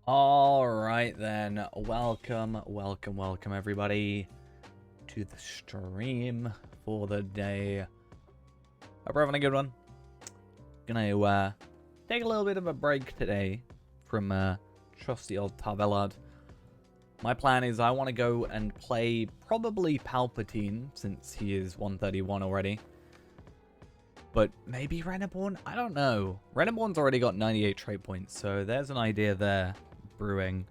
Alright then, welcome everybody to the stream for the day. Hope we're having a good one. Gonna take a little bit of a break today from trusty old Tavelad. My plan is I want to go and play probably Palpatine, since he is 131 already. But maybe Reneborn? I don't know. Reneborn's already got 98 trait points, so there's an idea there brewing.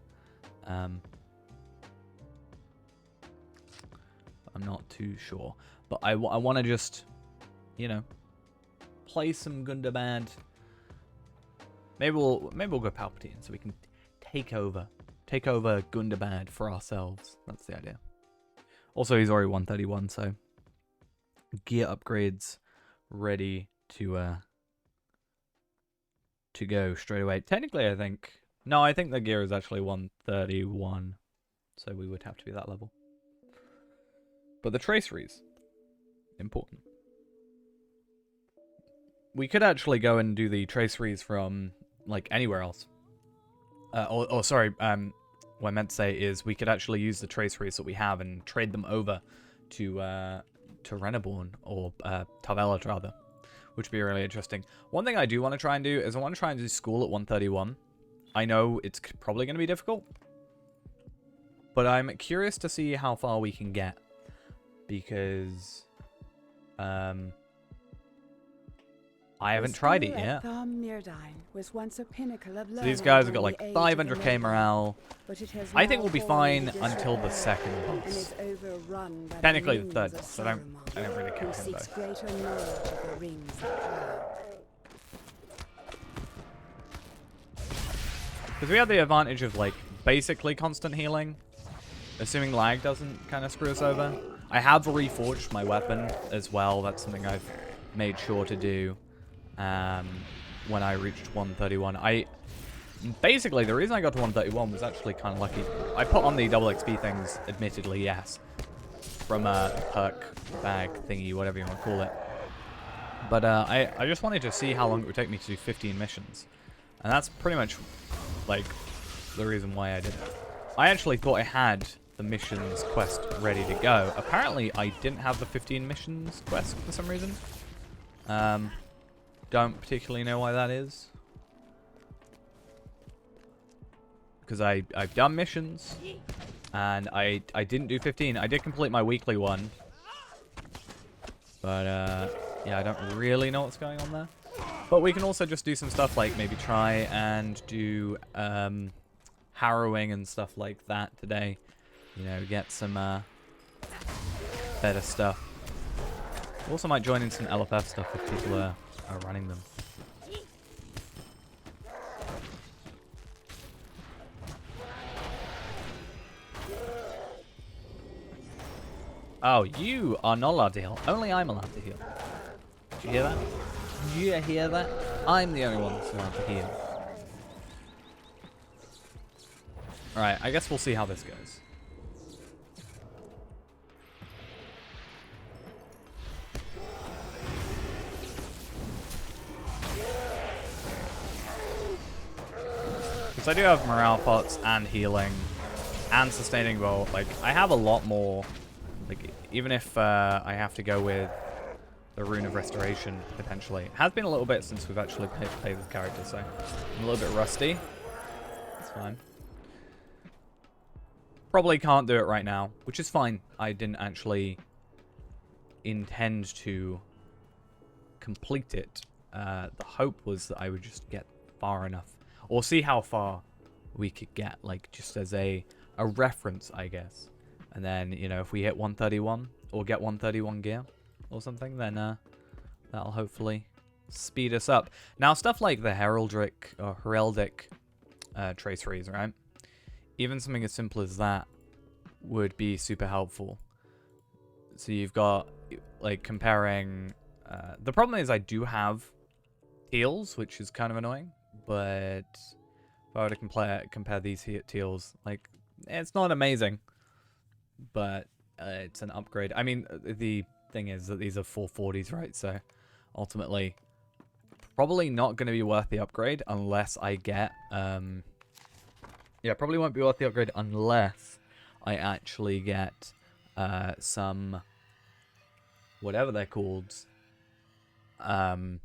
I'm not too sure. But I want to just, you know, play some Gundabad. Maybe we'll go Palpatine so we can take over Gundabad for ourselves. That's the idea. Also, he's already 131, so gear upgrades ready to go straight away. Technically, I think the gear is actually 131, so we would have to be that level. But the traceries, important. We could actually go and do the traceries from like anywhere else. Sorry, what I meant to say is we could actually use the traceries that we have and trade them over to Reneborn, or Tavelad rather, which would be really interesting. One thing I do want to try and do is I want to try and do school at 131. I know it's probably going to be difficult, but I'm curious to see how far we can get, because I haven't tried it yet. Was once a pinnacle of So these guys have got like 500k morale. I think we'll be fine until the second boss. Technically the third boss. I don't really count him though. Because we have the advantage of like basically constant healing, assuming lag doesn't kind of screw us over. I have reforged my weapon as well. That's something I've made sure to do when I reached 131. Basically, the reason I got to 131 was actually kind of lucky. I put on the double XP things, admittedly, yes, from a perk bag thingy, whatever you want to call it. But I just wanted to see how long it would take me to do 15 missions. And that's pretty much, like, the reason why I did it. I actually thought I had the missions quest ready to go. Apparently, I didn't have the 15 missions quest for some reason. Don't particularly know why that is. Because I've done missions, and I didn't do 15. I did complete my weekly one. But, yeah, I don't really know what's going on there. But we can also just do some stuff like maybe try and do harrowing and stuff like that today. You know, get some better stuff. Also might join in some LFF stuff if people are running them. Oh, you are not allowed to heal. Only I'm allowed to heal. Did you hear that? Did you hear that? I'm the only one that's allowed to heal. Alright, I guess we'll see how this goes. Because I do have morale pots and healing and sustaining bolt. Like, I have a lot more. Like, even if I have to go with the Rune of Restoration, potentially. It has been a little bit since we've actually played this character, so I'm a little bit rusty. It's fine. Probably can't do it right now, which is fine. I didn't actually intend to complete it. The hope was that I would just get far enough, or see how far we could get, like, just as a reference, I guess. And then, you know, if we hit 131 or get 131 gear or something, then that'll hopefully speed us up. Now, stuff like the heraldic traceries, right? Even something as simple as that would be super helpful. So you've got, like, comparing... the problem is I do have teals, which is kind of annoying. But if I were to compare these teals, like, it's not amazing. But it's an upgrade. I mean, the thing is that these are 440s, right? So ultimately, probably not going to be worth the upgrade unless I get Yeah, probably won't be worth the upgrade unless I actually get some, whatever they're called, some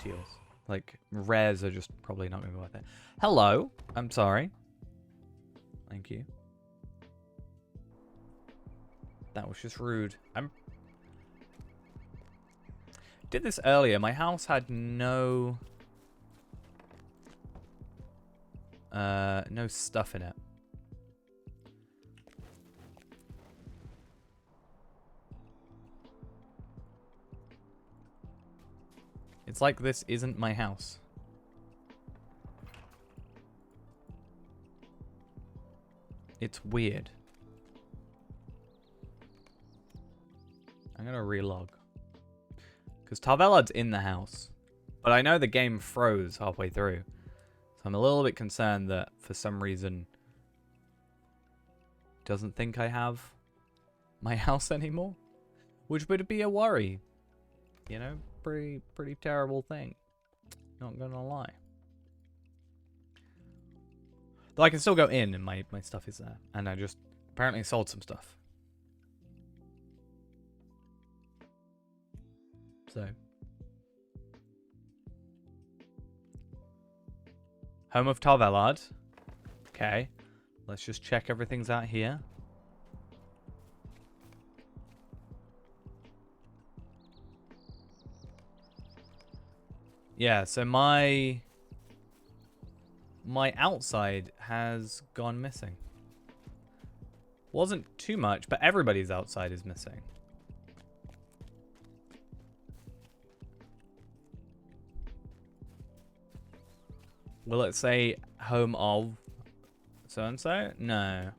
teals. Like, rares are just probably not going to be worth it. Hello. I'm sorry. Thank you. That was just rude. Did this earlier. My house had no stuff in it. It's like this isn't my house. It's weird. I'm gonna relog. Because Tarvelad's in the house. But I know the game froze halfway through. So I'm a little bit concerned that for some reason it doesn't think I have my house anymore. Which would be a worry. You know, pretty terrible thing. Not gonna lie. Though I can still go in and my stuff is there. And I just apparently sold some stuff. So. Home of Tarvelad. Okay. Let's just check everything's out here. Yeah, so my outside has gone missing. Wasn't too much, but everybody's outside is missing. Will it say home of so-and-so? No.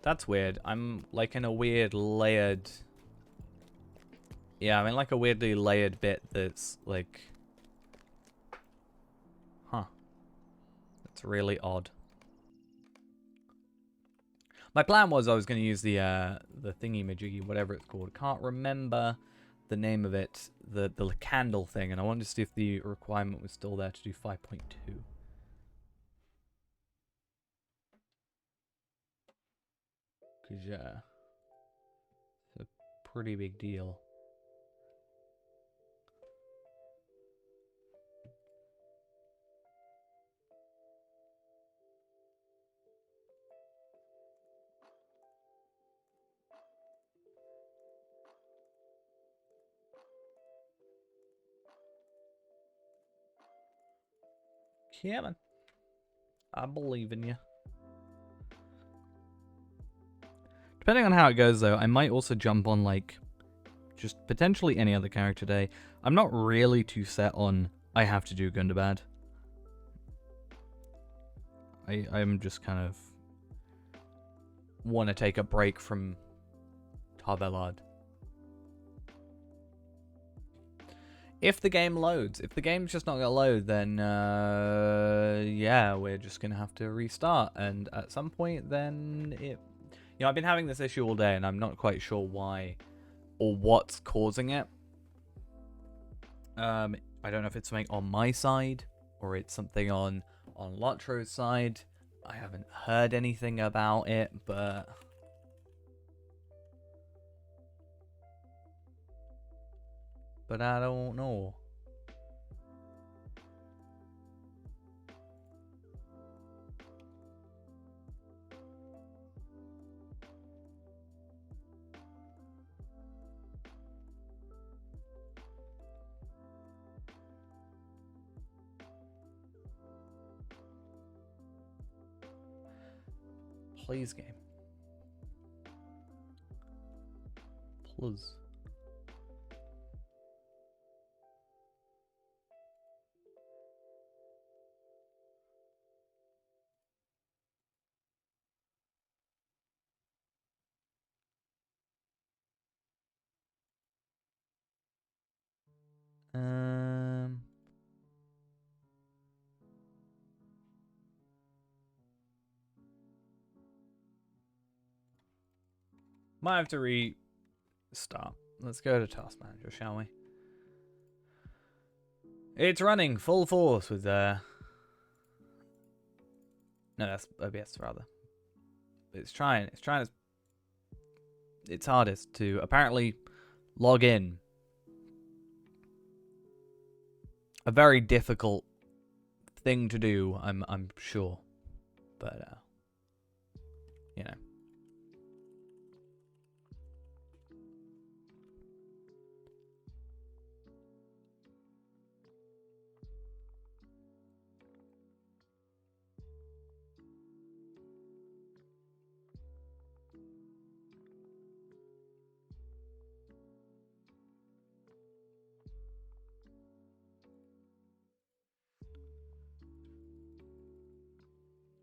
That's weird. I'm like in a weird layered... Yeah, I'm in like a weirdly layered bit that's like... Huh. That's really odd. My plan was I was going to use the thingy-majiggy, whatever it's called. Can't remember the name of it. The candle thing. And I wanted to see if the requirement was still there to do 5.2. Because, yeah. It's a pretty big deal. Yeah, man. I believe in you. Depending on how it goes, though, I might also jump on, like, just potentially any other character today. I'm not really too set on I have to do Gundabad. I'm just kind of want to take a break from Tarvelad. If the game loads. If the game's just not going to load, then, yeah, we're just going to have to restart. And at some point, then it... You know, I've been having this issue all day, and I'm not quite sure why or what's causing it. I don't know if it's something on my side or it's something on Lotro's side. I haven't heard anything about it, but... But I don't know. Please, game. Please. Might have to restart. Let's go to Task Manager, shall we? It's running full force with No, that's OBS rather. It's trying its hardest to apparently log in. A very difficult thing to do, I'm sure. But you know.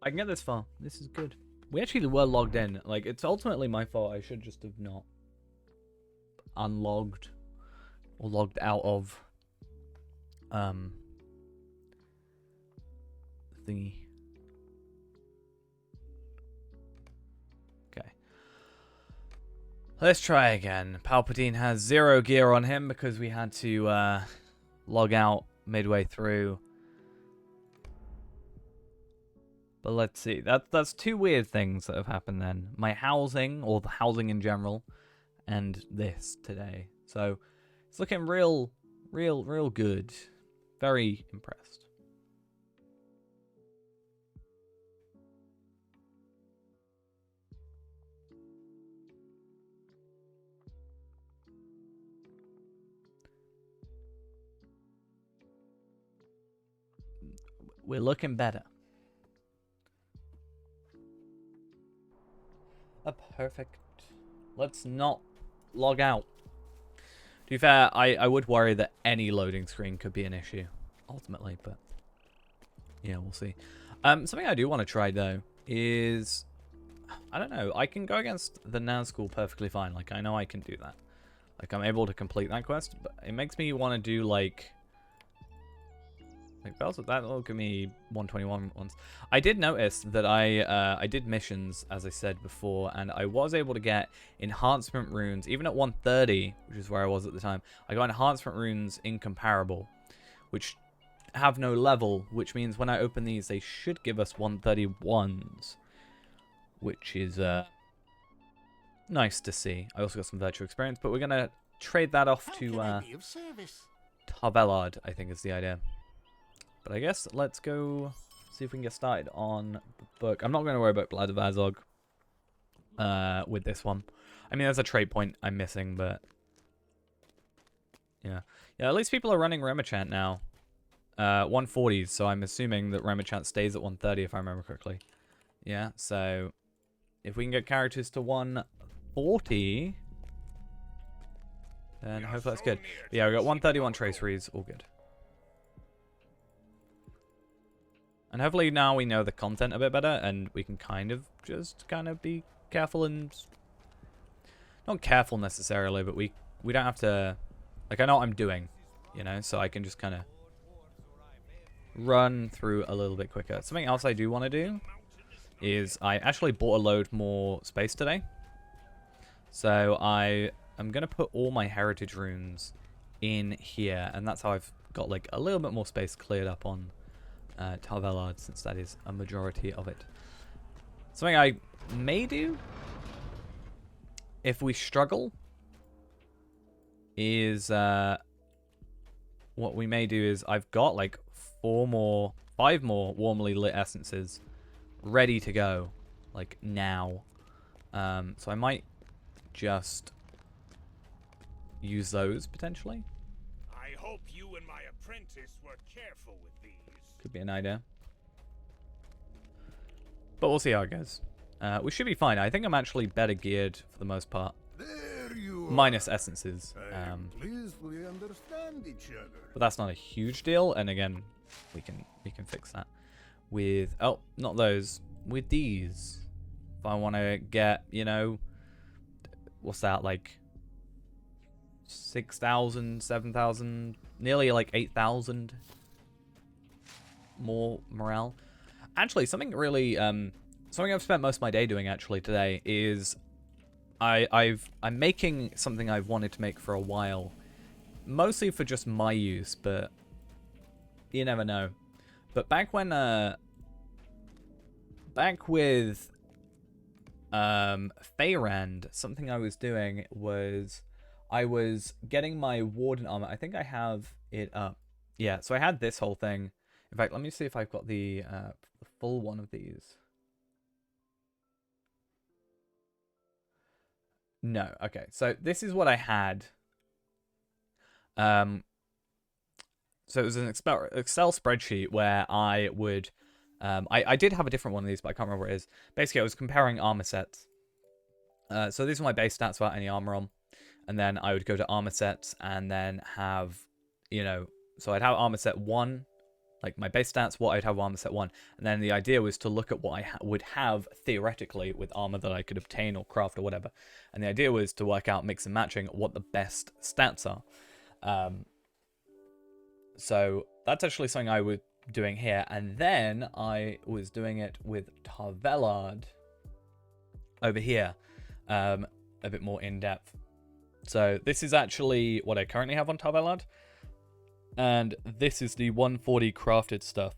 I can get this far. This is good. We actually were logged in. Like, it's ultimately my fault. I should just have not unlogged or logged out of thingy. Okay. Let's try again. Palpatine has 0 gear on him because we had to log out midway through. But let's see. That's 2 weird things that have happened then. My housing, or the housing in general, and this today. So it's looking real good. Very impressed. We're looking better. Perfect. Let's not log out. To be fair, I would worry that any loading screen could be an issue, ultimately, but yeah, we'll see. Something I do want to try, though, is, I don't know, I can go against the Nazgul perfectly fine. Like, I know I can do that. Like, I'm able to complete that quest, but it makes me want to do, like that'll give me 121 ones. I did notice that I did missions, as I said before, and I was able to get enhancement runes, even at 130, which is where I was at the time. I got enhancement runes incomparable, which have no level, which means when I open these, they should give us 131s, which is nice to see. I also got some virtual experience, but we're going to trade that off to Tarvelard, I think is the idea. But I guess let's go see if we can get started on the book. I'm not going to worry about Blood of Azog with this one. I mean, there's a trade point I'm missing, but yeah. Yeah, at least people are running Remachant now. 140s, so I'm assuming that Remachant stays at 130 if I remember correctly. Yeah, so if we can get characters to 140, then hopefully that's good. But yeah, we got 131 traceries, all good. And hopefully now we know the content a bit better, and we can kind of be careful and not careful necessarily, but we don't have to, like, I know what I'm doing, you know, so I can just kind of run through a little bit quicker. Something else I do want to do is I actually bought a load more space today, so I am gonna put all my heritage runes in here, and that's how I've got like a little bit more space cleared up on Tarvelard, since that is a majority of it. Something I may do if we struggle is what we may do is I've got like 5 more warmly lit essences ready to go, like now. So I might just use those potentially. I hope you and my apprentice were careful with these. Could be an idea. But we'll see how it goes. We should be fine. I think I'm actually better geared for the most part. There you Minus essences. I'm pleased we understand each other. But that's not a huge deal. And again, we can fix that with, oh, not those, with these. If I want to get, you know, what's that, like 6,000, 7,000, nearly like 8,000 more morale. Actually, something really, something I've spent most of my day doing actually today is I'm making something I've wanted to make for a while, mostly for just my use, but you never know. But back when back with Feyrand, something I was doing was I was getting my Warden armor. I think I have it up. Yeah, so I had this whole thing. In fact, let me see if I've got the full one of these. No, okay. So this is what I had. So it was an Excel spreadsheet where I would... I did have a different one of these, but I can't remember what it is. Basically, I was comparing armor sets. So these are my base stats without any armor on. And then I would go to armor sets and then have, you know... So I'd have armor set 1, like my base stats, what I'd have armor set 1. And then the idea was to look at what I would have, theoretically, with armor that I could obtain or craft or whatever. And the idea was to work out, mix and matching, what the best stats are. So that's actually something I was doing here. And then I was doing it with Tarvelard over here, a bit more in-depth. So this is actually what I currently have on Tarvelard. And this is the 140 crafted stuff.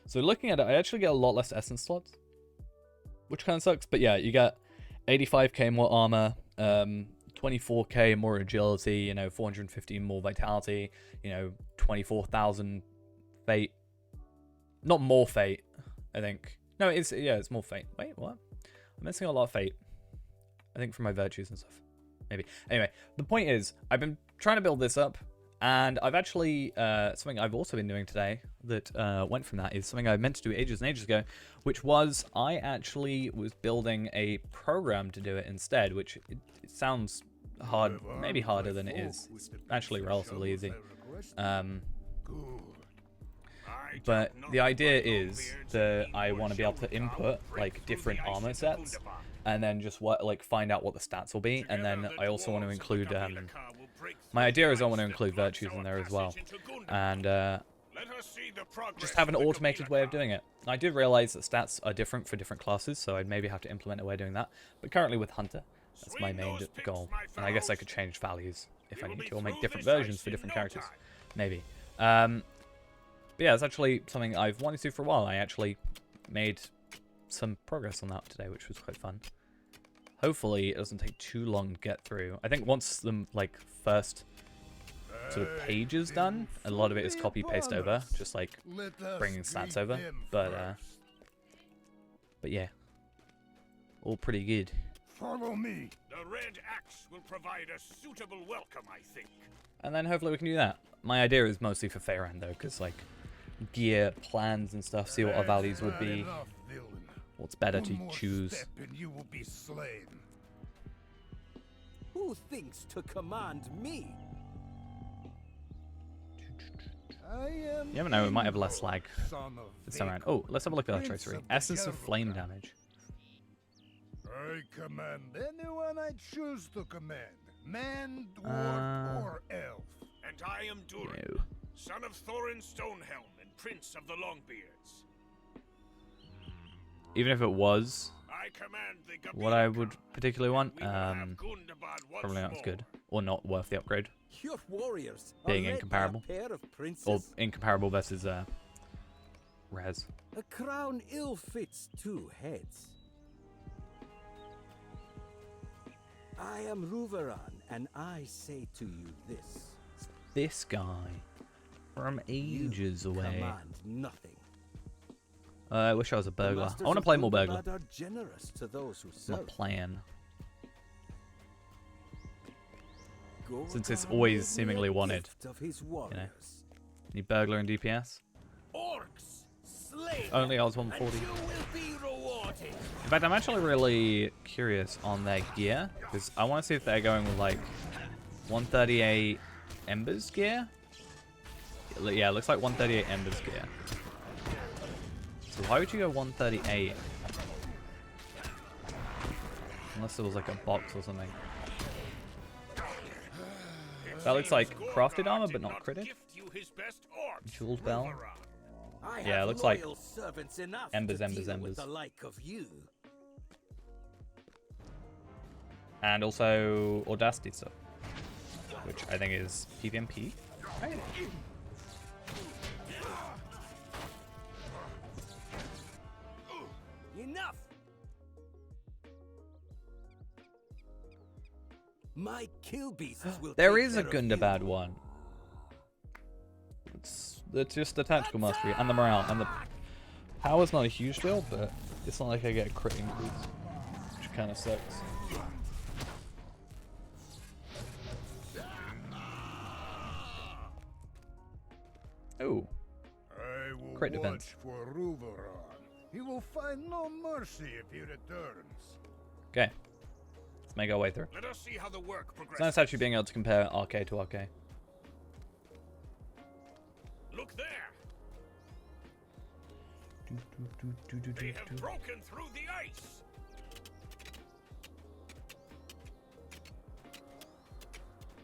So looking at it, I actually get a lot less essence slots, which kind of sucks. But yeah, you get 85k more armor, 24k more agility, you know, 415 more vitality, you know, 24,000 fate. Not more fate, I think. No, it's more fate. Wait, what? I'm missing a lot of fate. I think from my virtues and stuff. Maybe. Anyway, the point is, I've been trying to build this up. And I've actually, something I've also been doing today that went from that is something I meant to do ages and ages ago, which was I actually was building a program to do it instead, which it sounds hard, maybe harder than it is. It's actually relatively easy. But the idea is that I want to be able to input like different armor sets and then just find out what the stats will be. And then I also want to include... my idea is I want to include virtues in there as well, and just have an automated way of doing it. I did realize that stats are different for different classes, so I'd maybe have to implement a way of doing that. But currently with Hunter, that's my main goal. And I guess I could change values if I need to, or make different versions for different characters, maybe. But yeah, it's actually something I've wanted to do for a while. I actually made some progress on that today, which was quite fun. Hopefully, it doesn't take too long to get through. I think once the first sort of page is done, a lot of it is copy-paste over, just like bringing stats over. But yeah, all pretty good. Follow me. The red axe will provide a suitable welcome, I think. And then hopefully we can do that. My idea is mostly for Feyrand though, because like gear plans and stuff, see what our values would be. What's better to choose? You will be slain. Who thinks to command me? You never know, we might have less lag this time around. Oh, let's have a look at that tracery. Essence of flame damage. I command anyone I choose to command. Man, dwarf, or elf. And I am Durin, No. son of Thorin Stonehelm and Prince of the Longbeards. Even if it was I command the what I would particularly want, we will have Gundabad once probably not as more. good, or not worth the upgrade. Your warriors Being are led by incomparable. a pair of princes. Or incomparable versus Res. A crown ill fits two heads. I am Ruveran, and I say to you this. This guy from ages You away. command nothing. I wish I was a The burglar. masters I want to of play more burglar. Gundabad are generous to those who It's my serve. plan. Go Since it's down always with me seemingly a wanted, gift of his warriors. Need burglar and DPS? Orcs, slay Only I was and 140. you will be rewarded. In fact, I'm actually really curious on their gear, because I want to see if they're going with like 138 Embers gear. Yeah, it looks like 138 Embers gear. So why would you go 138? Unless it was like a box or something. That looks like crafted armor, but not critted. Jeweled bell. I Yeah, it have looks like loyal servants enough embers, to embers, deal embers. with the like of you. And also Audacity stuff, which I think is PvMP. Right. My kill beasts will There take is a care of Gundabad you. one. It's just the tactical mastery and the morale, and the power's not a huge deal, but it's not like I get a crit increase, which kind of sucks. Oh, I will Crit defense. watch for Ruveron. He will find no mercy if he returns. okay. Let's make our way through. Let us see how the work It's progresses. nice actually being able to compare RK to RK. Look there. They have broken through the ice.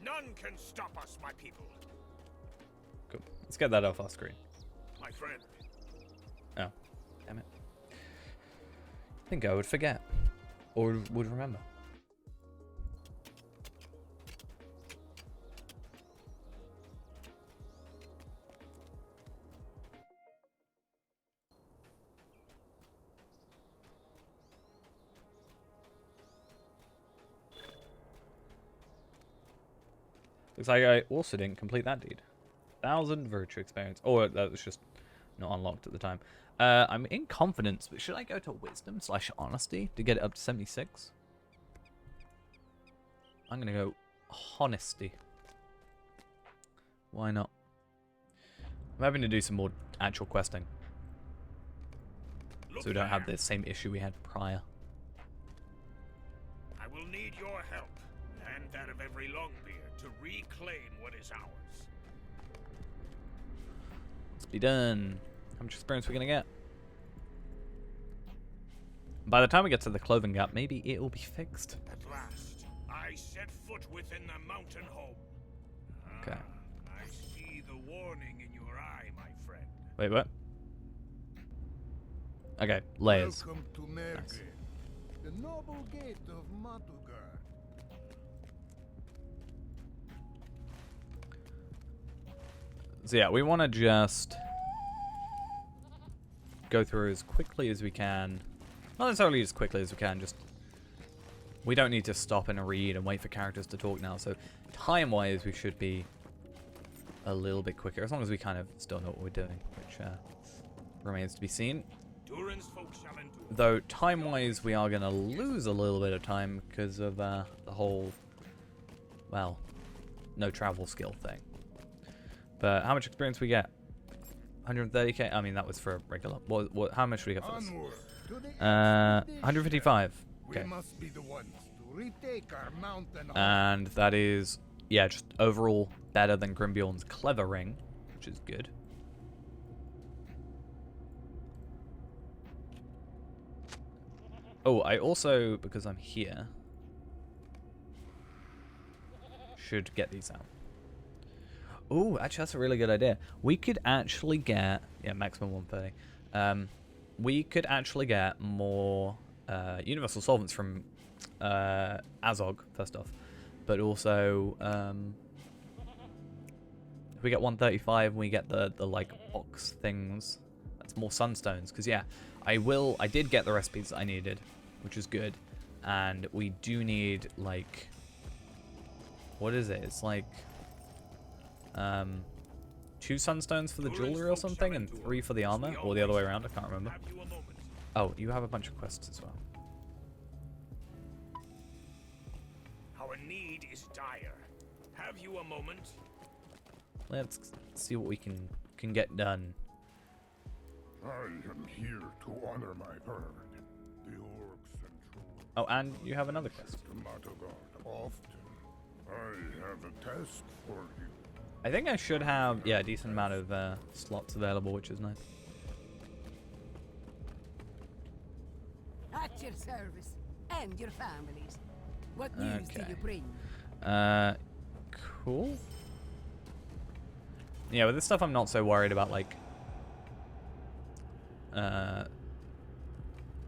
None can stop us, my people. Cool. Let's get that off our screen. My friend. Oh, damn it. I think I would forget. Or would remember. Looks like I also didn't complete that deed. 1,000 virtue experience. Oh, that was just not unlocked at the time. I'm in confidence, but should I go to wisdom / honesty to get it up to 76? I'm gonna go honesty. Why not? I'm having to do some more actual questing, so we don't have the same issue we had prior. I will need your help, and that of every Longbeard, to reclaim what is ours. Let's be done. How much experience are we gonna get? By the time we get to the clothing gap, maybe it will be fixed. At last, I set foot within the mountain home. Okay. I see the warning in your eye, my friend. Wait, what? Okay, layers. Welcome to Merge, Nice. the noble gate of Matugar. So yeah, we want to just go through as quickly as we can. Not necessarily as quickly as we can, just... We don't need to stop and read and wait for characters to talk now, so time-wise we should be a little bit quicker, as long as we kind of still know what we're doing, which remains to be seen. Durin's folk shall endure. Though time-wise we are going to lose a little bit of time because of the whole, well, no travel skill thing. But how much experience we get? 130k? I mean, that was for a regular. How much do we get for this? Onward to the 155. We Okay. must be the ones to retake our mountain home. And that is, yeah, just overall better than Grimbjorn's Clever Ring, which is good. Oh, I also, because I'm here, should get these out. Oh, actually, that's a really good idea. We could actually get, yeah, maximum 130. We could actually get more universal solvents from Azog, first off. But also, if we get 135 and we get the like box things, that's more sunstones. Because yeah, I did get the recipes that I needed, which is good. And we do need like, what is it? It's like 2 sunstones for the jewelry or something, and 3 for the armor, or the other way around. I can't remember. Have you a moment? Oh, you have a bunch of quests as well. Our need is dire. Have you a moment? Let's see what we can get done. I am here to honor my bird. The orcs and trolls Oh, and you have another quest. to Matagard often. I have a task for you. I think I should have, yeah, a decent amount of slots available, which is nice. At your service and your families. What news do Okay. you bring? Cool. Yeah, with this stuff, I'm not so worried about, like,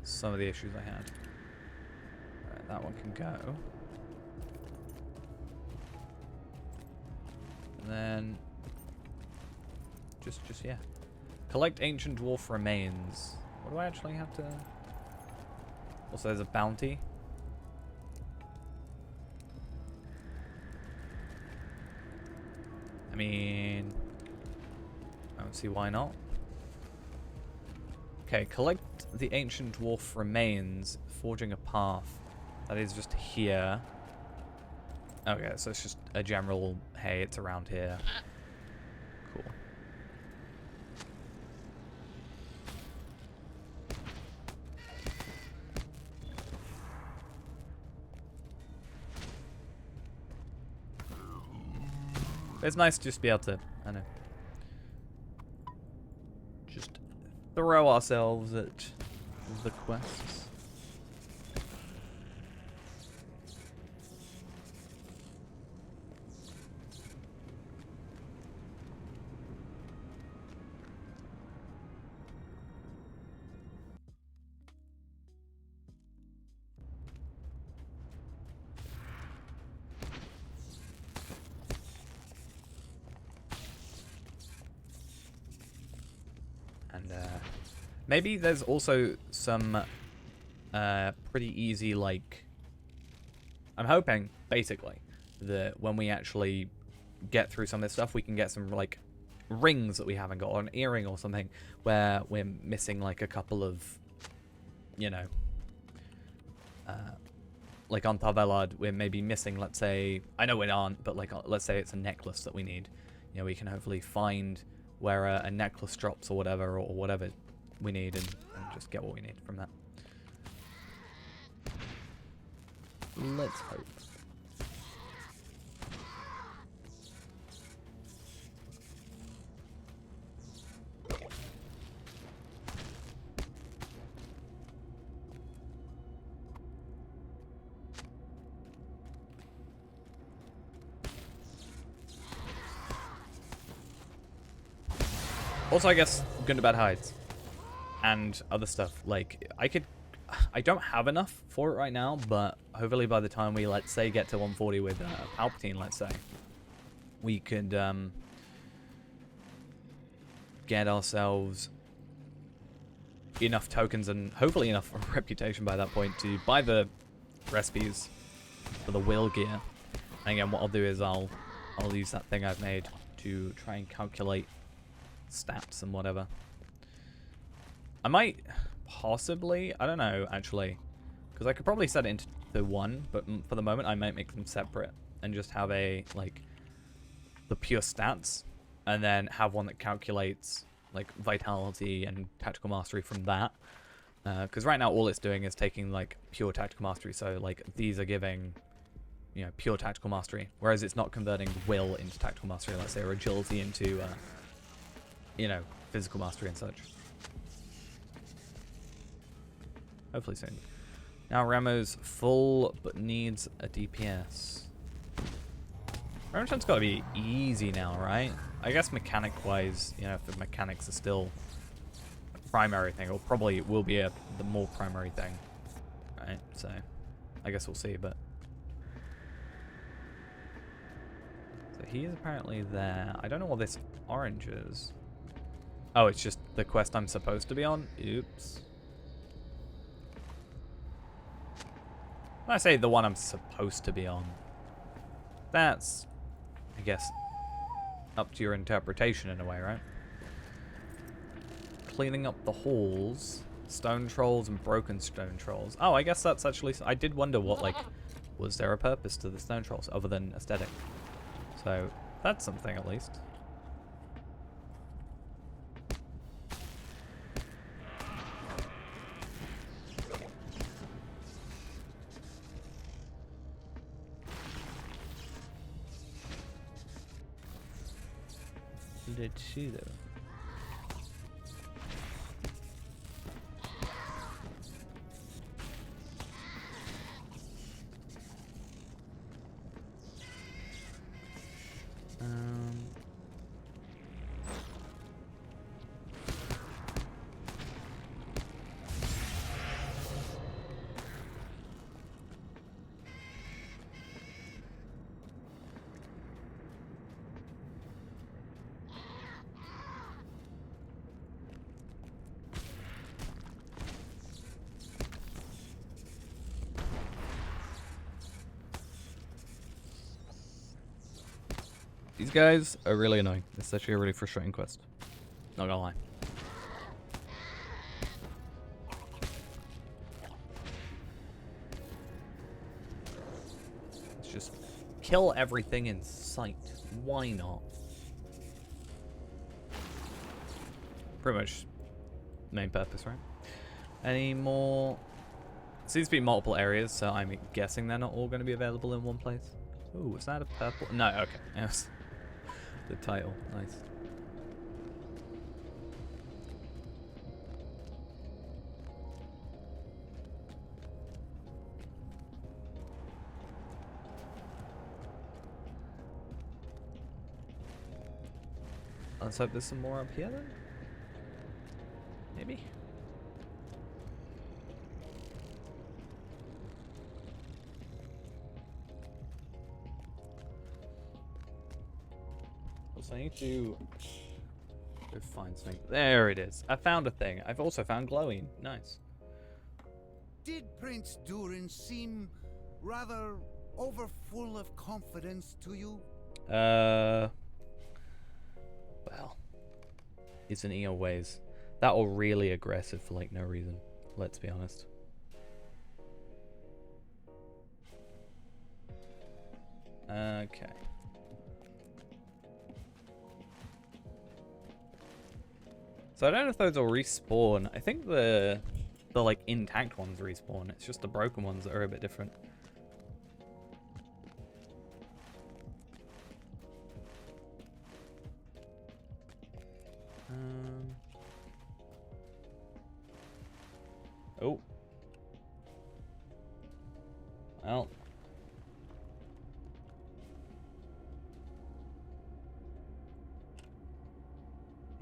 some of the issues I had. Alright, that one can go. And then, just yeah. Collect ancient dwarf remains. What do I actually have to... Also, there's a bounty. I mean, I don't see why not. Okay, collect the ancient dwarf remains, forging a path. That is just here. Okay, so it's just a general, hey, it's around here. Cool. It's nice to just be able to, I know, just throw ourselves at the quests. And maybe there's also some pretty easy, like, I'm hoping, basically, that when we actually get through some of this stuff, we can get some, like, rings that we haven't got, or an earring or something, where we're missing, like, a couple of, you know, like on Tavelad, we're maybe missing, let's say, I know we aren't, but, like, let's say it's a necklace that we need. You know, we can hopefully find where a necklace drops or whatever we need, and just get what we need from that. Let's hope. Also, I guess Gundabad hides and other stuff. Like, I don't have enough for it right now, but hopefully by the time we, let's say, get to 140 with Palpatine, let's say, we could get ourselves enough tokens and hopefully enough reputation by that point to buy the recipes for the will gear. And again, what I'll do is I'll use that thing I've made to try and calculate stats and whatever. I might possibly, I don't know actually, because I could probably set it into the one, but for the moment I might make them separate and just have a, like, the pure stats, and then have one that calculates, like, vitality and tactical mastery from that. Because right now all it's doing is taking, like, pure tactical mastery, so, like, these are giving, you know, pure tactical mastery, whereas it's not converting will into tactical mastery, let's say, or agility into you know, physical mastery and such. Hopefully soon. Now Ramo's full, but needs a DPS. Remotion's got to be easy now, right? I guess mechanic-wise, you know, if the mechanics are still a primary thing, or probably will be the more primary thing, right? So, I guess we'll see, but... So he is apparently there. I don't know what this orange is. Oh, it's just the quest I'm supposed to be on? Oops. When I say the one I'm supposed to be on, that's, I guess, up to your interpretation in a way, right? Cleaning up the halls, stone trolls and broken stone trolls. Oh, I guess that's actually, I did wonder what, like, was there a purpose to the stone trolls other than aesthetic? So, that's something at least. Let's see though. These guys are really annoying. It's actually a really frustrating quest. Not gonna lie. Let's just kill everything in sight. Why not? Pretty much main purpose, right? Any more? Seems to be multiple areas, so I'm guessing they're not all going to be available in one place. Ooh, is that a purple? No, okay. Yes. The title. Nice. Let's hope there's some more up here then. Maybe. Also, I need to go find something. There it is. I found a thing. I've also found glowing. Nice. Did Prince Durin seem rather overfull of confidence to you? Well, isn't he always? That or really aggressive for like no reason. Let's be honest. Okay. So I don't know if those will respawn. I think the like intact ones respawn. It's just the broken ones that are a bit different. Oh. Well.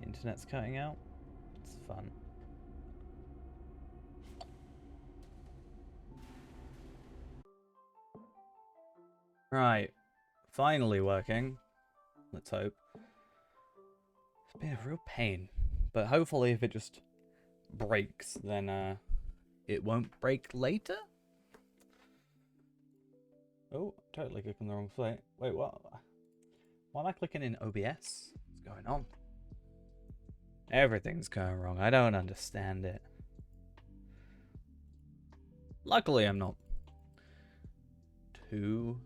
Internet's cutting out. It's fun. Right. Finally working. Let's hope. It's been a real pain. But hopefully if it just breaks, then it won't break later? Oh, totally clicking the wrong thing. Wait, what? Why am I clicking in OBS? What's going on? Everything's going wrong. I don't understand it. Luckily, I'm not too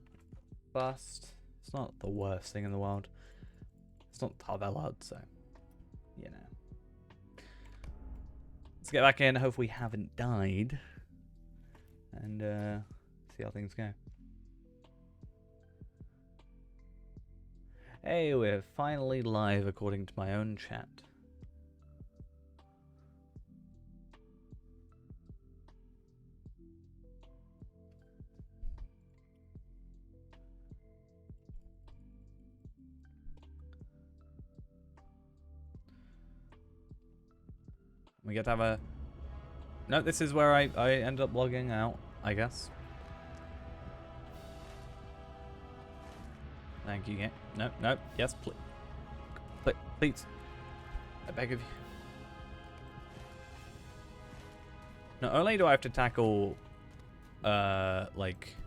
fussed. It's not the worst thing in the world. It's not Tarvelad, so, you know. Let's get back in. Hope we haven't died. And see how things go. Hey, we're finally live according to my own chat. We get to have a... No, this is where I end up logging out, I guess. Thank you. No, no, yes, please. Please. I beg of you. Not only do I have to tackle, like...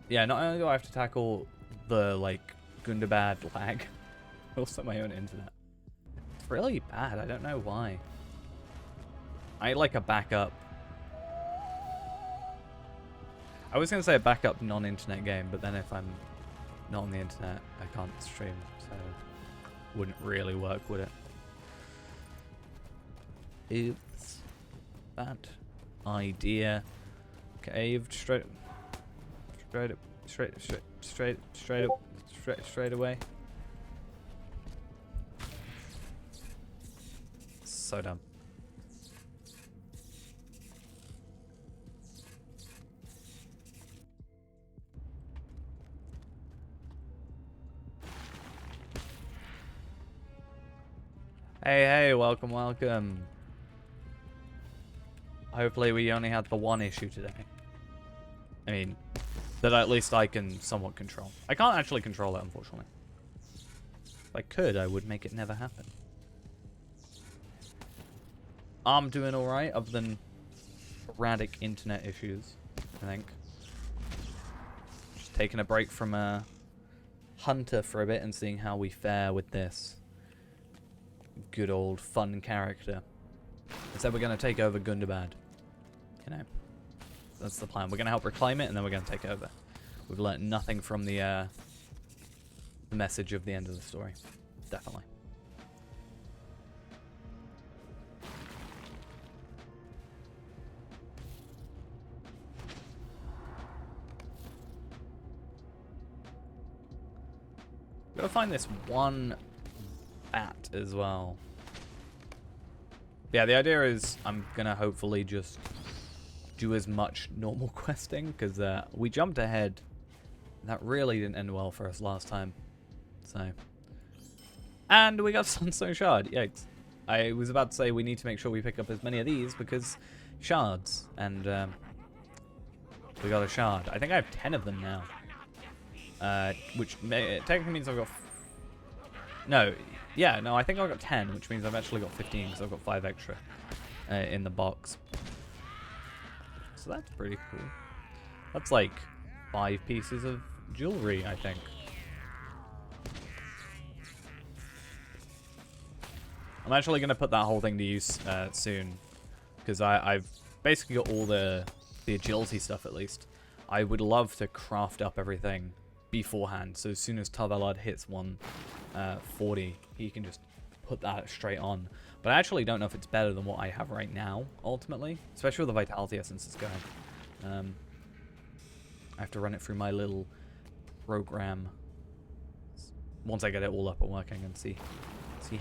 Yeah, not only do I have to tackle the, like, Gundabad lag, also my own internet. It's really bad. I don't know why. I like a backup. I was going to say a backup non-internet game, but then if I'm not on the internet, I can't stream, so wouldn't really work, would it? Oops. Bad idea. Caved straight away. So dumb. Hey, welcome. Hopefully we only had the one issue today. I mean, that at least I can somewhat control. I can't actually control it, unfortunately. If I could, I would make it never happen. I'm doing alright, other than sporadic internet issues, I think. Just taking a break from hunter for a bit and seeing how we fare with this good old fun character. Instead, we're going to take over Gundabad. You know, that's the plan. We're going to help reclaim it, and then we're going to take over. We've learnt nothing from the message of the end of the story. Definitely. Gotta find this one bat as well. Yeah, the idea is I'm gonna hopefully just do as much normal questing, because we jumped ahead. That really didn't end well for us last time. So, and we got Sunstone Shard. Yikes. I was about to say we need to make sure we pick up as many of these because shards, and we got a shard. I think I have 10 of them now. Which technically means I've got... No, yeah, no, I think I've got 10, which means I've actually got 15 because I've got 5 extra in the box. So that's pretty cool. That's like 5 pieces of jewelry, I think. I'm actually going to put that whole thing to use soon, because I've basically got all the agility stuff at least. I would love to craft up everything beforehand, so as soon as Tavalad hits 140, he can just put that straight on. But I actually don't know if it's better than what I have right now, ultimately, especially with the Vitality Essences going. I have to run it through my little program once I get it all up and working and see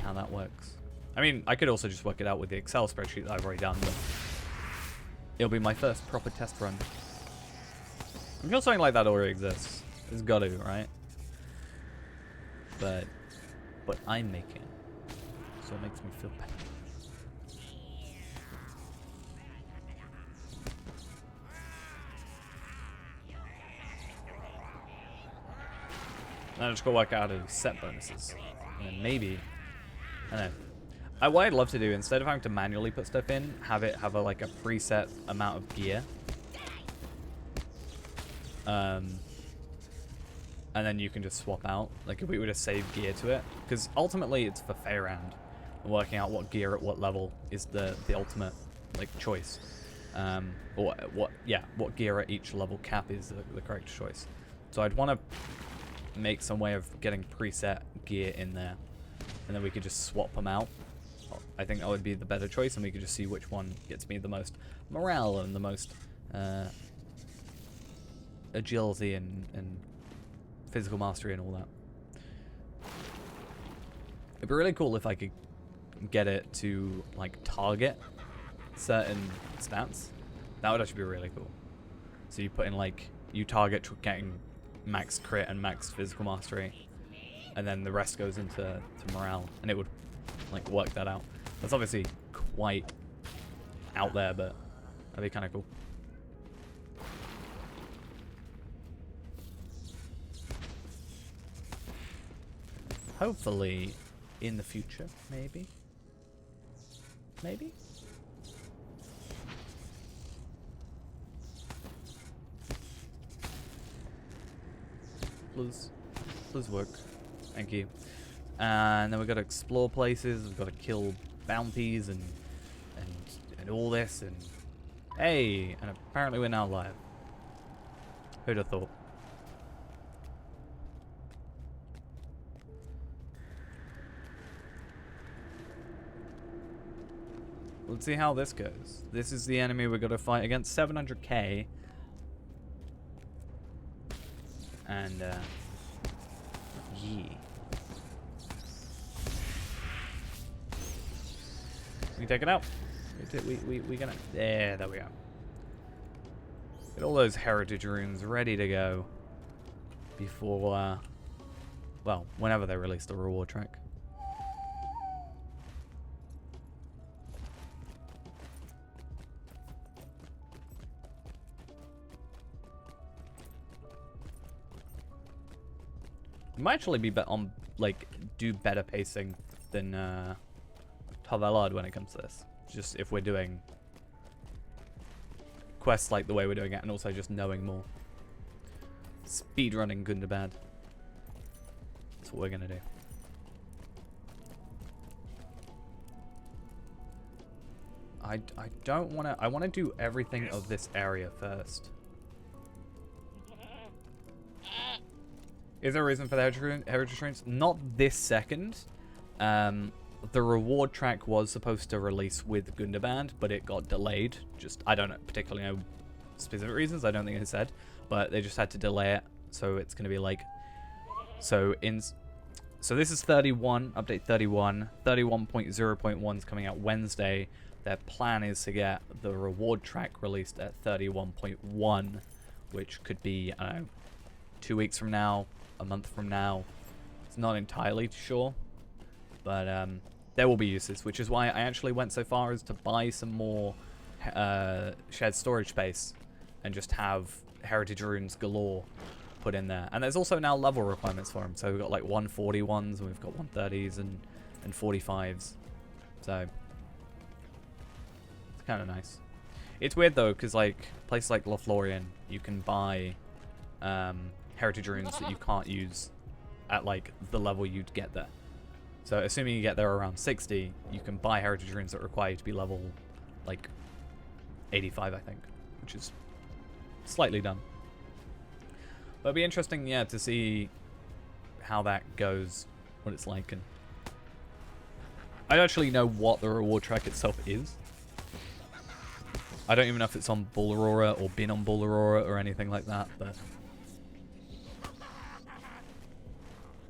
how that works. I mean, I could also just work it out with the Excel spreadsheet that I've already done, but it'll be my first proper test run. I feel something like that already exists. It's got to, right? But I'm making it, so it makes me feel better. Now I just got to work out how to set bonuses, and then maybe, I don't know. What I'd love to do, instead of having to manually put stuff in, have it have like a preset amount of gear. And then you can just swap out, like if we were to save gear to it, because ultimately it's for Fairand, working out what gear at what level is the ultimate like choice, or what gear at each level cap is the correct choice. So I'd want to make some way of getting preset gear in there, and then we could just swap them out. I think that would be the better choice, and we could just see which one gets me the most morale and the most agility and physical mastery and all that. It'd be really cool if I could get it to like target certain stats. That would actually be really cool. So you put in like, you target getting max crit and max physical mastery, and then the rest goes into morale, and it would like work that out. That's obviously quite out there, but that'd be kind of cool. Hopefully, in the future, maybe. Maybe? Please work. Thank you. And then we've got to explore places, we've got to kill bounties and all this, and hey, and apparently we're now live. Who'd have thought? Let's see how this goes. This is the enemy we're going to fight against, 700k. And, yeah. We take it out. We gonna... There we go. Get all those heritage runes ready to go before, well, whenever they release the reward track. We might actually be on, like, do better pacing than Tavalad when it comes to this. Just if we're doing quests like the way we're doing it, and also just knowing more. Speedrunning Gundabad. that's what we're gonna do. I don't want to... I want to do everything of this area first. Is there a reason for the heritage runes? Not this second. The reward track was supposed to release with Gundabad, but it got delayed. Just, I don't know, particularly know specific reasons. I don't think it said, but they just had to delay it. So it's going to be like... So this is 31, update 31. 31.0.1 is coming out Wednesday. Their plan is to get the reward track released at 31.1, which could be, I don't know, 2 weeks from now, a month from now. It's not entirely sure, but there will be uses, which is why I actually went so far as to buy some more shared storage space and just have heritage runes galore put in there. And there's also now level requirements for them, so we've got like 140 ones, and we've got 130s and 45s, so it's kind of nice. It's weird though, because like places like Lothlorien, you can buy heritage runes that you can't use at like the level you'd get there. So assuming you get there around 60, you can buy heritage runes that require you to be level like 85, I think, which is slightly dumb. But it'd be interesting, yeah, to see how that goes, what it's like. And I don't actually know what the reward track itself is. I don't even know if it's on Bull Aurora or been on Bull Aurora or anything like that, but...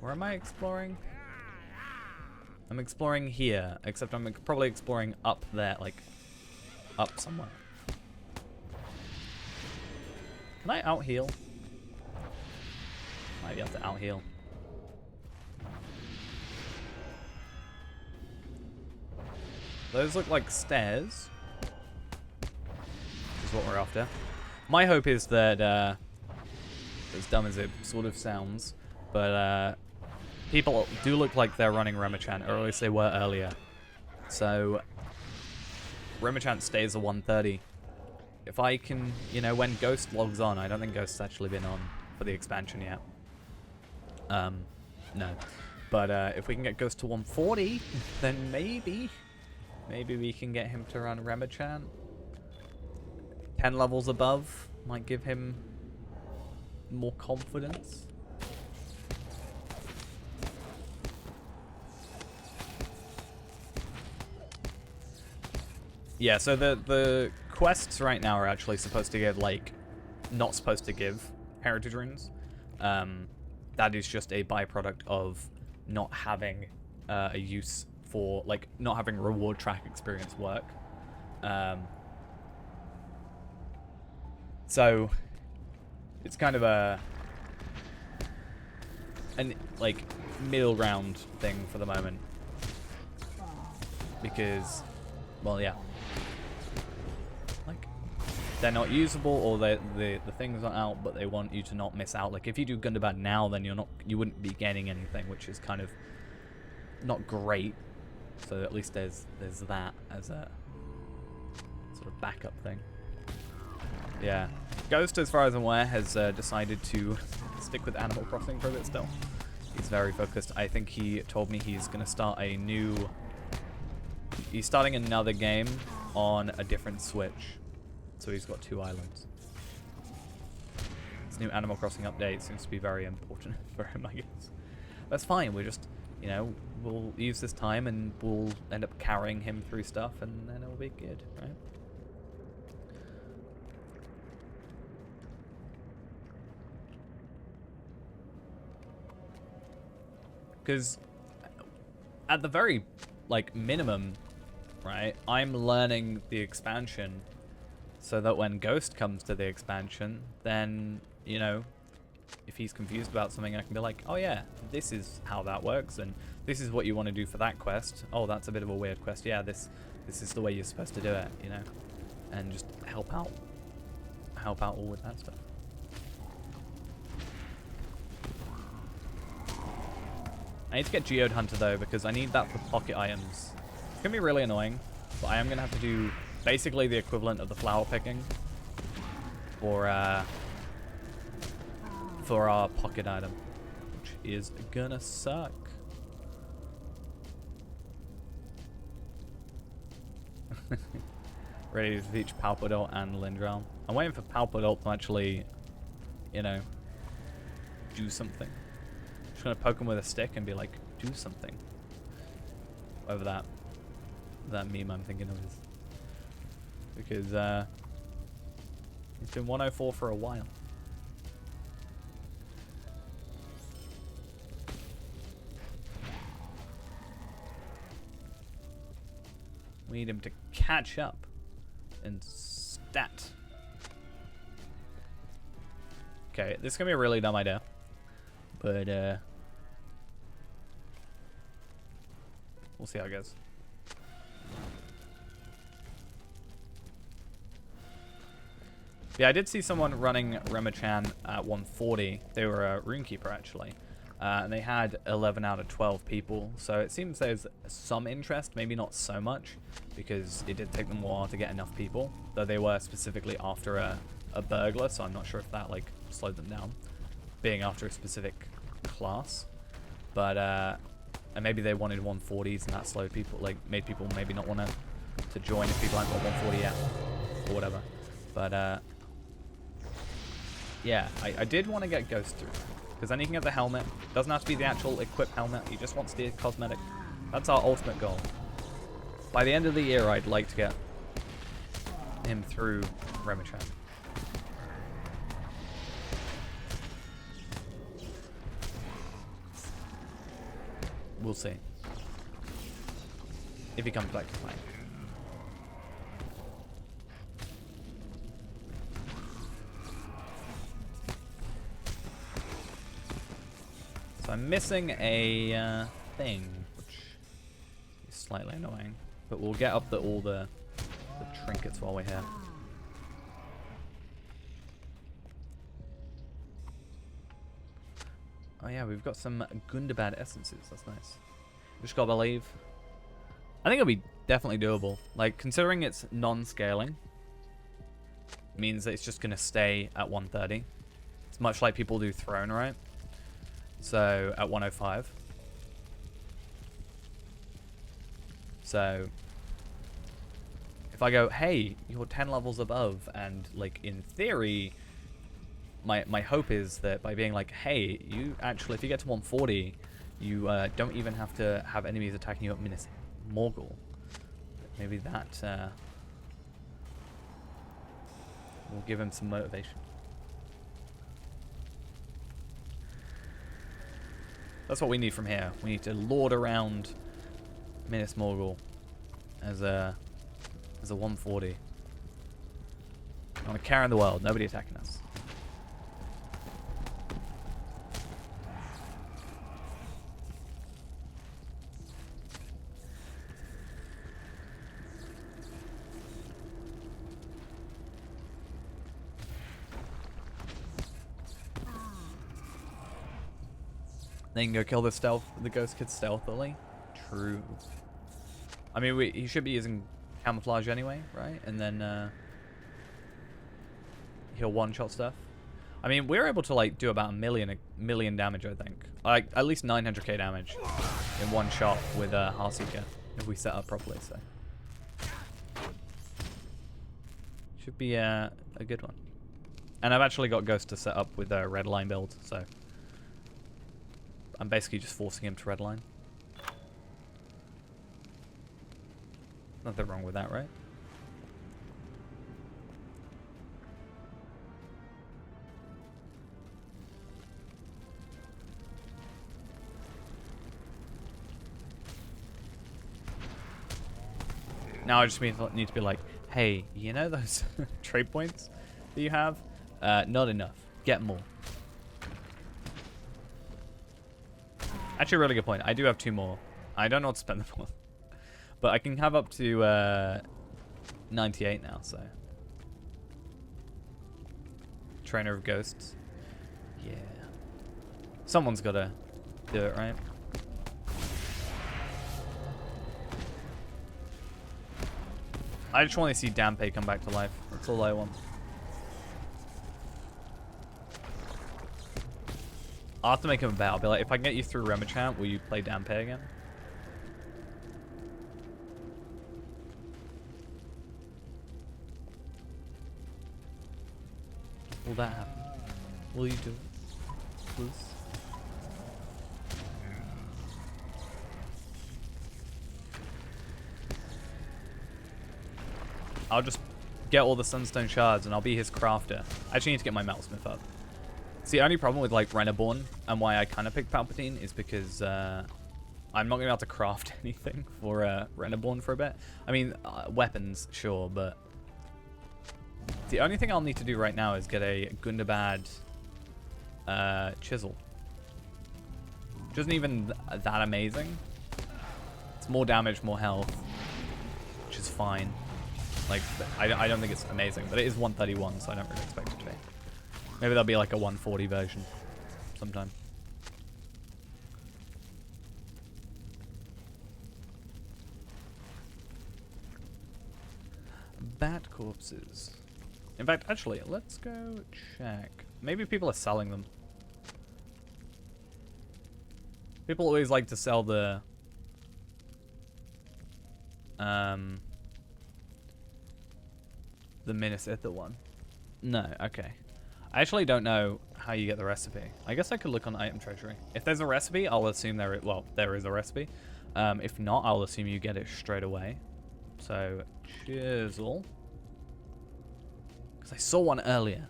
Where am I exploring? I'm exploring here, except I'm probably exploring up there, like, up somewhere. Can I out-heal? Might be able to out-heal. Those look like stairs. Which is what we're after. My hope is that, as dumb as it sort of sounds, but people do look like they're running Remachant, or at least they were earlier. So, Remachant stays at 130. If I can, you know, when Ghost logs on, I don't think Ghost's actually been on for the expansion yet. No. But if we can get Ghost to 140, then maybe we can get him to run Remachant. 10 levels above might give him more confidence. Yeah, so the quests right now are actually supposed to give, like, not supposed to give heritage runes. That is just a byproduct of not having a use for, like, not having reward track experience work. So it's kind of an like middle ground thing for the moment, because, well, yeah, like they're not usable, or the things are out, but they want you to not miss out. Like if you do Gundabad now, then you wouldn't be getting anything, which is kind of not great. So at least there's that as a sort of backup thing. Yeah, Ghost, as far as I'm aware, has decided to stick with Animal Crossing for a bit still. He's very focused. I think he told me he's going to start he's starting another game on a different Switch. So he's got 2 islands. This new Animal Crossing update seems to be very important for him, I guess. That's fine, we're just, you know, we'll use this time and we'll end up carrying him through stuff, and then it'll be good, right? Because at the very, like, minimum, right, I'm learning the expansion so that when Ghost comes to the expansion, then, you know, if he's confused about something, I can be like, oh yeah, this is how that works, and this is what you want to do for that quest. Oh, that's a bit of a weird quest. Yeah, this is the way you're supposed to do it, you know, and just help out all with that stuff. I need to get Geode Hunter though, because I need that for pocket items. It's gonna be really annoying, but I am gonna have to do basically the equivalent of the flower picking for our pocket item, which is gonna suck. Ready to reach Palpadol and Lindral. I'm waiting for Palpadol to actually, you know, do something. Just gonna poke him with a stick and be like, do something. Whatever that meme I'm thinking of is. Because it's been 104 for a while. We need him to catch up and stat. Okay, this is gonna be a really dumb idea, but we'll see how it goes. Yeah, I did see someone running Remichan at 140. They were a Runekeeper, actually. And they had 11 out of 12 people. So it seems there's some interest, maybe not so much, because it did take them a while to get enough people. Though they were specifically after a burglar, so I'm not sure if that, like, slowed them down. Being after a specific class. But, and maybe they wanted 140s and that slowed people, like, made people maybe not want to join if people haven't got 140 yet. Or whatever. But, yeah, I did want to get Ghost through. Because then you can get the helmet. Doesn't have to be the actual equipped helmet. He just wants the cosmetic. That's our ultimate goal. By the end of the year, I'd like to get him through Remichan. We'll see. If he comes back to play. So I'm missing a thing, which is slightly annoying. But we'll get up all the trinkets while we're here. Oh yeah, we've got some Gundabad essences. That's nice. Just gotta believe. I think it'll be definitely doable. Like, considering it's non-scaling, means that it's just gonna stay at 130. It's much like people do Throne, right? So, at 105. So, if I go, hey, you're 10 levels above, and, like, in theory, my hope is that by being like, hey, you actually, if you get to 140, you don't even have to have enemies attacking you at Minas Morgul. Maybe that will give him some motivation. That's what we need from here. We need to lord around Minas Morgul as a 140. I want to carry in the world. Nobody attacking us. Then you can go kill the ghost kid stealthily. True. I mean, he should be using camouflage anyway, right? And then he'll one-shot stuff. I mean, we're able to like do about a million damage, I think. Like at least 900k damage in one shot with Heartseeker if we set up properly. So should be a good one. And I've actually got Ghost to set up with a red line build, so I'm basically just forcing him to redline. Nothing wrong with that, right? Now I just need to be like, hey, you know those trade points that you have? Not enough. Get more. Actually, a really good point. I do have 2 more. I don't know what to spend them on. But I can have up to 98 now, so. Trainer of Ghosts. Yeah. Someone's got to do it, right? I just want to see Dampe come back to life. That's all I want. I'll have to make him a bet. I'll be like, if I can get you through Remachant, will you play Dampe again? Will that happen? Will you do it? Please? I'll just get all the Sunstone shards and I'll be his crafter. I actually need to get my Metalsmith up. See, the only problem with like Renaborn and why I kind of picked Palpatine is because I'm not going to be able to craft anything for Renaborn for a bit. I mean, weapons, sure, but the only thing I'll need to do right now is get a Gundabad chisel. Which isn't even that amazing. It's more damage, more health, which is fine. Like, I don't think it's amazing, but it is 131, so I don't really expect it to be. Maybe there'll be like a 140 version sometime. Bat corpses. In fact, actually, let's go check. Maybe people are selling them. People always like to sell the Minnesota one. No, okay. I actually don't know how you get the recipe. I guess I could look on item treasury. If there's a recipe, I'll assume there is a recipe. If not, I'll assume you get it straight away. So, chisel. Because I saw one earlier.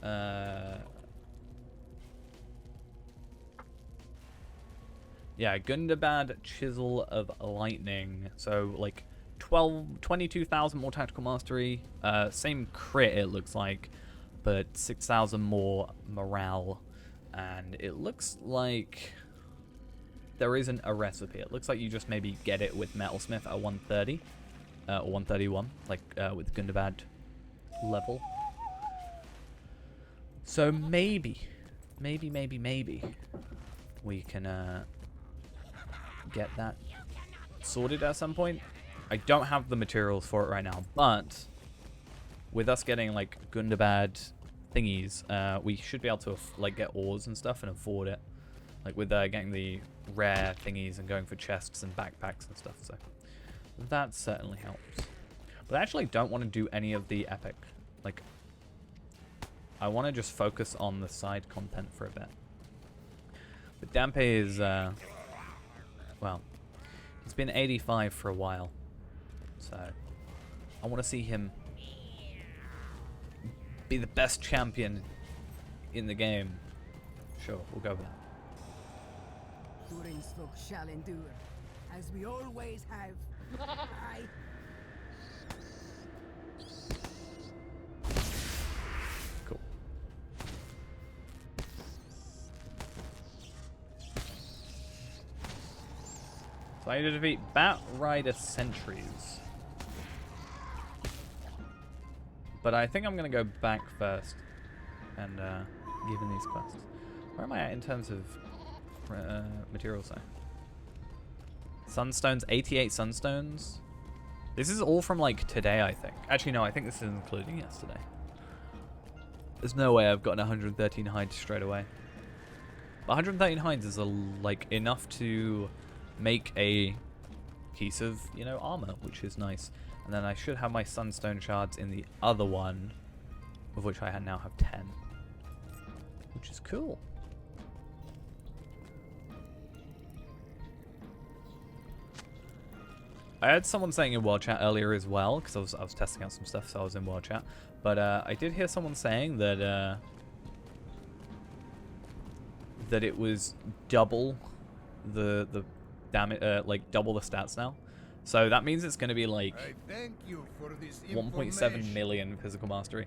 Yeah, Gundabad Chisel of Lightning. So, like, 22,000 more tactical mastery. Same crit, it looks like, but 6,000 more morale. And it looks like there isn't a recipe. It looks like you just maybe get it with Metalsmith at 130 or 131, like with Gundabad level. So maybe we can get that sorted at some point. I don't have the materials for it right now, but with us getting like Gundabad thingies, we should be able to like get ores and stuff and afford it. Like with getting the rare thingies and going for chests and backpacks and stuff. So that certainly helps. But I actually don't want to do any of the epic. Like, I want to just focus on the side content for a bit. But Dampe is, well, he's been 85 for a while. So I want to see him be the best champion in the game. Sure, we'll go with that. Durin's folk shall endure, as we always have. Aye. Cool. So I need to defeat Bat Rider Sentries. But I think I'm going to go back first and give him these quests. Where am I at in terms of materials though? Sunstones, 88 Sunstones. This is all from like today, I think. Actually, no, I think this is including yesterday. There's no way I've gotten 113 hides straight away. But 113 hides is like enough to make a piece of, you know, armor, which is nice. And then I should have my Sunstone shards in the other one, of which I now have 10. Which is cool. I heard someone saying in World Chat earlier as well, because I was testing out some stuff, so I was in World Chat. But I did hear someone saying that that it was double the damage, like double the stats now. So that means it's going to be like 1.7 million physical mastery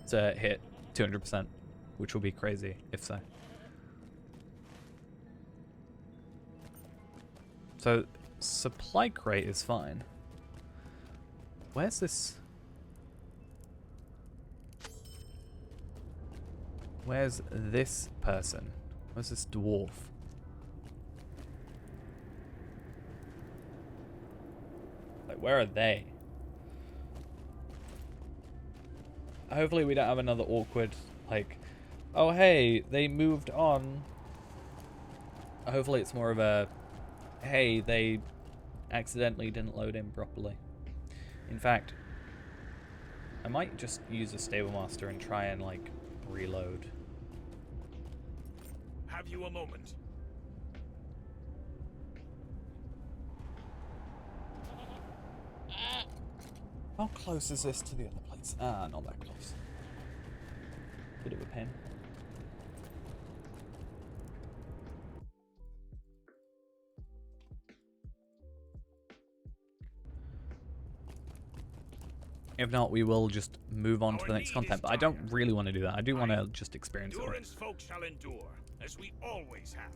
to hit 200%, which will be crazy if so. So supply crate is fine. Where's this? Where's this person? Where's this dwarf? Like, where are they? Hopefully we don't have another awkward, like, Oh, hey, they moved on. Hopefully it's more of a, hey, they accidentally didn't load in properly. In fact, I might just use a stable master and try and, like, reload. Have you a moment? How close is this to the other place? Ah, not that close. Bit of a pain. If not, we will just move on to the next content. But I don't really want to do that. I do want to just experience it. Endurance folk shall endure, as we always have.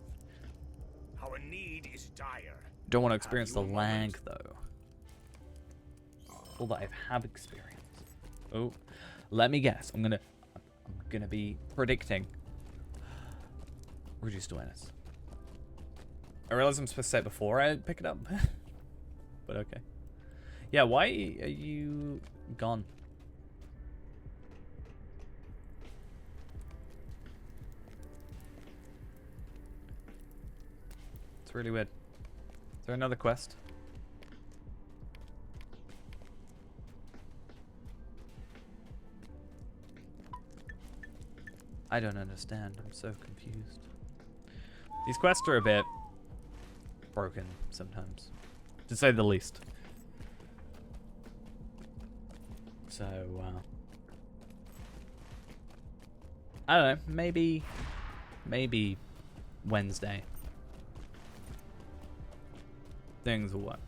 Our need is dire. Don't want to experience the lag, though. All that I have experienced. Oh, let me guess. I'm gonna be predicting reduced awareness. I realize I'm supposed to say it before I pick it up, but okay. Yeah, why are you gone? It's really weird. Is there another quest? I don't understand. I'm so confused. These quests are a bit broken sometimes, to say the least. So, I don't know. Maybe Wednesday things will work.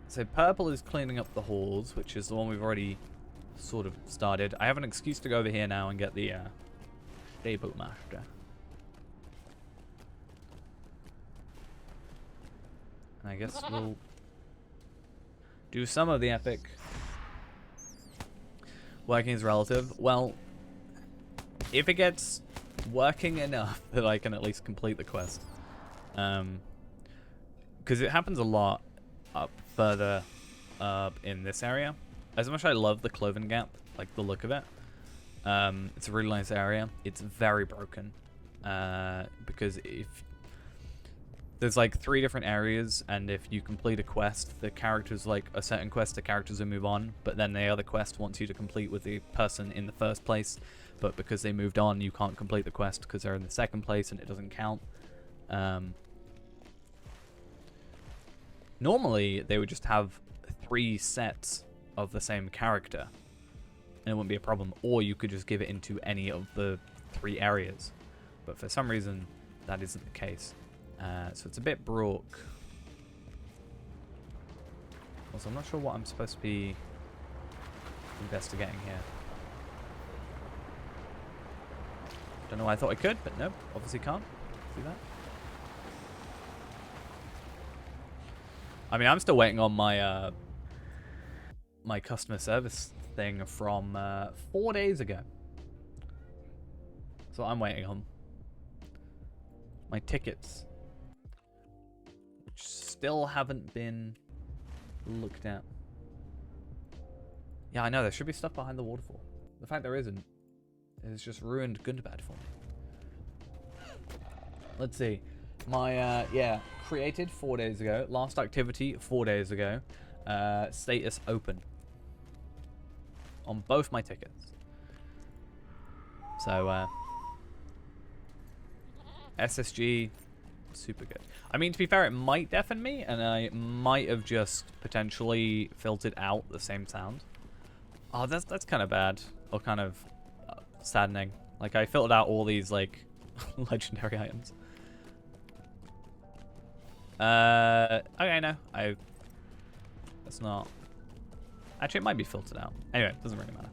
So purple is cleaning up the halls, which is the one we've already sort of started. I have an excuse to go over here now and get the stable master. And I guess we'll do some of the epic. Working is relative. Well, if it gets working enough that I can at least complete the quest. Because it happens a lot up further up in this area. As much as I love the Cloven Gap, like the look of it, it's a really nice area. It's very broken. Because if there's like 3 different areas, and if you complete a quest, the characters, like a certain quest, the characters will move on, but then the other quest wants you to complete with the person in the first place, but because they moved on, you can't complete the quest because they're in the second place and it doesn't count. Normally, they would just have 3 sets of the same character, and it wouldn't be a problem, or you could just give it into any of the 3 areas, but for some reason, that isn't the case. So it's a bit broke. Also, I'm not sure what I'm supposed to be investigating here. Don't know why I thought I could, but nope, obviously can't. See that? I mean, I'm still waiting on my my customer service thing from 4 days ago. So I'm waiting on my tickets, which still haven't been looked at. Yeah, I know, there should be stuff behind the waterfall. The fact there isn't is just ruined Gundabad for me. Let's see. My, yeah, created 4 days ago. Last activity 4 days ago. Status open. On both my tickets. So, SSG, super good. I mean, to be fair, it might deafen me, and I might have just potentially filtered out the same sound. Oh, that's kind of bad, or kind of saddening. Like, I filtered out all these, like, legendary items. Okay, no, that's not... Actually, it might be filtered out. Anyway, it doesn't really matter.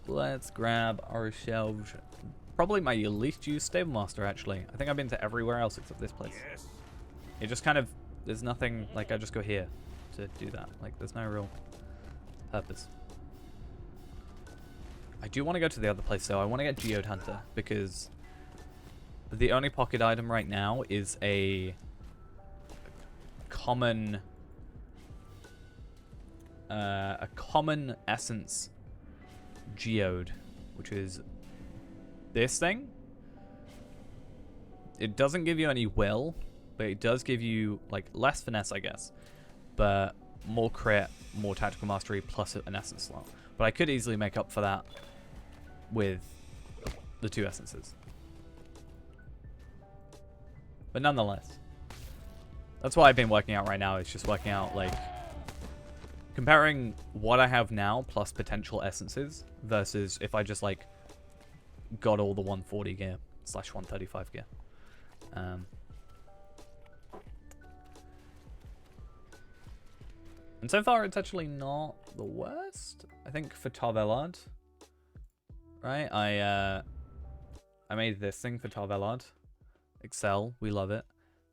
Let's grab ourselves probably my least used stable master, actually. I think I've been to everywhere else except this place. Yes. It just kind of, there's nothing, like, I just go here to do that. Like, there's no real purpose. I do want to go to the other place though. I want to get Geode Hunter because the only pocket item right now is a common essence geode, which is this thing. It doesn't give you any will, but it does give you like less finesse, I guess, but more crit, more tactical mastery, plus an essence slot. But I could easily make up for that with the 2 essences. But nonetheless, that's what I've been working out right now. It's just working out like comparing what I have now plus potential essences versus if I just like got all the 140 gear / 135 gear. And so far it's actually not the worst. I think for Tarvelard, right? I made this thing for Tarvelard. Excel, we love it.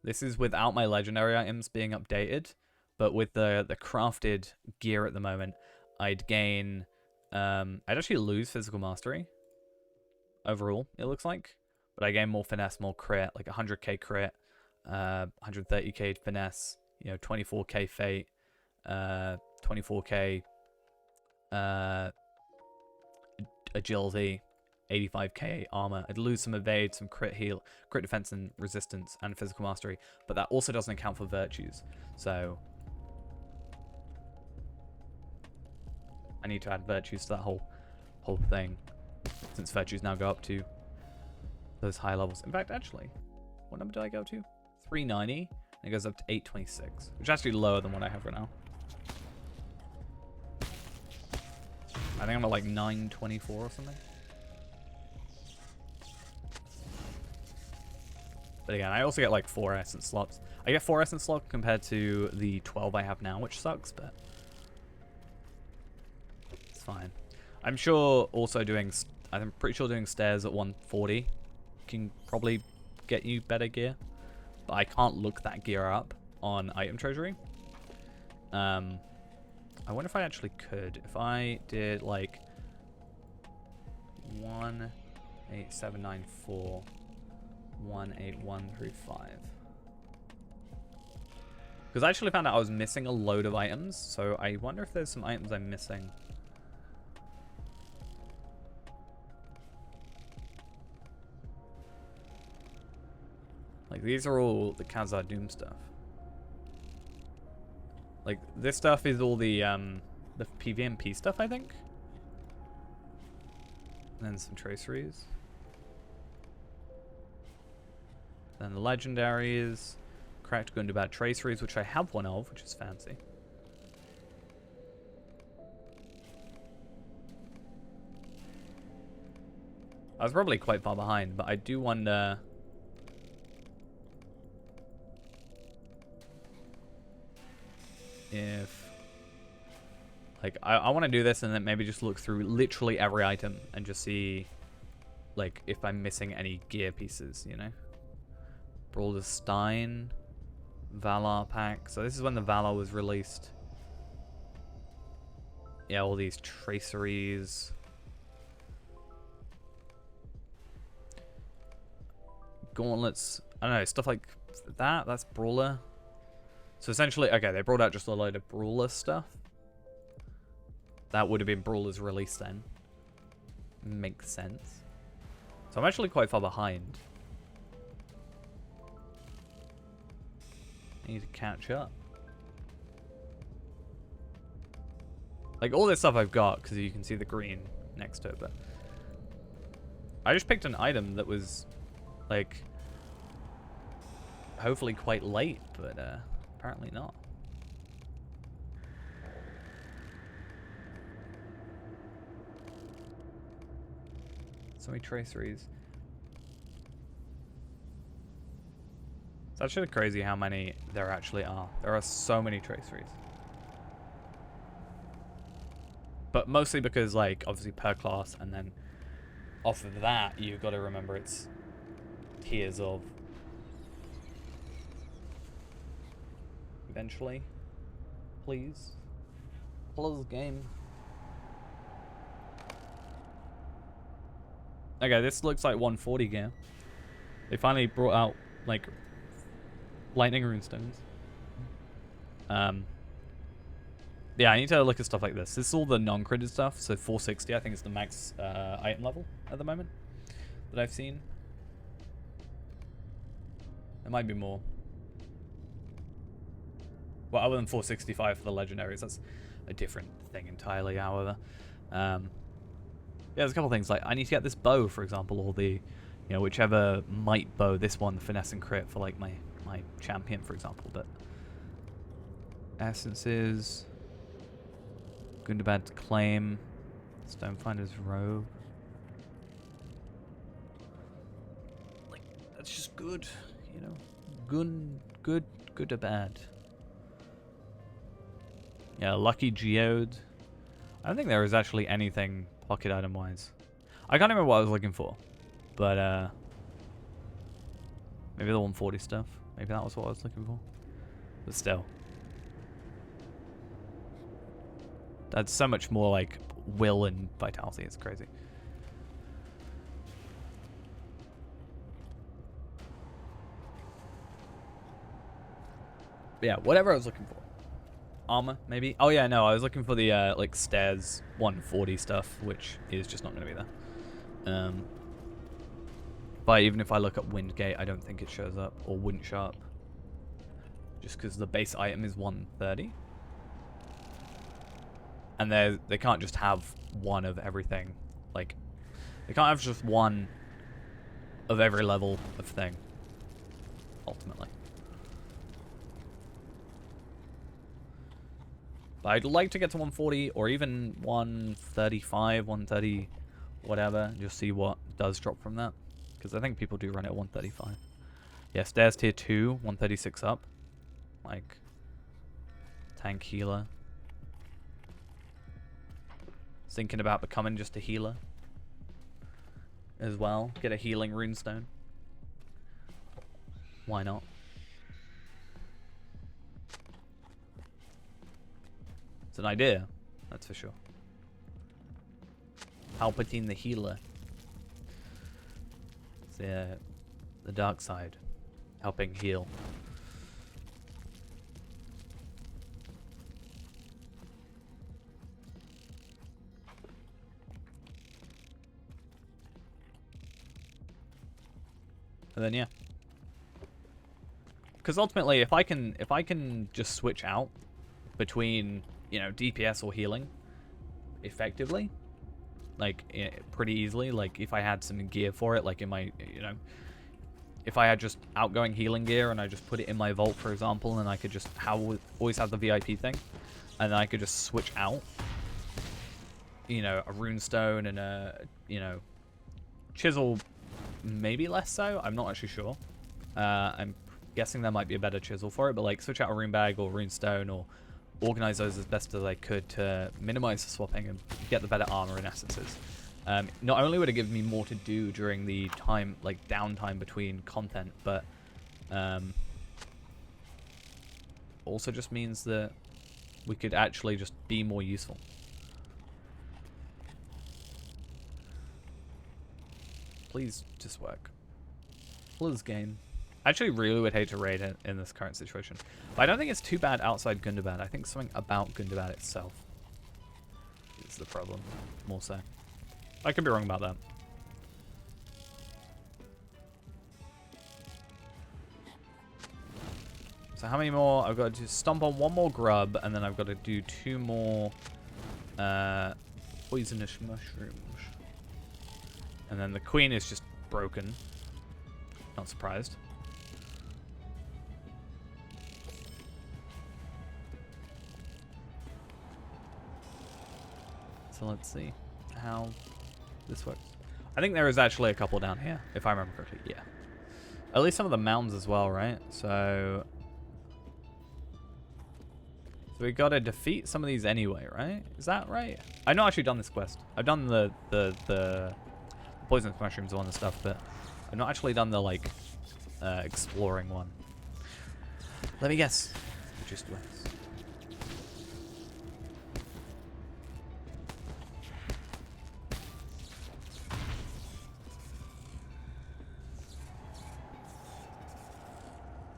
This is without my legendary items being updated, but with the crafted gear at the moment, I'd gain, I'd actually lose physical mastery overall, it looks like, but I gain more finesse, more crit, like 100k crit, 130k finesse, you know, 24k fate, 24k agility, 85k armor. I'd lose some evade, some crit heal, crit defense and resistance, and physical mastery, but that also doesn't account for virtues. So I need to add virtues to that whole thing, since virtues now go up to those high levels. In fact, actually, what number do I go to? 390, and it goes up to 826, which is actually lower than what I have right now. I think I'm at like 924 or something. But again, I also get like 4 essence slots. I get 4 essence slots compared to the 12 I have now, which sucks, but it's fine. I'm sure also doing, I'm pretty sure doing stairs at 140 can probably get you better gear, but I can't look that gear up on item treasury. I wonder if I actually could. If I did like 18794 18135. Because I actually found out I was missing a load of items, so I wonder if there's some items I'm missing. Like, these are all the Khazar Doom stuff. Like, this stuff is all the PvMP stuff, I think. And then some traceries. Then the legendaries. Cracked Gundabad traceries, which I have one of, which is fancy. I was probably quite far behind, but I do wonder if, like, I want to do this and then maybe just look through literally every item and just see, like, if I'm missing any gear pieces, you know? Brawler Stein, Valar pack. So this is when the Valar was released. Yeah, all these traceries. Gauntlets. I don't know, stuff like that. That's Brawler. So essentially, okay, they brought out just a load of Brawler stuff. That would have been Brawler's release then. Makes sense. So I'm actually quite far behind. I need to catch up. Like, all this stuff I've got, because you can see the green next to it, but I just picked an item that was, like, hopefully quite late, but apparently not. So many traceries. It's actually crazy how many there actually are. There are so many traceries. But mostly because, like, obviously per class, and then off of that, you've got to remember it's tiers of eventually. Please. Close game. Okay, this looks like 140 gear. They finally brought out, like, lightning runestones. Yeah, I need to look at stuff like this. This is all the non-critted stuff, so 460 I think is the max item level at the moment that I've seen. There might be more. Well, other than 465 for the legendaries, that's a different thing entirely, however. Yeah, there's a couple things, like, I need to get this bow, for example, or the, you know, whichever might bow, this one, the finesse and crit for, like, my champion, for example, but... Essences... Gundabad's claim... Stonefinder's robe... Like, that's just good, you know? Good or bad. Yeah, Lucky Geode. I don't think there is actually anything pocket item wise. I can't remember what I was looking for. But maybe the 140 stuff. Maybe that was what I was looking for. But still. That's so much more like will and vitality, it's crazy. But yeah, whatever I was looking for. Armor, maybe? Oh yeah, no, I was looking for the like stairs 140 stuff, which is just not going to be there. But even if I look at Windgate, I don't think it shows up, or wouldn't show up. Just because the base item is 130. And they can't just have one of everything. Like, they can't have just one of every level of thing, ultimately. But I'd like to get to 140 or even 135, 130, whatever. Just see what does drop from that. Because I think people do run it at 135. Yeah, stairs tier 2, 136 up. Like, tank healer. Thinking about becoming just a healer as well. Get a healing runestone. Why not? It's an idea, that's for sure. Palpatine the healer. It's the dark side. Helping heal. And then yeah. Because ultimately if I can just switch out between, you know, DPS or healing effectively, like pretty easily, like if I had some gear for it, like in my, you know, if I had just outgoing healing gear and I just put it in my vault, for example, and I could just always have the VIP thing, and then I could just switch out, you know, a runestone and a, you know, chisel, maybe less so, I'm not actually sure. I'm guessing there might be a better chisel for it, but like switch out a rune bag or runestone, or organize those as best as I could to minimize the swapping and get the better armor and essences. Not only would it give me more to do during the time, like downtime between content, but also just means that we could actually just be more useful. Please just work. Please game. I actually really would hate to raid it in this current situation. But I don't think it's too bad outside Gundabad. I think something about Gundabad itself is the problem, more so. I could be wrong about that. So how many more? I've got to stomp on one more grub, and then I've got to do 2 more poisonous mushrooms. And then the queen is just broken. Not surprised. So let's see how this works. I think there is actually a couple down here, if I remember correctly. Yeah. At least some of the mounds as well, right? So we gotta defeat some of these anyway, right? Is that right? I've not actually done this quest. I've done the poisonous mushrooms one and stuff, but I've not actually done the like exploring one. Let me guess. Just wins.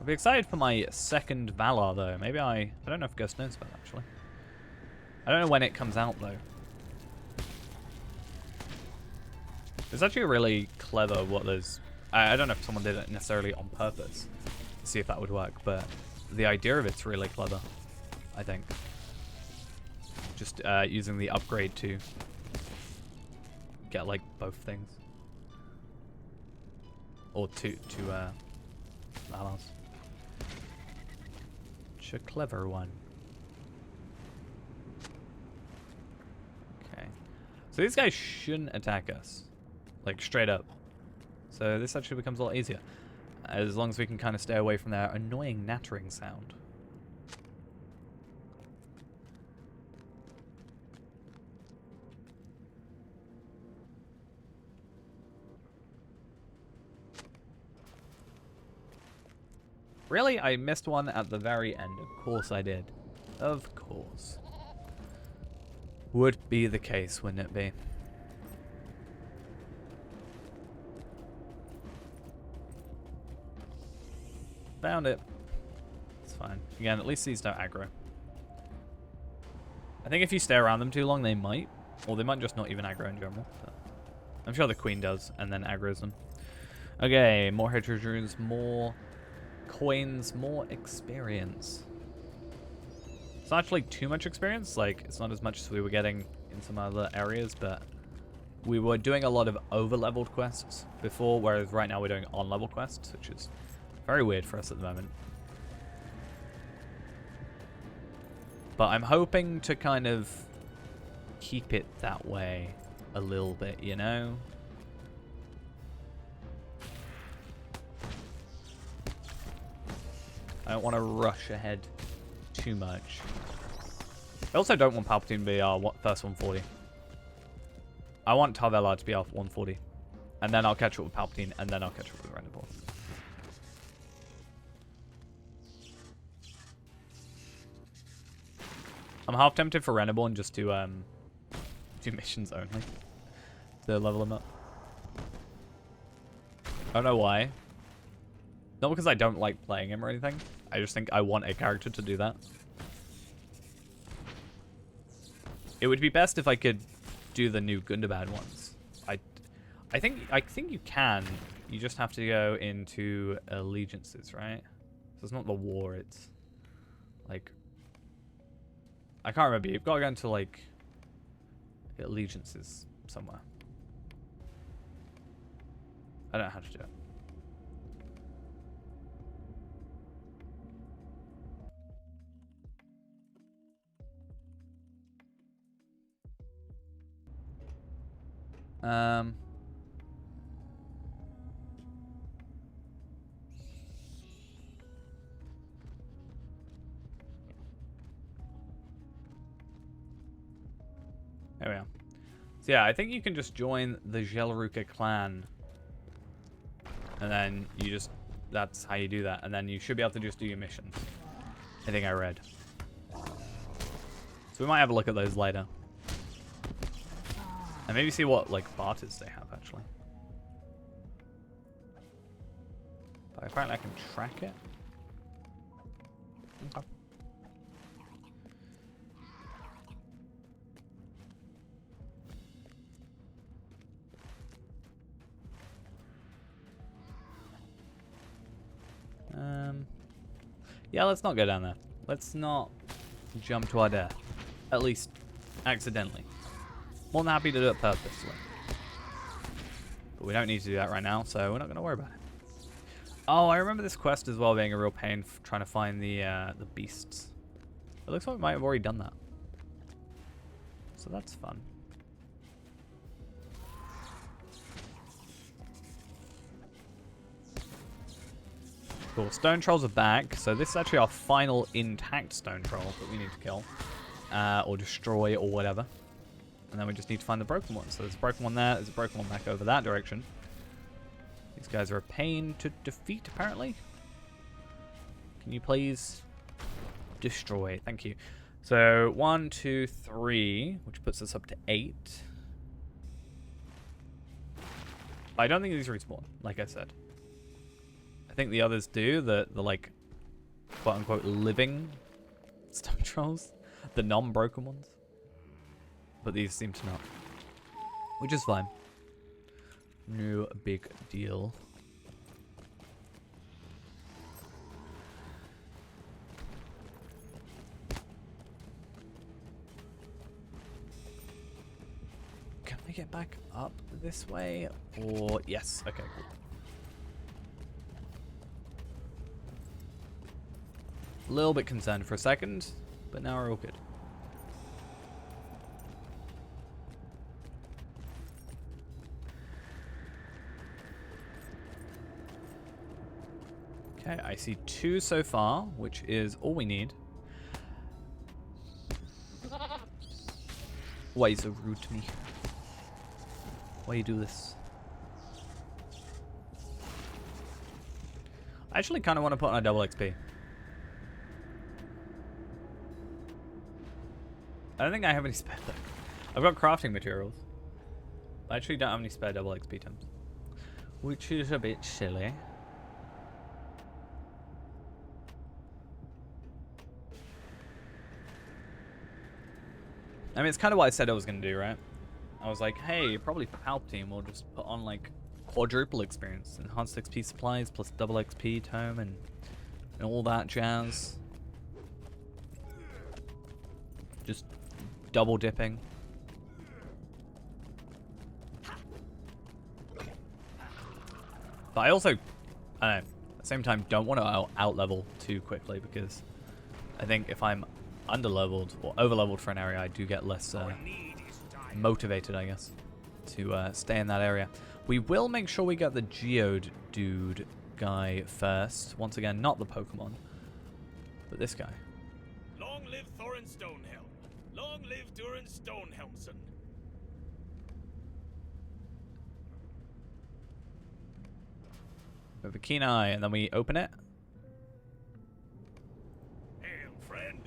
I'll be excited for my second Valar, though. Maybe I don't know if Ghost knows about it, actually. I don't know when it comes out, though. It's actually really clever what those... I don't know if someone did it necessarily on purpose to see if that would work, but the idea of it's really clever, I think. Just using the upgrade to get, like, both things. Or two Valars. It's a clever one. Okay. So these guys shouldn't attack us. Like, straight up. So this actually becomes a lot easier. As long as we can kind of stay away from their annoying nattering sound. Really? I missed one at the very end. Of course I did. Of course. Would be the case, wouldn't it be? Found it. It's fine. Again, at least these don't aggro. I think if you stay around them too long, they might. Or they might just not even aggro in general. But I'm sure the queen does, and then aggroes them. Okay, more hatred runes, more coins, more experience. It's not actually too much experience. Like, it's not as much as we were getting in some other areas, but we were doing a lot of over-leveled quests before, whereas right now we're doing on-level quests, which is very weird for us at the moment. But I'm hoping to kind of keep it that way a little bit, you know? I don't want to rush ahead too much. I also don't want Palpatine to be our first 140. I want Tar Valon to be our 140. And then I'll catch up with Palpatine, and then I'll catch up with Rendibor. I'm half tempted for Rendibor just to do missions only. To level him up. I don't know why. Not because I don't like playing him or anything. I just think I want a character to do that. It would be best if I could do the new Gundabad ones. I think you can. You just have to go into allegiances, right? So it's not the war, it's like, I can't remember. You've got to go into like allegiances somewhere. I don't know how to do it. There we are. So yeah, I think you can just join the Gelruka clan. And then you just, that's how you do that. And then you should be able to just do your missions. I think I read. So we might have a look at those later. And maybe see what, like, barters they have, actually. But apparently I can track it. Okay. Yeah, let's not go down there. Let's not jump to our death. At least, accidentally. More than happy to do it purposely. But we don't need to do that right now, so we're not going to worry about it. Oh, I remember this quest as well being a real pain trying to find the beasts. It looks like we might have already done that. So that's fun. Cool, stone trolls are back. So this is actually our final intact stone troll that we need to kill. Or destroy or whatever. And then we just need to find the broken one. So there's a broken one there. There's a broken one back over that direction. These guys are a pain to defeat, apparently. Can you please destroy? Thank you. So 1, 2, 3, which puts us up to 8. I don't think these respawn, like I said. I I think the others do, the like, quote unquote, living stone trolls, the non-broken ones. But these seem to not, which is fine. No big deal. Can we get back up this way? Or yes, okay, cool. A little bit concerned for a second, but now we're all good. Okay, I see 2 so far, which is all we need. Why are you so rude to me? Why you do this? I actually kind of want to put on a double XP. I don't think I have any spare though. I've got crafting materials. I actually don't have any spare double XP items, which is a bit silly. I mean, it's kind of what I said I was going to do, right? I was like, hey, probably Palpatine will just put on, like, quadruple experience. Enhanced XP supplies plus double XP tome and all that jazz. Just double dipping. But I also, I don't know, at the same time, don't want to out-level too quickly because I think if I'm under-leveled or over-leveled for an area, I do get less motivated, I guess, to stay in that area. We will make sure we get the Geode dude guy first. Once again, not the Pokemon, but this guy. Long live Thorin Stonehelm. Long live Durin Stonehelmson. We have a keen eye, and then we open it. Hail, friend.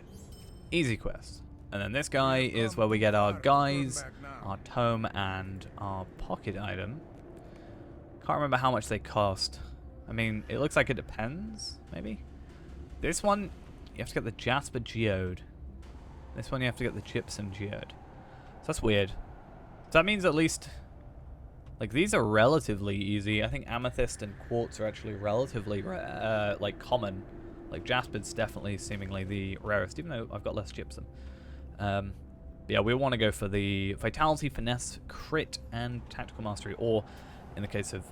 Easy quest. And then this guy is where we get our guys, our tome, and our pocket item. Can't remember how much they cost. I mean, it looks like it depends, maybe? This one, you have to get the Jasper Geode. This one, you have to get the Gypsum Geode. So that's weird. So that means at least, like, these are relatively easy. I think Amethyst and Quartz are actually relatively, like, common. Like, Jasper's definitely seemingly the rarest, even though I've got less Gypsum. Yeah, we want to go for the Vitality, Finesse, Crit, and Tactical Mastery. Or, in the case of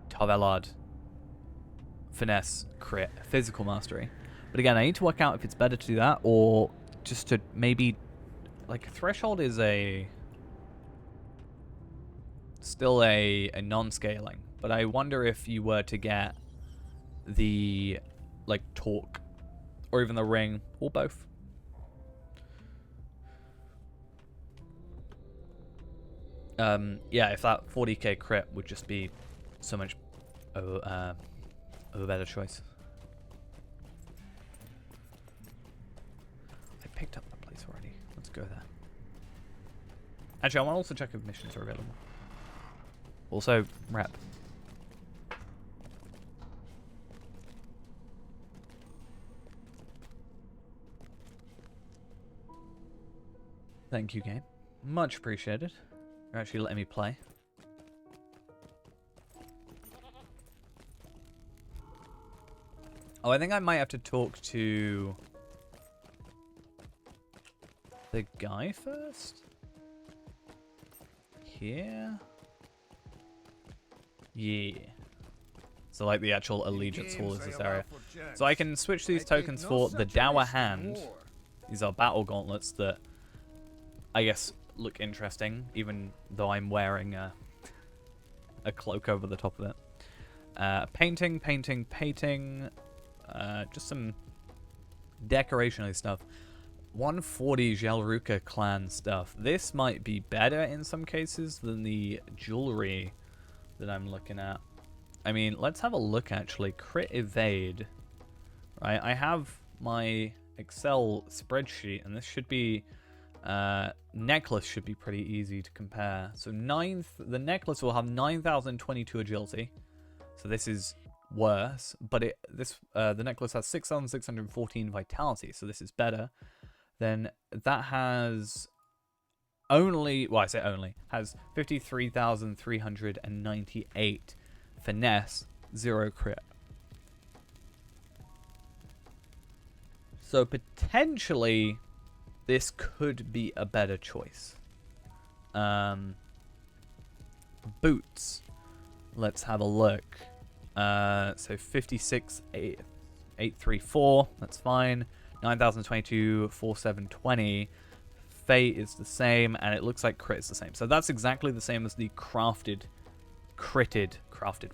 Tarvelard, Finesse, Crit, Physical Mastery. But again, I need to work out if it's better to do that, or just to maybe... Like, Threshold is still a non-scaling. But I wonder if you were to get the... like Torque, or even the Ring, or both. Yeah, if that 40k crit would just be so much of a better choice. I picked up that place already. Let's go there. Actually, I want to also check if missions are available. Also, rep. Thank you, game. Much appreciated. You're actually letting me play. Oh, I think I might have to talk to the guy first. Here. Yeah. So like the actual allegiance hall is this area. So I can switch these tokens for the Dower Hand. These are battle gauntlets that I guess look interesting, even though I'm wearing a cloak over the top of it. Painting. Just some decoration stuff. 140 Gelruka clan stuff. This might be better in some cases than the jewelry that I'm looking at. I mean, let's have a look actually. Crit evade. Right, I have my Excel spreadsheet, and this should be necklace should be pretty easy to compare. So the necklace will have 9,022 agility. So this is worse, but the necklace has 6,614 vitality, so this is better. Then that has only, well, I say only, has 53,398 finesse, 0 crit. So potentially, this could be a better choice. Boots. Let's have a look. So 56,834. That's fine. 9,022, 4,720. Fate is the same, and it looks like crit is the same. So that's exactly the same as the crafted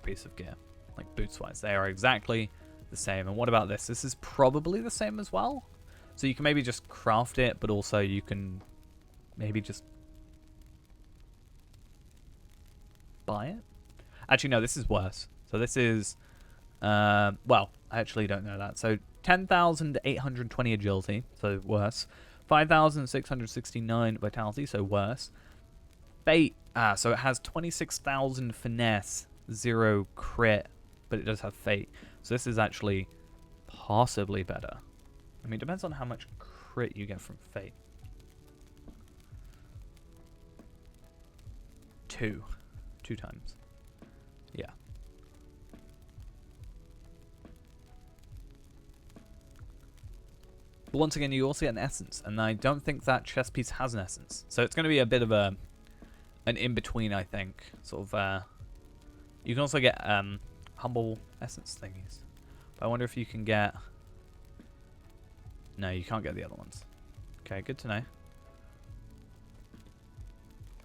piece of gear. Like boots-wise, they are exactly the same. And what about this? This is probably the same as well. So you can maybe just craft it, but also you can maybe just buy it. Actually, no, this is worse. So this is, well, I actually don't know that. So 10,820 agility, so worse. 5,669 vitality, so worse. Fate, so it has 26,000 finesse, 0 crit, but it does have fate. So this is actually possibly better. I mean, it depends on how much crit you get from fate. 2 times. Yeah. But once again, you also get an essence, and I don't think that chest piece has an essence. So it's going to be a bit of an in-between, I think. Sort of, you can also get humble essence thingies. But I wonder if you can get... No, you can't get the other ones. Okay, good to know.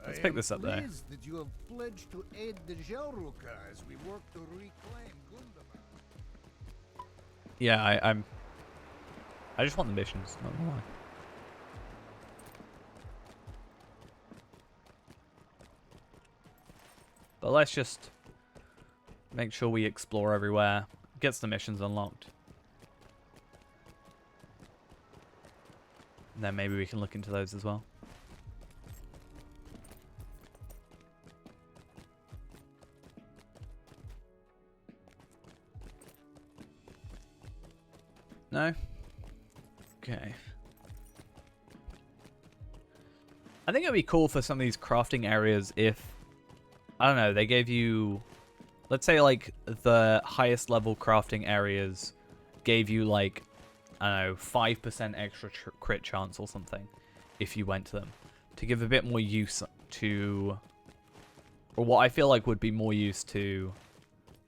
Let's pick this up, though. That you have pledged to aid the Jelruka as we work to reclaim Gundabad. Yeah, I just want the missions, not gonna lie. But let's just make sure we explore everywhere. Gets the missions unlocked. And then maybe we can look into those as well. No? Okay. I think it'd be cool for some of these crafting areas if, I don't know, they gave you, let's say like the highest level crafting areas gave you like, I don't know, 5% extra crit chance or something if you went to them. To give a bit more use to, or what I feel like would be more use to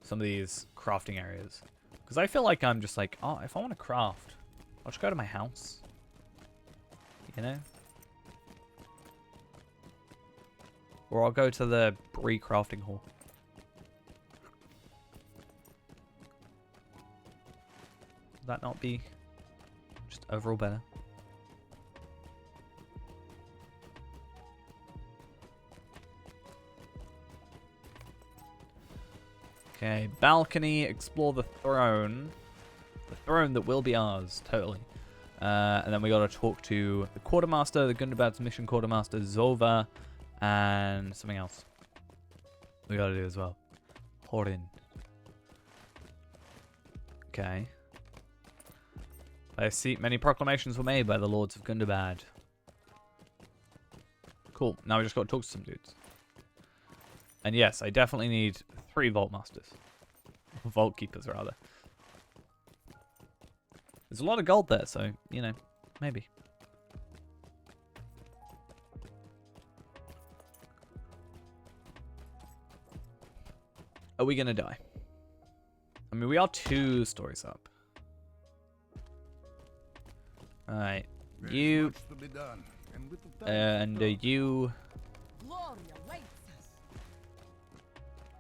some of these crafting areas. Because I feel like I'm just like, oh, if I want to craft, I'll just go to my house. You know? Or I'll go to the crafting hall. Would that not be just overall better? Okay, balcony, explore the throne. The throne that will be ours, totally. And then we gotta talk to the quartermaster, the Gundabad's mission quartermaster, Zova, and something else we gotta do as well. Horin. Okay. I see many proclamations were made by the lords of Gundabad. Cool. Now we just gotta talk to some dudes. And yes, I definitely need 3 Vault Masters. Vault Keepers, rather. There's a lot of gold there, so, you know, maybe. Are we gonna die? I mean, we are 2 stories up. Alright. You... And you...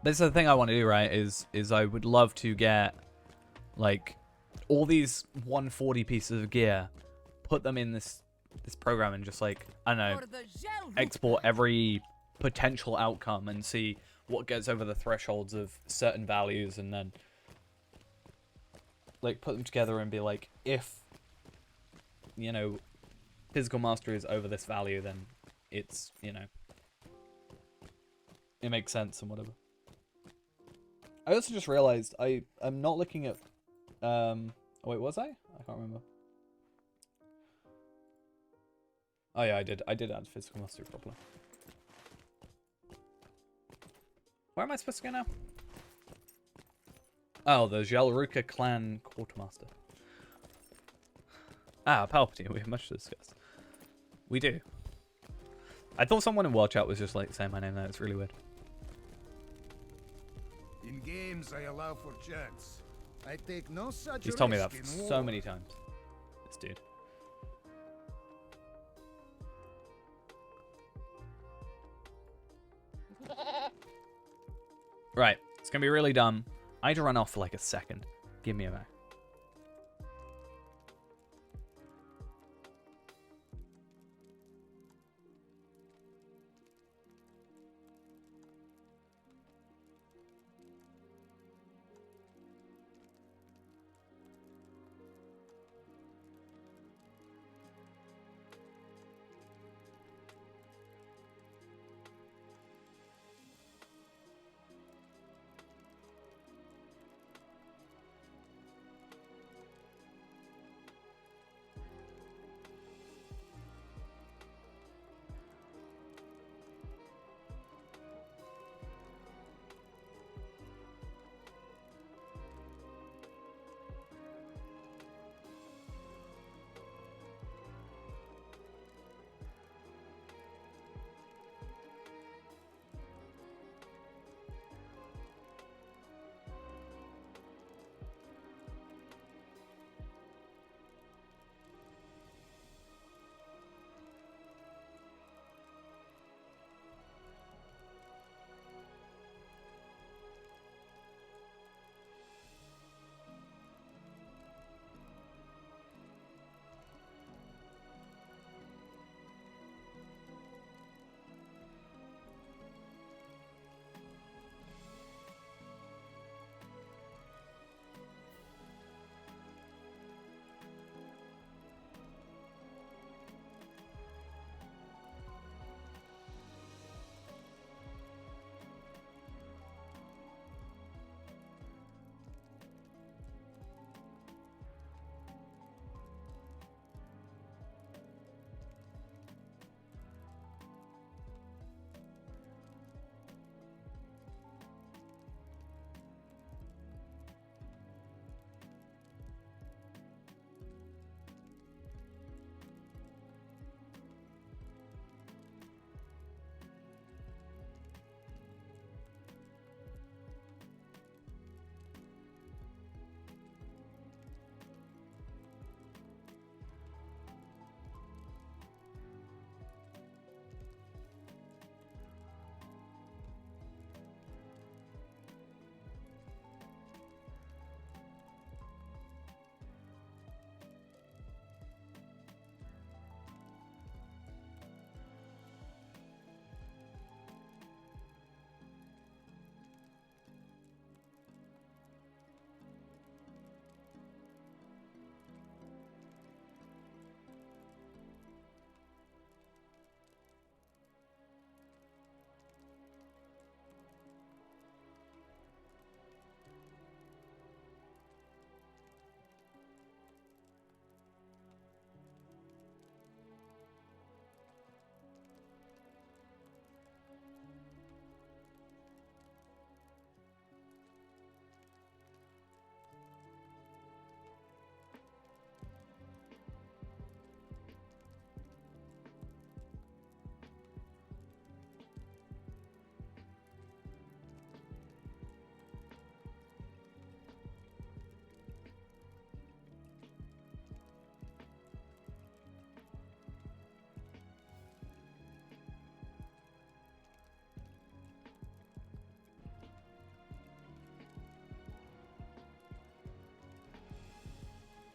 This is the thing I want to do, right? Is I would love to get, like, all these 140 pieces of gear, put them in this program, and just, like, I don't know, export every potential outcome and see what gets over the thresholds of certain values, and then, like, put them together and be like, if, you know, physical mastery is over this value, then it's, you know, it makes sense and whatever. I also just realized I'm not looking at oh wait, was I? I can't remember. Oh yeah, I did add physical mastery properly. Where am I supposed to go now? Oh, the Jalruka clan quartermaster. Ah, Palpatine, we have much to discuss. We do. I thought someone in World Chat was just like saying my name there, it's really weird. In games, I allow for chance. I take no such He's told me that risk in so war. many times. This dude. Right, it's gonna be really dumb. I need to run off for like a second. Give me a minute.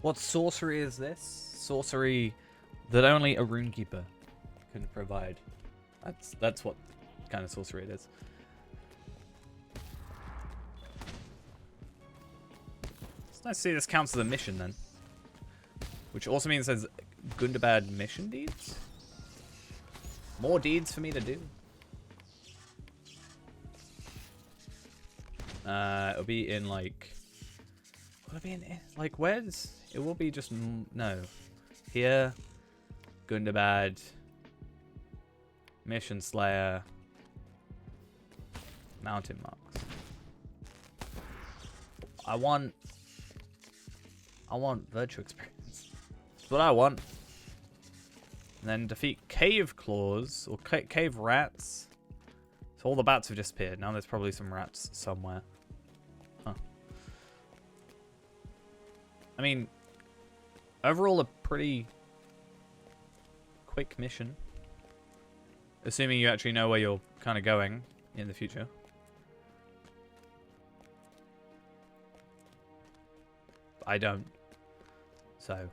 What sorcery is this? Sorcery that only a runekeeper can provide. That's what kind of sorcery it is. It's nice to see this counts as a mission then. Which also means there's Gundabad mission deeds? More deeds for me to do. It'll be in like... Will it be in... Like, where's... It will be just... No. Here. Gundabad. Mission Slayer. Mountain Marks. I want virtual experience. That's what I want. And then defeat cave claws or cave rats. So all the bats have disappeared. Now there's probably some rats somewhere. Huh. I mean, overall a pretty quick mission. Assuming you actually know where you're kind of going in the future. I don't. So,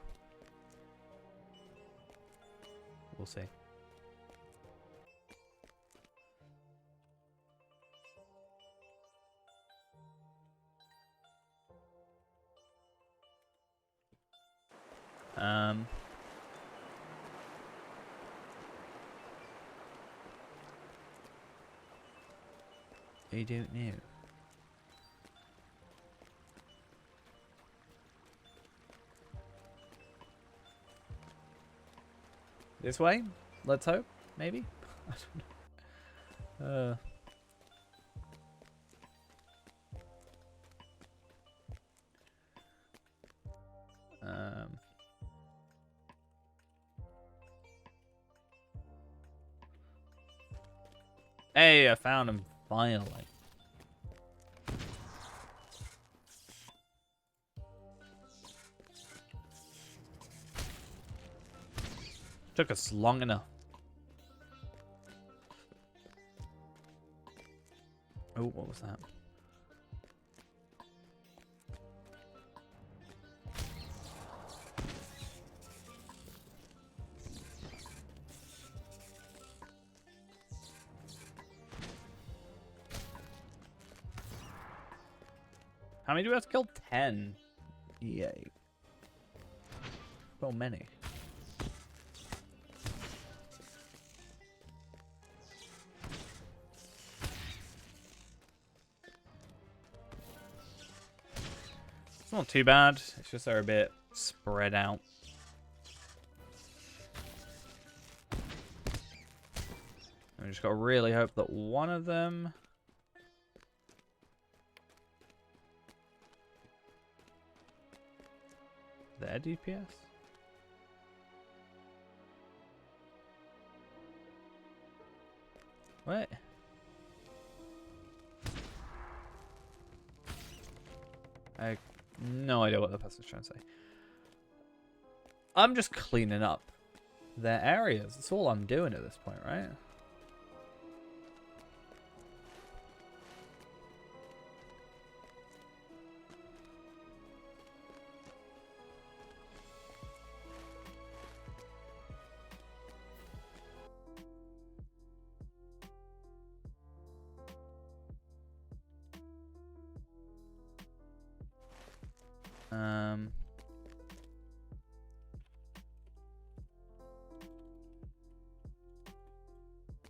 we'll see. I don't know. This way? Let's hope. Maybe? I don't know. Hey, I found him finally. Took us long enough. Oh, what was that? How many do we have to kill? 10. Yay. So many. It's not too bad. It's just they're a bit spread out. We just gotta really hope that one of them... Their DPS? What? I have no idea what the person's trying to say. I'm just cleaning up their areas. That's all I'm doing at this point, right?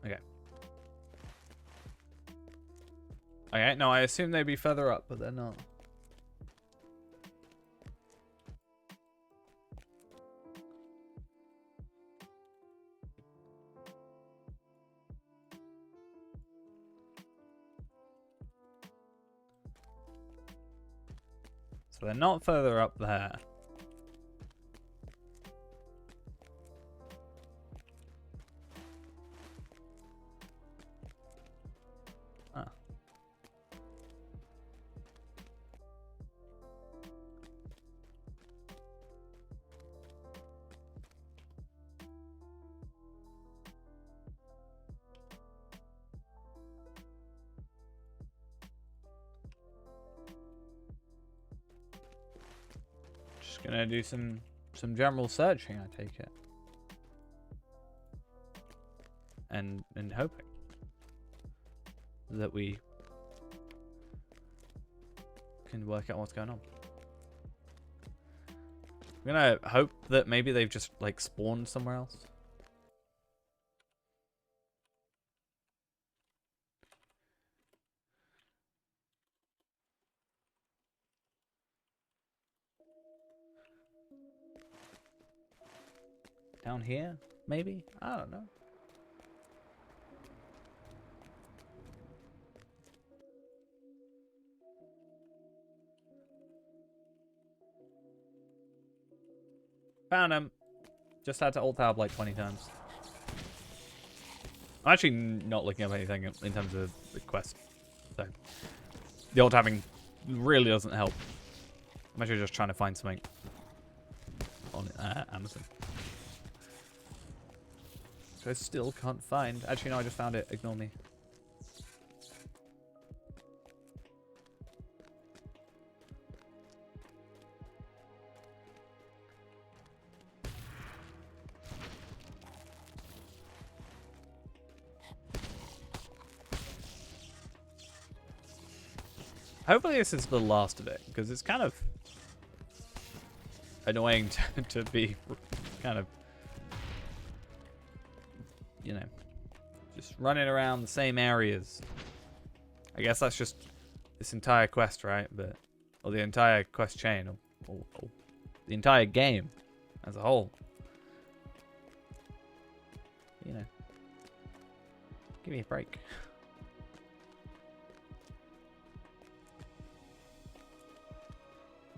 Okay. Okay, no, I assume they'd be further up, but they're not. So they're not further up there. Ah. Just gonna do some general searching, I take it. And hoping that we can work out what's going on. I'm gonna hope that maybe they've just like spawned somewhere else. Down here, maybe? I don't know. Found him. Just had to alt tab like 20 times. I'm actually not looking up anything in terms of the quest. So the alt tabbing really doesn't help. I'm actually just trying to find something on Amazon. Which I still can't find. Actually, no, I just found it. Ignore me. Hopefully this is the last of it, because it's kind of annoying to be kind of, you know, just running around the same areas. I guess that's just this entire quest, right? But or the entire quest chain, or the entire game as a whole. You know, give me a break.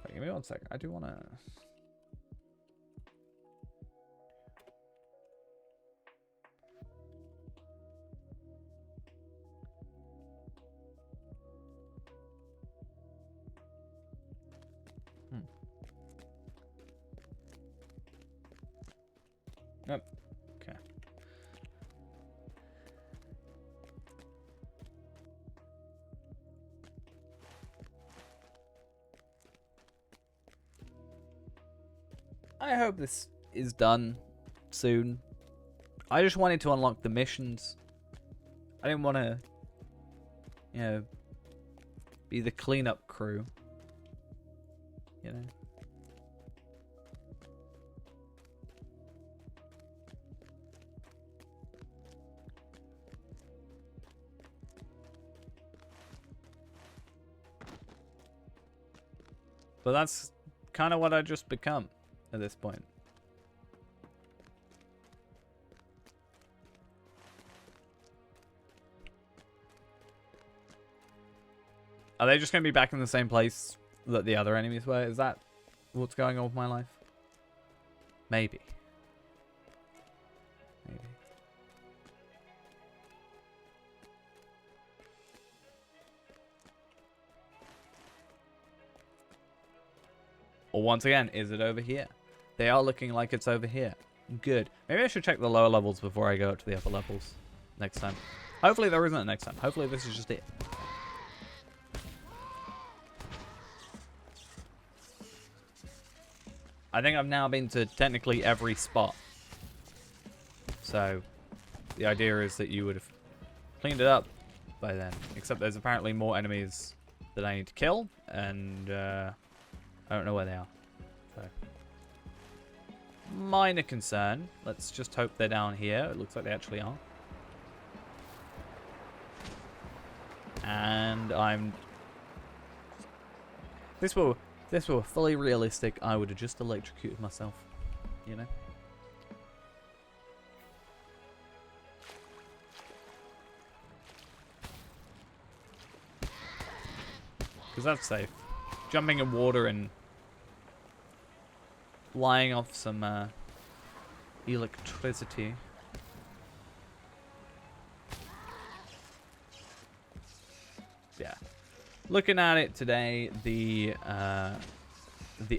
Wait, give me 1 sec. I do want to. Nope. Okay. I hope this is done soon. I just wanted to unlock the missions. I didn't want to, you know, be the cleanup crew. You know. But that's kind of what I just become at this point. Are they just going to be back in the same place that the other enemies were? Is that what's going on with my life? Maybe. Maybe. Or once again, is it over here? They are looking like it's over here. Good. Maybe I should check the lower levels before I go up to the upper levels next time. Hopefully there isn't a next time. Hopefully this is just it. I think I've now been to technically every spot. So the idea is that you would have cleaned it up by then. Except there's apparently more enemies that I need to kill. And I don't know where they are. So minor concern. Let's just hope they're down here. It looks like they actually are. And I'm... If this were fully realistic, I would have just electrocuted myself. You know? Because that's safe. Jumping in water and flying off some electricity. Yeah. Looking at it today, the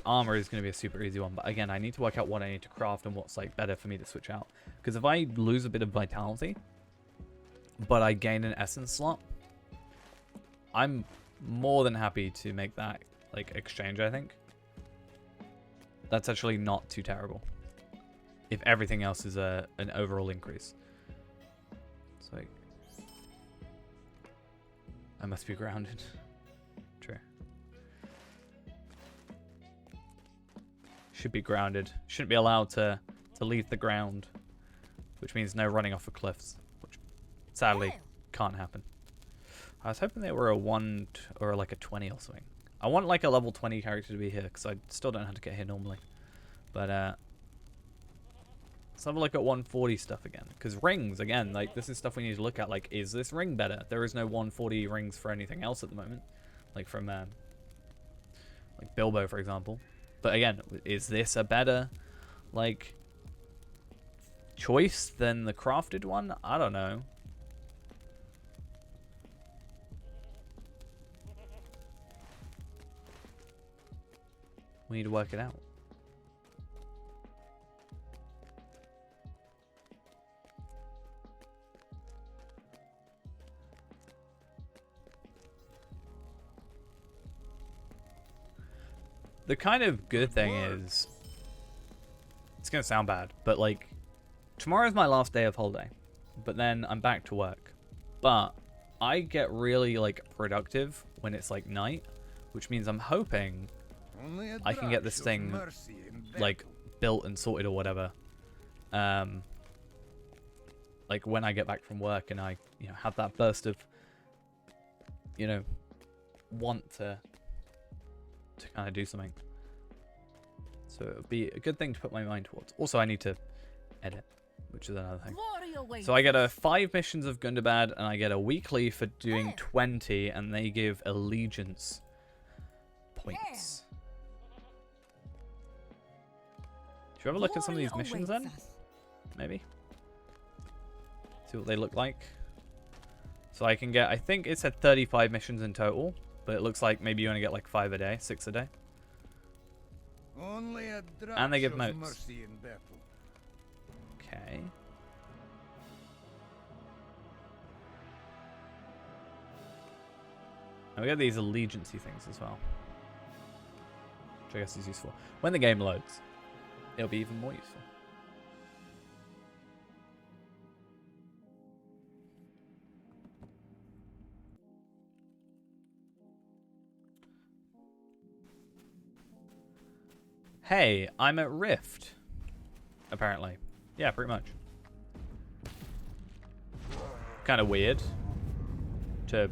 armor is going to be a super easy one. But again, I need to work out what I need to craft and what's like better for me to switch out. Because if I lose a bit of vitality, but I gain an essence slot, I'm more than happy to make that like exchange, I think. That's actually not too terrible. If everything else is an overall increase. So I must be grounded. True. Should be grounded. Shouldn't be allowed to leave the ground. Which means no running off of cliffs. Which sadly can't happen. I was hoping they were a 1 or like a 20 or something. I want like a level 20 character to be here because I still don't know how to get here normally. But Let's have a look at 140 stuff again. Because rings, again, like, this is stuff we need to look at. Like, is this ring better? There is no 140 rings for anything else at the moment. Like, from, like, Bilbo, for example. But again, is this a better, like, choice than the crafted one? I don't know. We need to work it out. The kind of good thing is, it's going to sound bad, but like, tomorrow's my last day of holiday, but then I'm back to work. But I get really like productive when it's like night, which means I'm hoping I can get this thing like built and sorted or whatever. Like when I get back from work and I, you know, have that burst of, you know, want to kind of do something. So it would be a good thing to put my mind towards. Also, I need to edit, which is another thing. So I get 5 missions of Gundabad, and I get a weekly for doing 20, and they give allegiance points. Should we have a look at some of these missions then? Maybe? See what they look like. So I can get, I think it said 35 missions in total, but it looks like maybe you only get like 5 a day, 6 a day. And they give motes. Okay. And we got these allegiancy things as well, which I guess is useful. When the game loads, it'll be even more useful. Hey, I'm at Rift. Apparently. Yeah, pretty much. Kind of weird to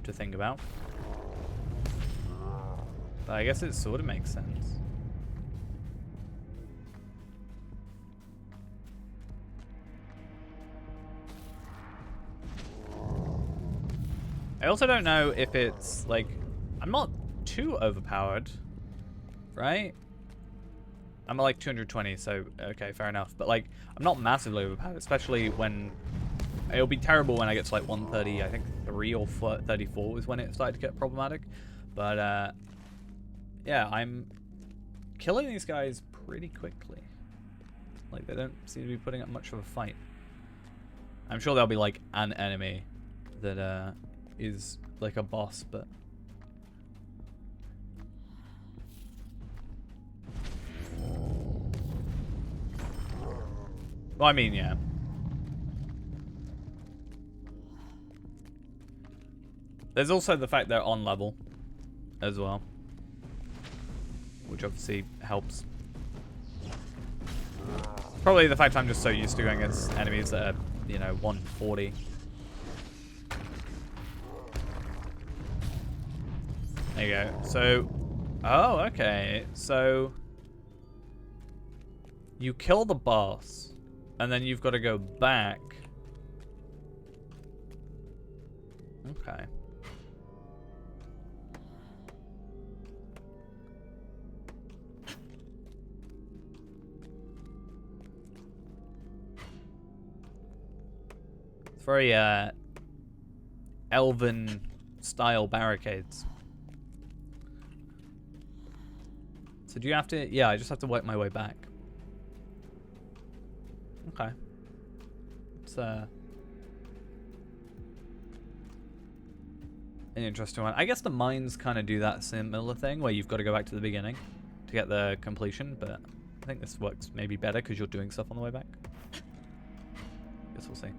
think about. But I guess it sort of makes sense. I also don't know if it's like, I'm not too overpowered, right? I'm at like 220, so okay, fair enough. But like, I'm not massively overpowered, especially when it'll be terrible when I get to like 130. I think 3 or 34 was when it started to get problematic. But yeah, I'm killing these guys pretty quickly. Like, they don't seem to be putting up much of a fight. I'm sure there'll be like an enemy that is like a boss, but well, I mean, yeah. There's also the fact they're on level as well, which obviously helps. Probably the fact I'm just so used to going against enemies that are, you know, 140. There you go. So, oh, okay. So, you kill the boss. And then you've got to go back. Okay. It's very elven style barricades. So do you have to? Yeah, I just have to work my way back. Okay. It's an interesting one. I guess the mines kind of do that similar thing where you've got to go back to the beginning to get the completion, but I think this works maybe better because you're doing stuff on the way back. Guess we'll see.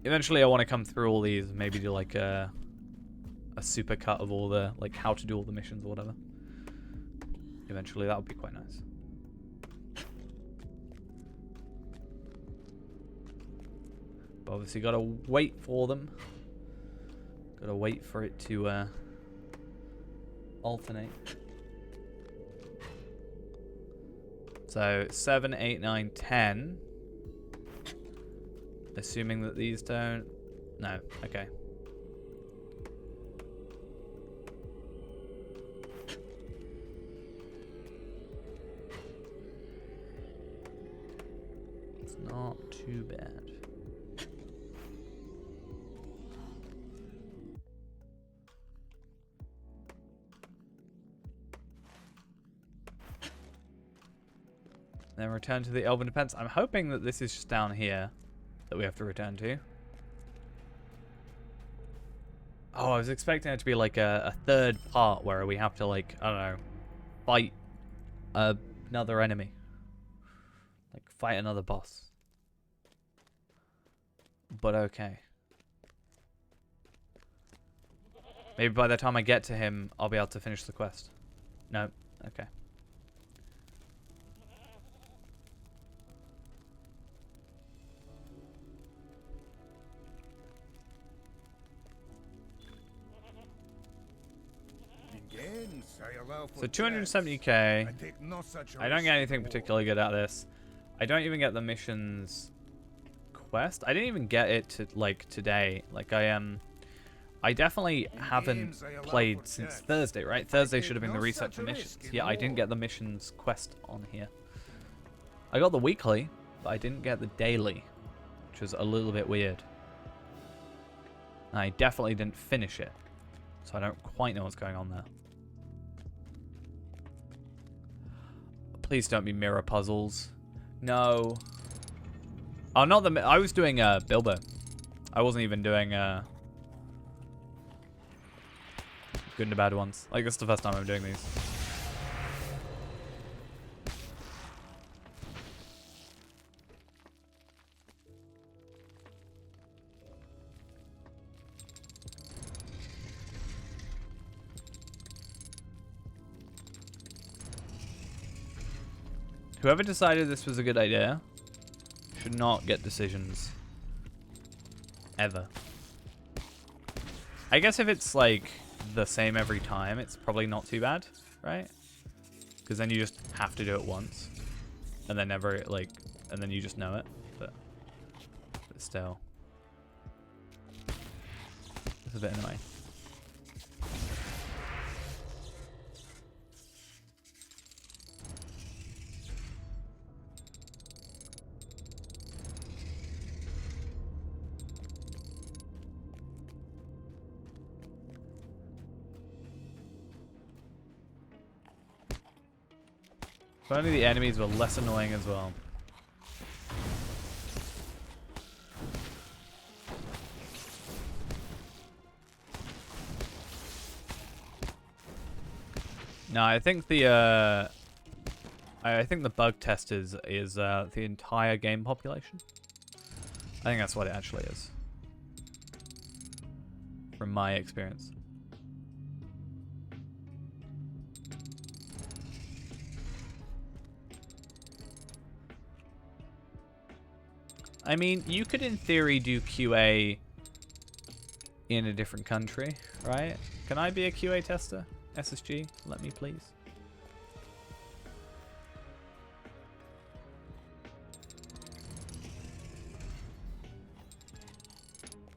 Eventually I want to come through all these, maybe do like a super cut of all the, like how to do all the missions or whatever. Eventually that would be quite nice. But obviously gotta wait for them. Gotta wait for it to alternate. So 7, 8, 9, 10. Assuming that these don't. No, okay. It's not too bad. Then return to the Elven Defense. I'm hoping that this is just down here that we have to return to. Oh, I was expecting it to be like a third part where we have to, like, I don't know, fight another enemy. Like, fight another boss. But okay. Maybe by the time I get to him, I'll be able to finish the quest. No, okay. So 270k. I don't get anything particularly good out of this. I don't even get the missions quest. I didn't even get it to like today. Like I definitely haven't played since Thursday, right? Thursday should have been the reset for missions. Yeah, I didn't get the missions quest on here. I got the weekly, but I didn't get the daily, which was a little bit weird. And I definitely didn't finish it, so I don't quite know what's going on there. Please don't be mirror puzzles. No. Oh, not the... I was doing Bilbo. I wasn't even doing Gundabad ones. Like, this is the first time I'm doing these. Whoever decided this was a good idea should not get decisions. Ever. I guess if it's like the same every time, it's probably not too bad, right? Because then you just have to do it once. And then never, like, and then you just know it. But still. It's a bit annoying. If only the enemies were less annoying as well. No, I think the bug test is the entire game population. I think that's what it actually is, from my experience. I mean, you could in theory do QA in a different country, right? Can I be a QA tester? SSG, let me please.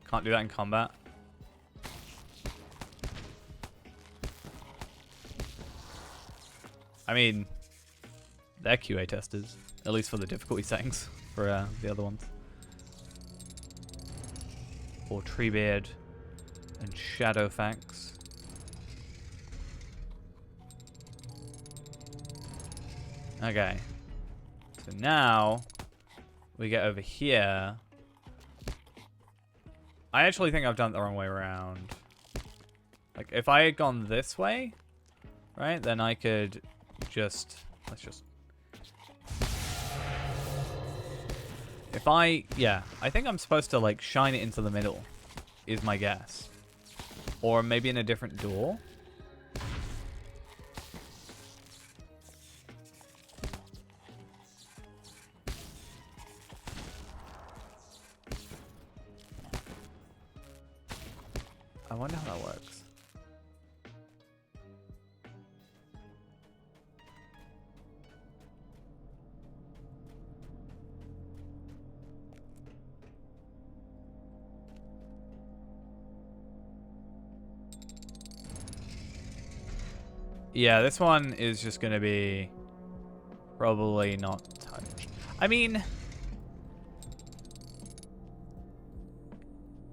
Can't do that in combat. I mean, they're QA testers, at least for the difficulty settings for the other ones. Or Treebeard and Shadowfax. Okay. So now we get over here. I actually think I've done it the wrong way around. Like, if I had gone this way, right, then I could just... Let's just... Yeah, I think I'm supposed to, like, shine it into the middle, is my guess. Or maybe in a different door. I wonder how that works. Yeah, this one is just going to be probably not touched. I mean,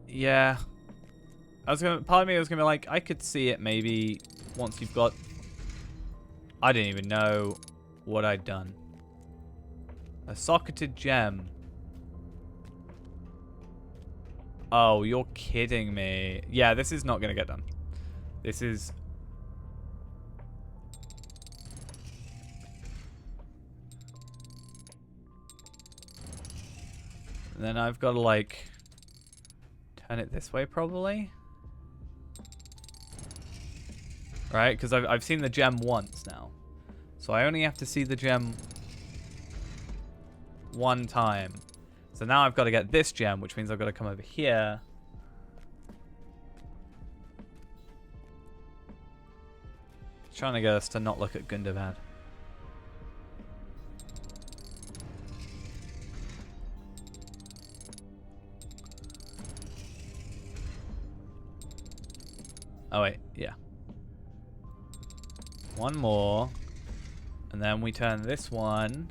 yeah. Part of me was gonna be like, I could see it maybe once you've got. I didn't even know what I'd done. A socketed gem. Oh, you're kidding me. Yeah, this is not gonna get done. This is. And then I've got to like turn it this way probably. Right, because I've seen the gem once now. So I only have to see the gem one time. So now I've got to get this gem, which means I've got to come over here. Trying to get us to not look at Gundabad. Oh wait, yeah. One more. And then we turn this one.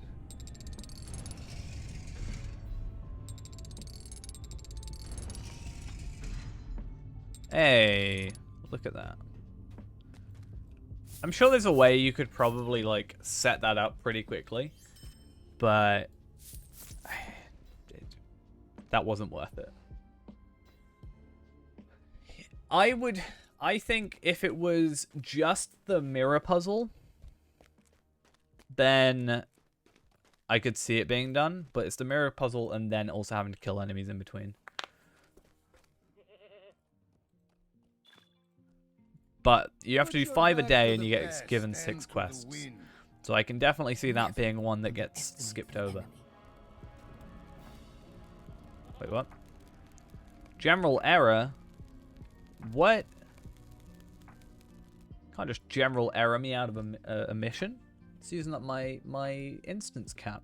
Hey, look at that. I'm sure there's a way you could probably like set that up pretty quickly, but that wasn't worth it. I think if it was just the mirror puzzle, then I could see it being done, but it's the mirror puzzle and then also having to kill enemies in between. But you have to do 5 a day and you get given 6 quests. So I can definitely see that being one that gets skipped over. Wait, what? General error? What? Can't just general error me out of a mission. It's using up my instance cap.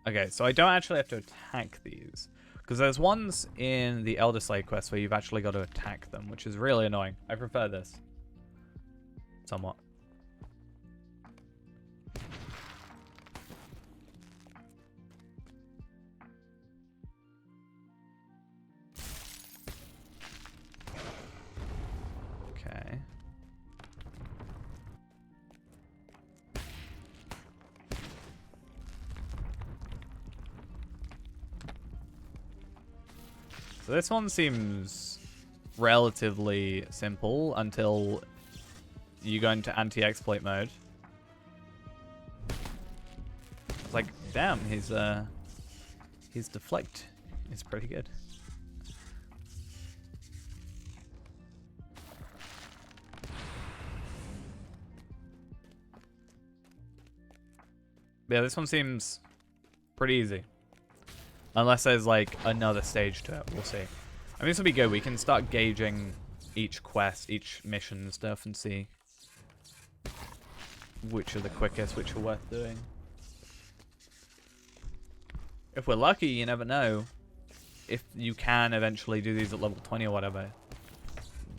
Okay, so I don't actually have to attack these. Because there's ones in the Elder Slave quest where you've actually got to attack them, which is really annoying. I prefer this. Somewhat. Okay. So this one seems relatively simple until you go into anti-exploit mode. It's like, damn, his deflect is pretty good. Yeah, this one seems pretty easy. Unless there's like another stage to it, we'll see. I mean, this will be good. We can start gauging each quest, each mission and stuff and see which are the quickest, which are worth doing. If we're lucky, you never know. If you can eventually do these at level 20 or whatever,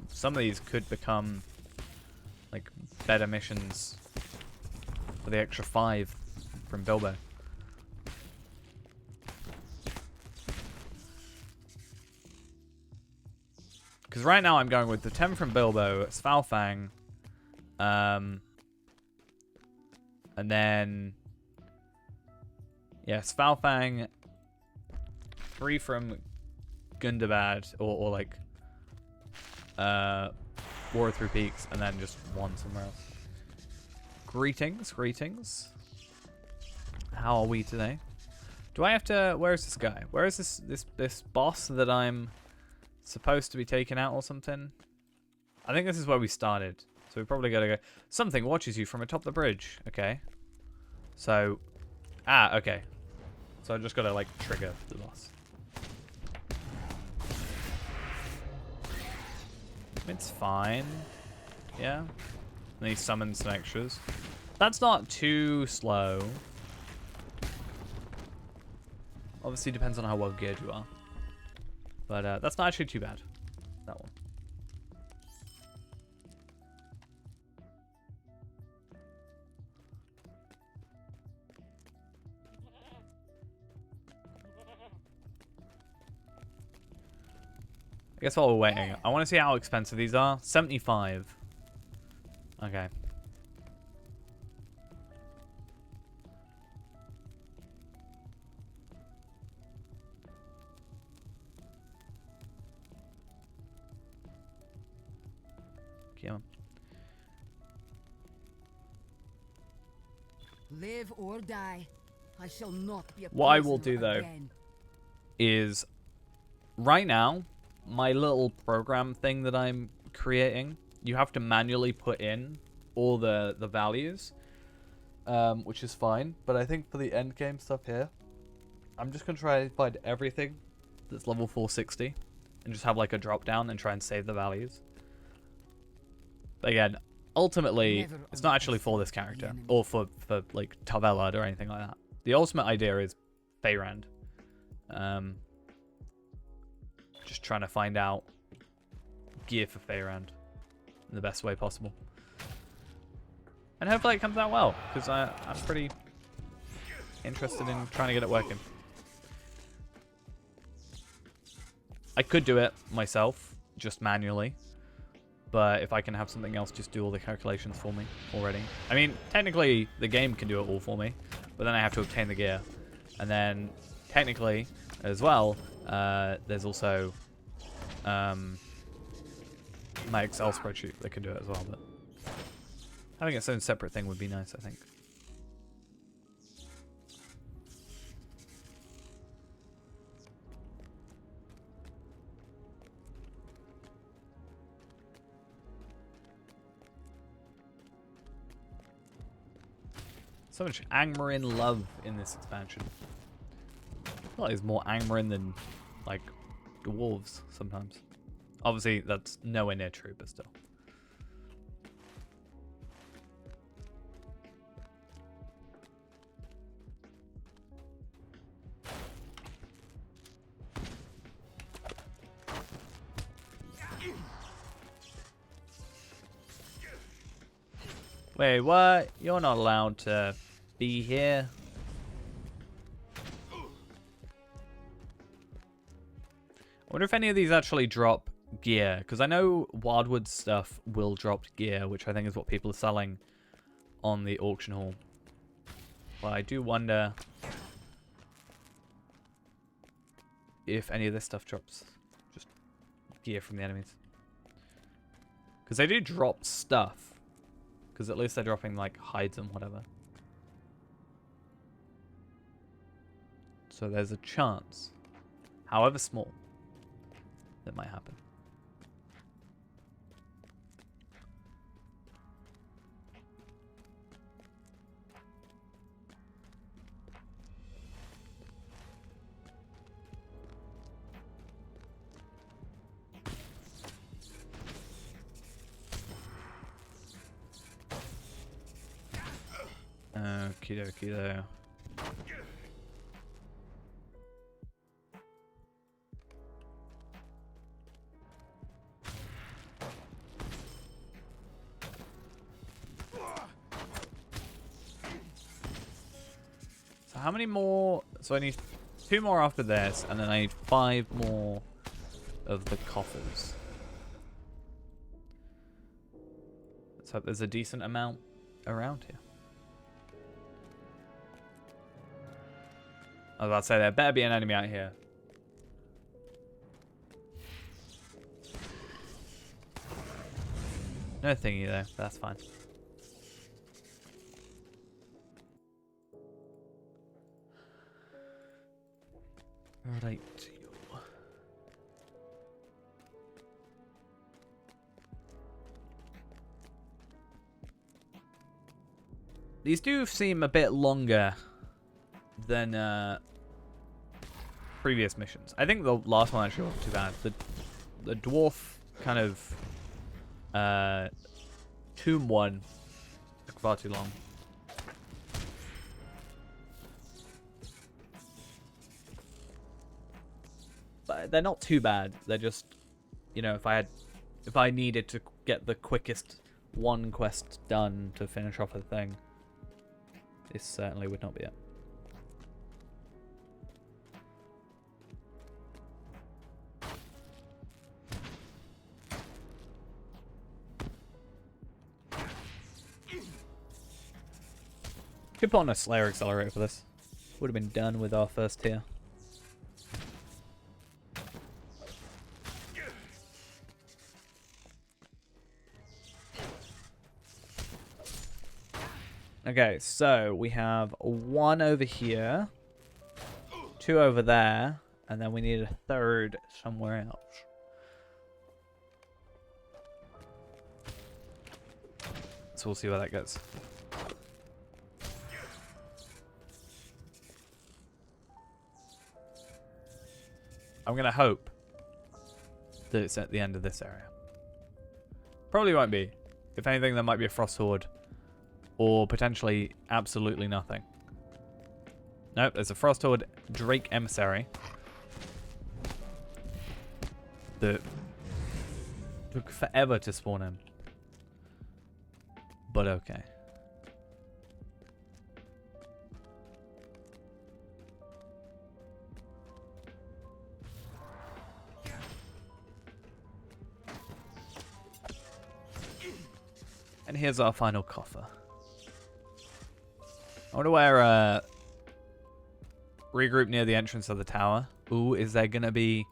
some of these could become like better missions for the extra 5 from Bilbo. Because right now I'm going with the 10 from Bilbo, Svalfang, and then, yeah, Svalfang, 3 from Gundabad, or like, War Through Peaks, and then just 1 somewhere else. Greetings, greetings. How are we today? Do I have to, where is this guy? Where is this boss that I'm supposed to be taken out or something? I think this is where we started. So we probably gotta go. Something watches you from atop the bridge. Okay. So, okay. So I just gotta like trigger the boss. It's fine. Yeah. And he summons some extras. That's not too slow. Obviously depends on how well geared you are. But that's not actually too bad. That one. I guess while we're waiting, I want to see how expensive these are. 75. Okay. Come on. Live or die, I shall not be a What I will prisoner do, though, again. is right now, my little program thing that I'm creating, you have to manually put in all the values, which is fine. But I think for the end game stuff here, I'm just going to try to find everything that's level 460 and just have like a drop down and try and save the values. But again, ultimately, it's not actually for this character or for like Tarvelad or anything like that. The ultimate idea is Feyrand. Just trying to find out gear for Feyrand in the best way possible. And hopefully it comes out well, because I'm pretty interested in trying to get it working. I could do it myself, just manually. But if I can have something else just do all the calculations for me already. I mean, technically, the game can do it all for me. But then I have to obtain the gear. And then, technically, as well, there's also my Excel spreadsheet that can do it as well. But having its own separate thing would be nice, I think. So much Angmarin love in this expansion. I feel like there's more Angmarin than, like, dwarves sometimes. Obviously, that's nowhere near true, but still. Wait, what? You're not allowed to be here. I wonder if any of these actually drop gear, because I know Wildwood stuff will drop gear, which I think is what people are selling on the auction hall. But I do wonder if any of this stuff drops just gear from the enemies. Because they do drop stuff. Because at least they're dropping, like, hides and whatever. So there's a chance, however small, that might happen. Okie dokie though. So how many more? So I need 2 more after this, and then I need 5 more of the coffers. Let's hope there's a decent amount around here. I was about to say, there better be an enemy out here. No thingy though, but that's fine. Right. These do seem a bit longer than previous missions. I think the last one actually wasn't too bad. The dwarf kind of Tomb 1 took far too long. But they're not too bad. They're just, you know, if I needed to get the quickest one quest done to finish off a thing, this certainly would not be it. Could put on a Slayer Accelerator for this. Would have been done with our first tier. Okay, so we have 1 over here, 2 over there, and then we need a 3rd somewhere else. So we'll see where that goes. I'm going to hope that it's at the end of this area. Probably won't be. If anything, there might be a Frost Horde. Or potentially absolutely nothing. Nope, there's a Frost Horde Drake Emissary. That took forever to spawn in. But okay. And here's our final coffer. I wonder where, regroup near the entrance of the tower. Ooh, is there going to be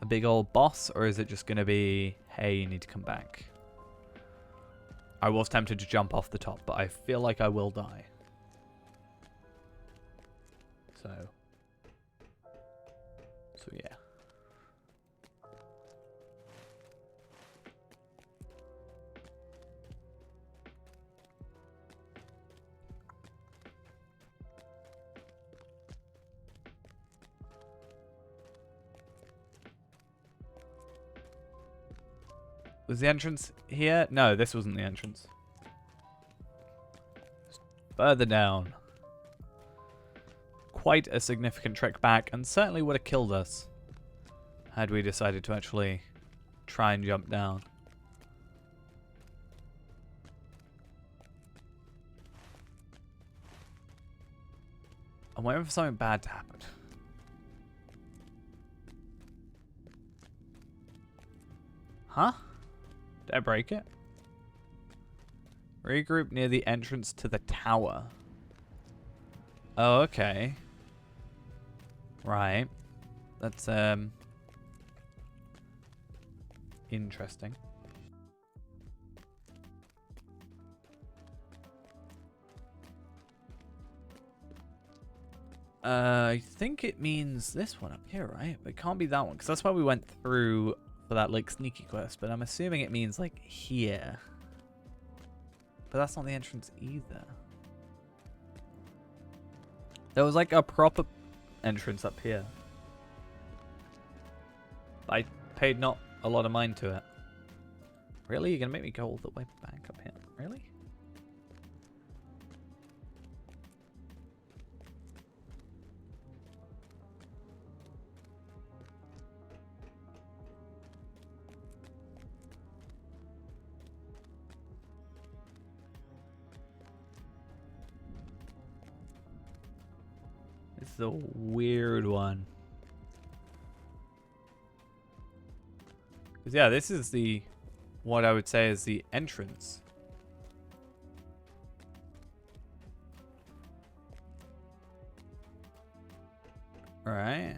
a big old boss, or is it just going to be, hey, you need to come back? I was tempted to jump off the top, but I feel like I will die. So yeah. Was the entrance here? No, this wasn't the entrance. Further down. Quite a significant trek back, and certainly would have killed us had we decided to actually try and jump down. I'm waiting for something bad to happen. Huh? Did I break it? Regroup near the entrance to the tower. Oh, okay. Right. That's, interesting. I think it means this one up here, right? But it can't be that one, because that's why we went through for that, like, sneaky quest. But I'm assuming it means, like, here. But that's not the entrance either. There was, like, a proper entrance up here. I paid not a lot of mind to it. Really? You're going to make me go all the way back up here? Really? This is a weird one. Because, yeah, this is the, what I would say is the entrance. Right.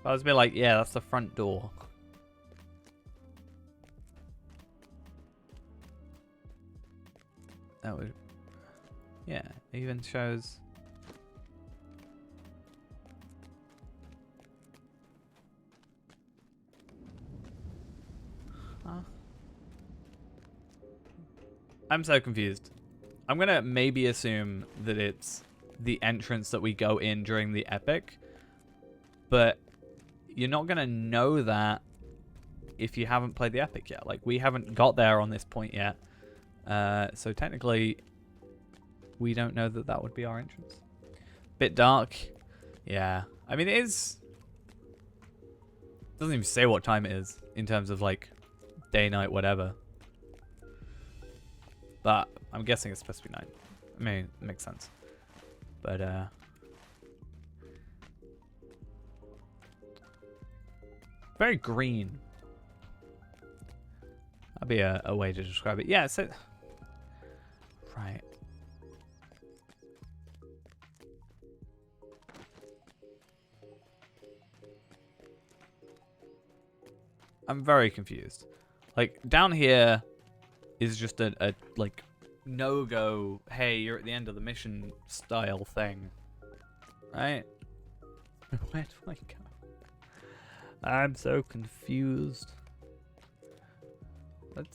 I was a bit like, yeah, that's the front door. That would, yeah, it even shows. Huh? I'm so confused. I'm gonna maybe assume that it's the entrance that we go in during the epic, but you're not gonna know that if you haven't played the epic yet. Like, we haven't got there on this point yet, so technically we don't know that that would be our entrance. Bit dark, yeah. I mean, it is. Doesn't even say what time it is in terms of like day, night, whatever. But I'm guessing it's supposed to be night. I mean, it makes sense. But very green. That'd be a way to describe it. Yeah, so right. I'm very confused. Like, down here is just a like no-go, hey, you're at the end of the mission style thing. Right? Where do I go? I'm so confused.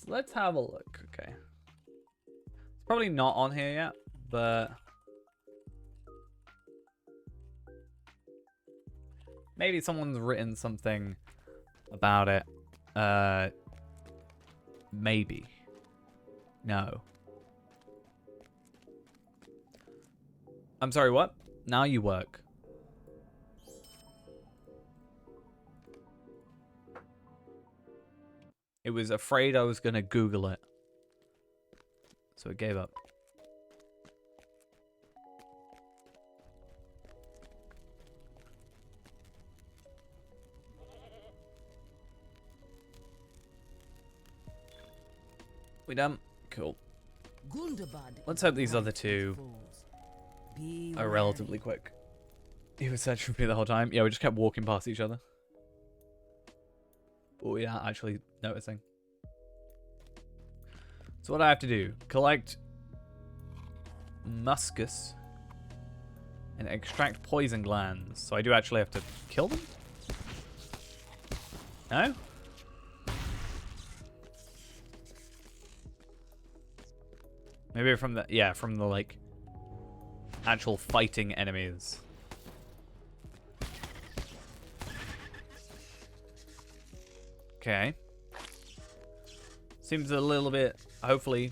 Let's have a look, okay. It's probably not on here yet, but maybe someone's written something about it. Maybe. No. I'm sorry, what? Now you work. It was afraid I was gonna Google it, so it gave up. We done? Cool. Gundabad. Let's hope these other two are relatively quick. He was searching for me the whole time. Yeah, we just kept walking past each other. But we aren't actually noticing. So what I have to do, collect muskus and extract poison glands. So I do actually have to kill them? No? Maybe from the, yeah, from the like actual fighting enemies. Okay. Seems a little bit, hopefully,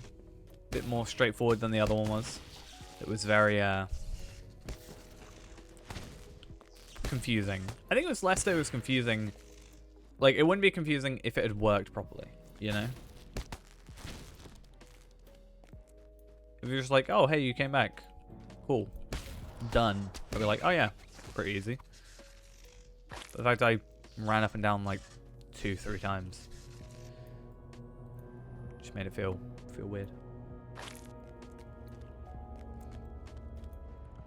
a bit more straightforward than the other one was. It was very, confusing. I think it was less that it was confusing. Like, it wouldn't be confusing if it had worked properly, you know? If you're just like, oh, hey, you came back. Cool. Done. I'd be like, oh, yeah, pretty easy. But the fact I ran up and down like 2-3 times just made it feel weird.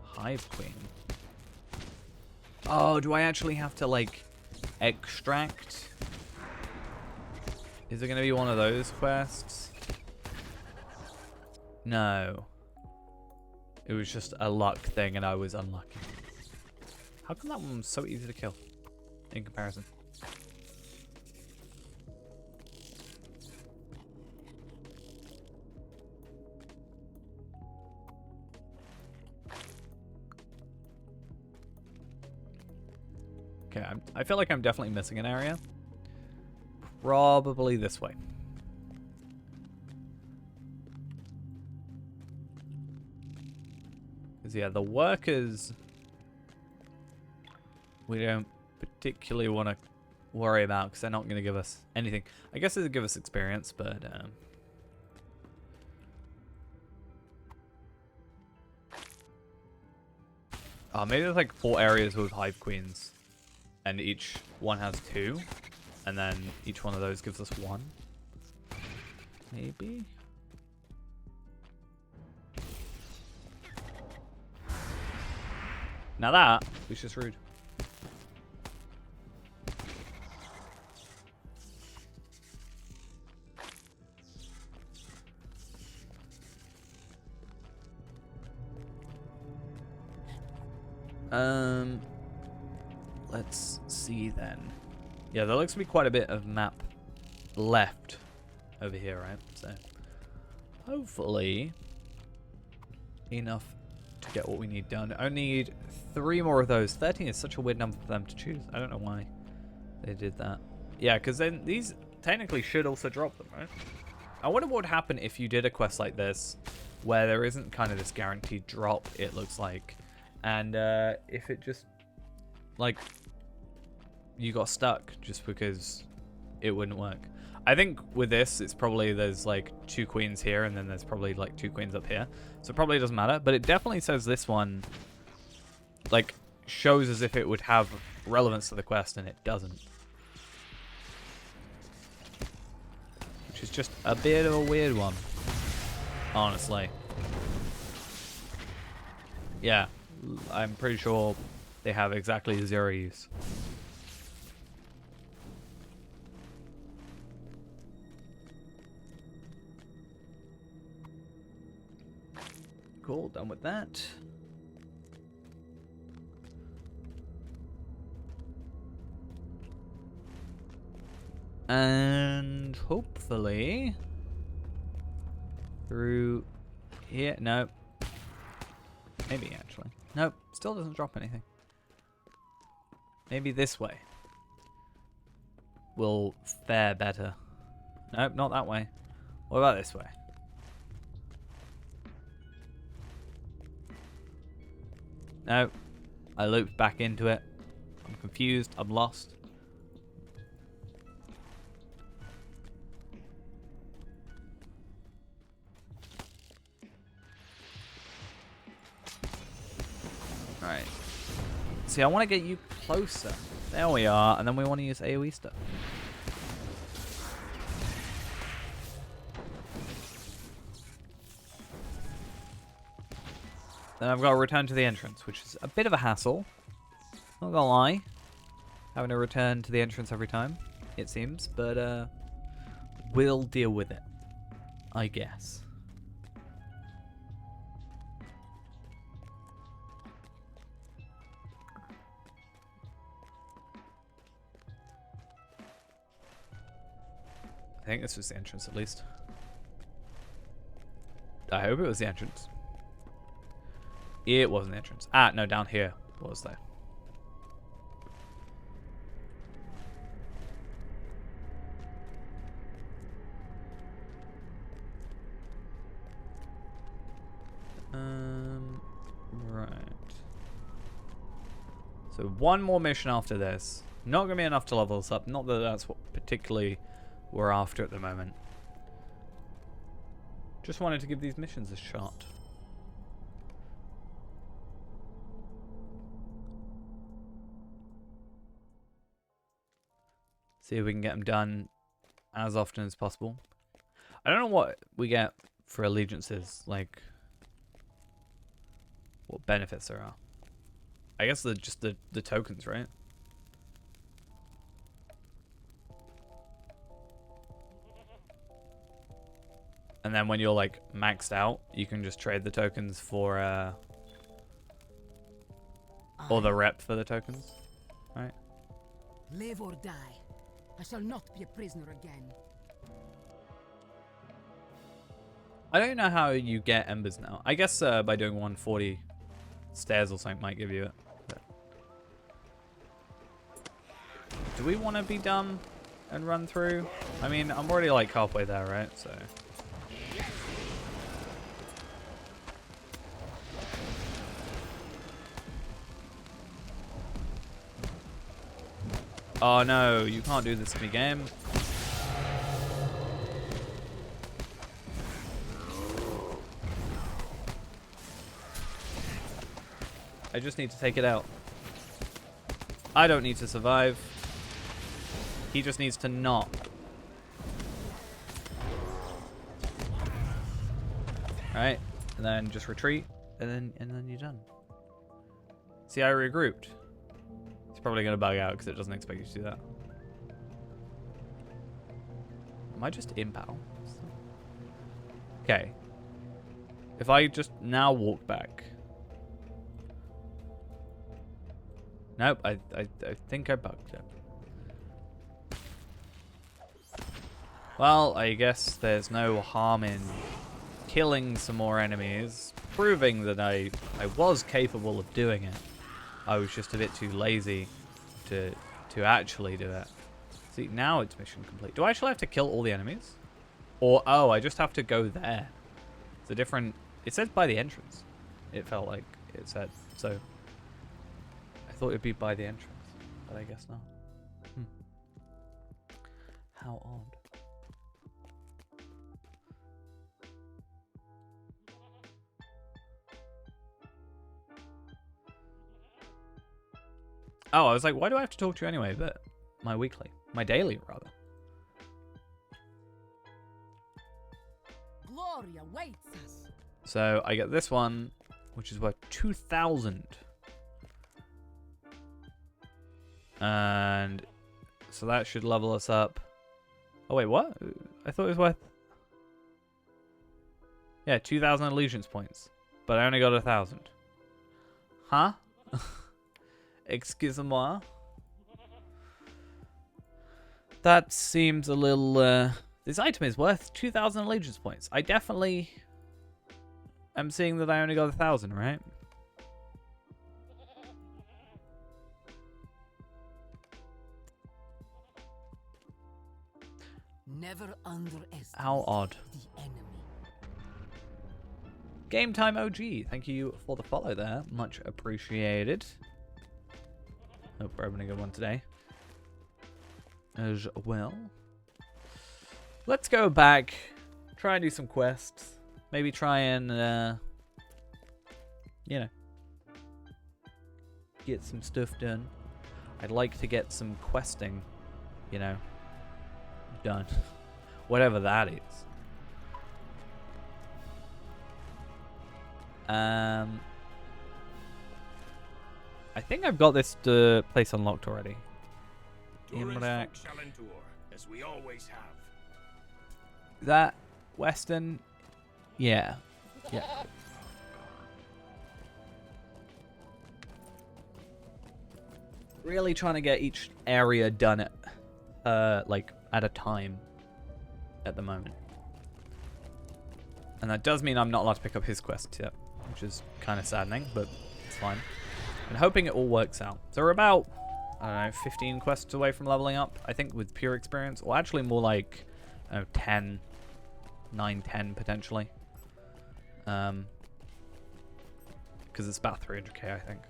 Hive Queen. Oh, do I actually have to like extract? Is it going to be one of those quests? No. It was just a luck thing and I was unlucky. How come that one was so easy to kill in comparison? Okay, I feel like I'm definitely missing an area. Probably this way. Because, yeah, the workers we don't particularly want to worry about because they're not going to give us anything. I guess it'll give us experience, but oh, maybe there's like 4 areas with hive queens and each one has 2 and then each one of those gives us 1. Maybe. Now that was just rude. Let's see then. Yeah, there looks to be quite a bit of map left over here, right? So hopefully enough to get what we need done. I need 3 more of those. 13 is such a weird number for them to choose. I don't know why they did that. Yeah, because then these technically should also drop them, right? I wonder what would happen if you did a quest like this, where there isn't kind of this guaranteed drop, it looks like. And if it just, like, you got stuck just because it wouldn't work. I think with this, it's probably there's like 2 queens here, and then there's probably like 2 queens up here. So it probably doesn't matter, but it definitely says this one, like, shows as if it would have relevance to the quest, and it doesn't. Which is just a bit of a weird one, honestly. Yeah, I'm pretty sure they have exactly 0 use. Cool, done with that. And hopefully through here. No. Maybe actually. Nope, still doesn't drop anything. Maybe this way will fare better. Nope, not that way. What about this way? No, I looped back into it. I'm confused. I'm lost. Alright. See, I want to get you closer. There we are. And then we want to use AoE stuff. Then I've got to return to the entrance, which is a bit of a hassle. Not gonna lie. Having to return to the entrance every time, it seems. But, we'll deal with it, I guess. I think this was the entrance, at least. I hope it was the entrance. It wasn't the entrance. Ah, no, down here was there. Right. So 1 more mission after this. Not gonna be enough to level us up. Not that that's what particularly we're after at the moment. Just wanted to give these missions a shot. See if we can get them done as often as possible. I don't know what we get for allegiances, like what benefits there are. I guess just the tokens, right? And then when you're like maxed out, you can just trade the tokens for or the rep for the tokens, right? Live or die, I shall not be a prisoner again. I don't know how you get embers now. I guess by doing 140 stairs or something might give you it. But do we want to be dumb and run through? I mean, I'm already like halfway there, right? So. Oh no, you can't do this to me, game. I just need to take it out. I don't need to survive. He just needs to not. Alright, and then just retreat, and then you're done. See, I regrouped. It's probably gonna bug out because it doesn't expect you to do that. Am I just in battle? Okay. If I just now walk back. Nope, I think I bugged it. Well, I guess there's no harm in killing some more enemies, proving that I was capable of doing it. I was just a bit too lazy to actually do it. See, now it's mission complete. Do I actually have to kill all the enemies? Or, oh, I just have to go there. It's a different... It says by the entrance. It felt like it said. So, I thought it would be by the entrance. But I guess not. How odd. Oh, I was like, why do I have to talk to you anyway? But my weekly. My daily, rather. Glory awaits us. So I get this one, which is worth 2,000. And so that should level us up. Oh, wait, what? I thought it was worth... Yeah, 2,000 allegiance points. But I only got 1,000. Huh? Excuse-moi. That seems a little... This item is worth 2,000 allegiance points. I definitely am seeing that I only got 1,000, right? Never underestimate How odd. the enemy. Game Time OG, thank you for the follow there. Much appreciated. Hope we're having a good one today. As well. Let's go back. Try and do some quests. Maybe try and, you know, get some stuff done. I'd like to get some questing, you know, done. Whatever that is. I think I've got this place unlocked already. Durance Imrak. folk shall endure, as we always have. That Western, yeah. Really trying to get each area done at, like, at a time at the moment. And that does mean I'm not allowed to pick up his quests yet, which is kind of saddening, but it's fine. I'm hoping it all works out. So we're about, I don't know, 15 quests away from leveling up, I think, with pure experience, or actually more like, I don't know, 10, 9, 10 potentially. Because it's about 300k, I think.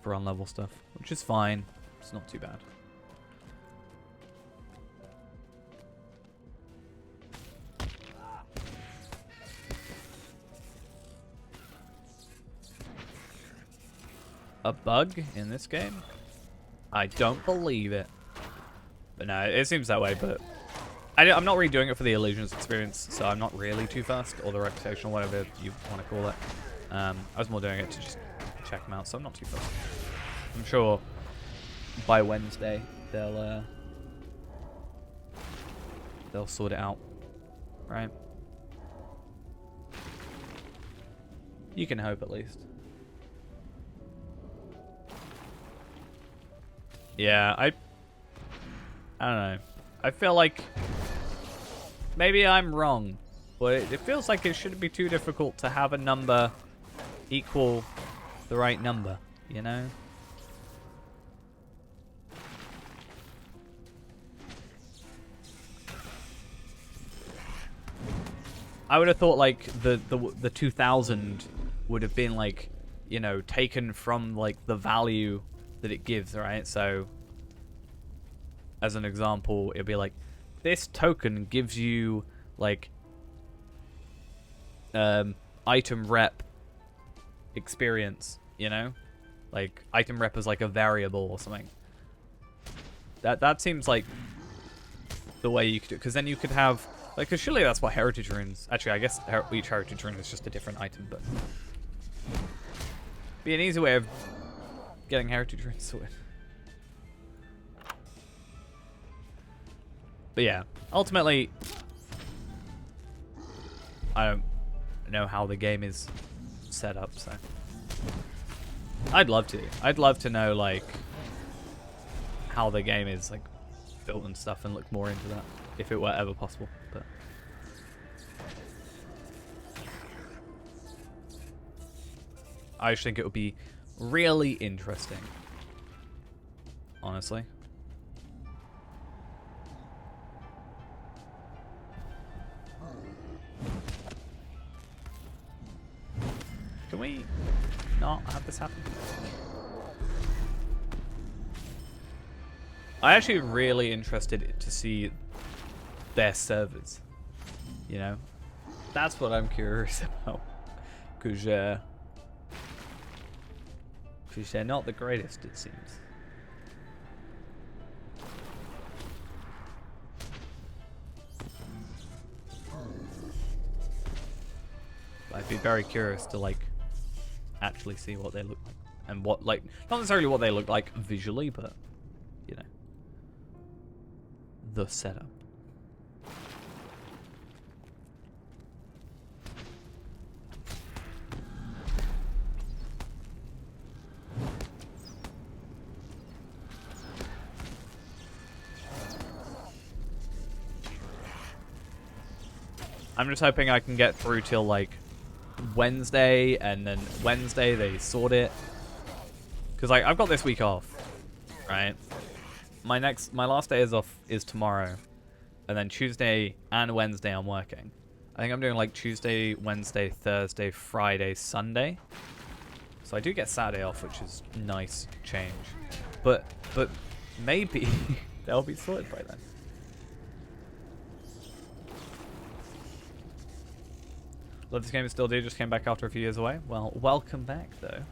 For on-level stuff, which is fine. It's not too bad. A bug in this game? I don't believe it. But no, it seems that way, but... I'm not really doing it for the Illusions experience, so I'm not really too fast, or the reputation, or whatever you want to call it. I was more doing it to just check them out, so I'm not too fast. I'm sure by Wednesday they'll sort it out, right? You can hope, at least. Yeah, I don't know. I feel like maybe I'm wrong, but it feels like it shouldn't be too difficult to have a number equal the right number, you know? I would have thought like the 2,000 would have been like, you know, taken from like the value that it gives, right? So as an example, it'd be like, this token gives you like item rep experience, you know? Like item rep is like a variable or something. That seems like the way you could do it, because then you could have like, because surely that's what heritage runes, actually I guess each heritage rune is just a different item, but be an easy way of getting heritage runes sorted. But yeah, ultimately, I don't know how the game is set up, so I'd love to. I'd love to know like how the game is like built and stuff, and look more into that if it were ever possible. But I just think it would be really interesting. Honestly. Can we not have this happen? I'm actually really interested to see their servers. You know? That's what I'm curious about. Because they're not the greatest, it seems. I'd be very curious to, like, actually see what they look like. And what, like, not necessarily what they look like visually, but, you know, the setup. I'm just hoping I can get through till, like, Wednesday, and then Wednesday they sort it. Because, like, I've got this week off, right? My last day is tomorrow. And then Tuesday and Wednesday I'm working. I think I'm doing, like, Tuesday, Wednesday, Thursday, Friday, Sunday. So I do get Saturday off, which is nice change. But maybe they'll be sorted by then. Love this game and still do. Just came back after a few years away. Well, welcome back, though.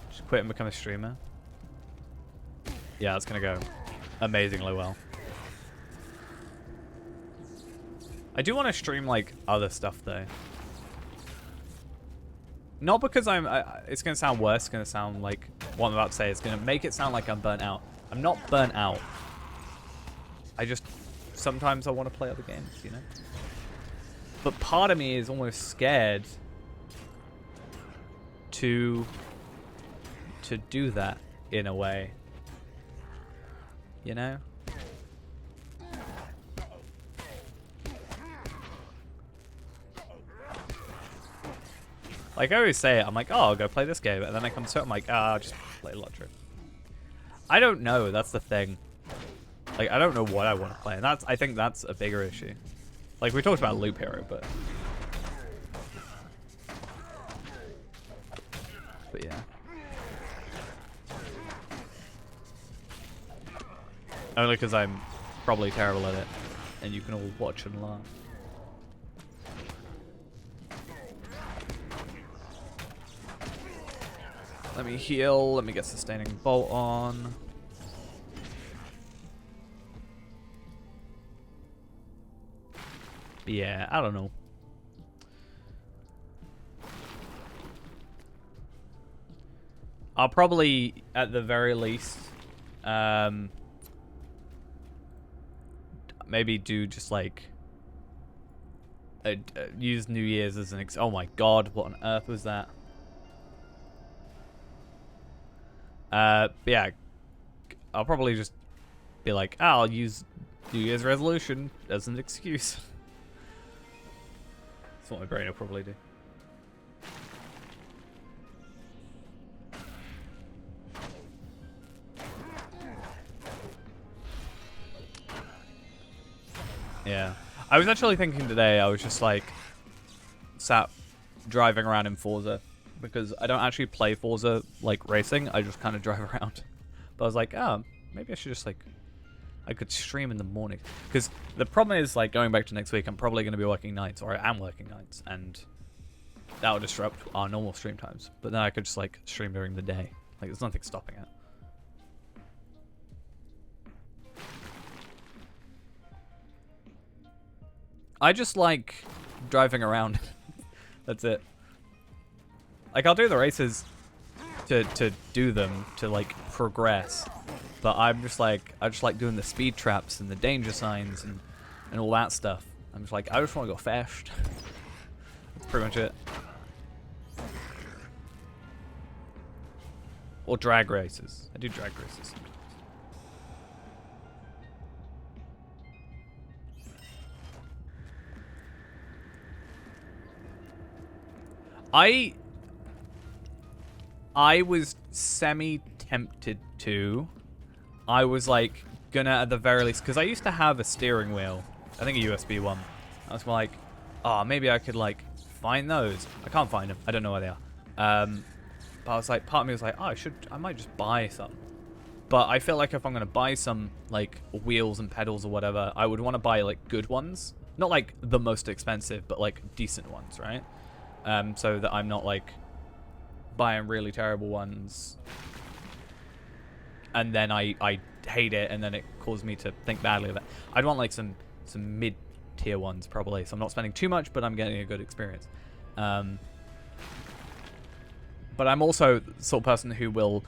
Just quit and become a streamer. Yeah, that's going to go amazingly well. I do want to stream, like, other stuff, though. Not because it's going to sound worse. It's going to sound like what I'm about to say. It's going to make it sound like I'm burnt out. I'm not burnt out. Sometimes I want to play other games, you know? But part of me is almost scared to do that in a way. You know? Like, I always say it, I'm like, oh, I'll go play this game. And then I come to it, I'm like, I'll just play Lottery. I don't know, that's the thing. Like, I don't know what I want to play, and I think that's a bigger issue. Like, we talked about Loop Hero, but yeah. Only because I'm probably terrible at it, and you can all watch and laugh. Let me heal, let me get Sustaining Bolt on. Yeah, I don't know. I'll probably, at the very least, maybe do just like use New Year's as an oh my god, what on earth was that? Yeah, I'll probably just be like, I'll use New Year's resolution as an excuse. That's what my brain will probably do. Yeah. I was actually thinking today, I was just like, sat driving around in Forza. Because I don't actually play Forza, like, racing. I just kind of drive around. But I was like, oh, maybe I should just, like, I could stream in the morning. Because the problem is, like, going back to next week, I'm probably going to be working nights, or I am working nights, and that will disrupt our normal stream times. But then I could just, like, stream during the day. Like, there's nothing stopping it. I just like driving around. That's it. Like, I'll do the races to do them, to, like, progress. But I'm just like, I just like doing the speed traps and the danger signs and all that stuff. I'm just like, I just want to go fast. That's pretty much it. Or drag races. I do drag races sometimes. I was semi-tempted to. I was like, gonna at the very least, because I used to have a steering wheel. I think a USB one. I was like, oh, maybe I could like find those. I can't find them. I don't know where they are. But I was like, part of me was like, oh, I might just buy some. But I feel like if I'm gonna buy some like wheels and pedals or whatever, I would want to buy like good ones. Not like the most expensive, but like decent ones, right? So that I'm not like buying really terrible ones and then I hate it and then it caused me to think badly of it. I'd want like some mid-tier ones probably, so I'm not spending too much, but I'm getting a good experience. But I'm also the sort of person who will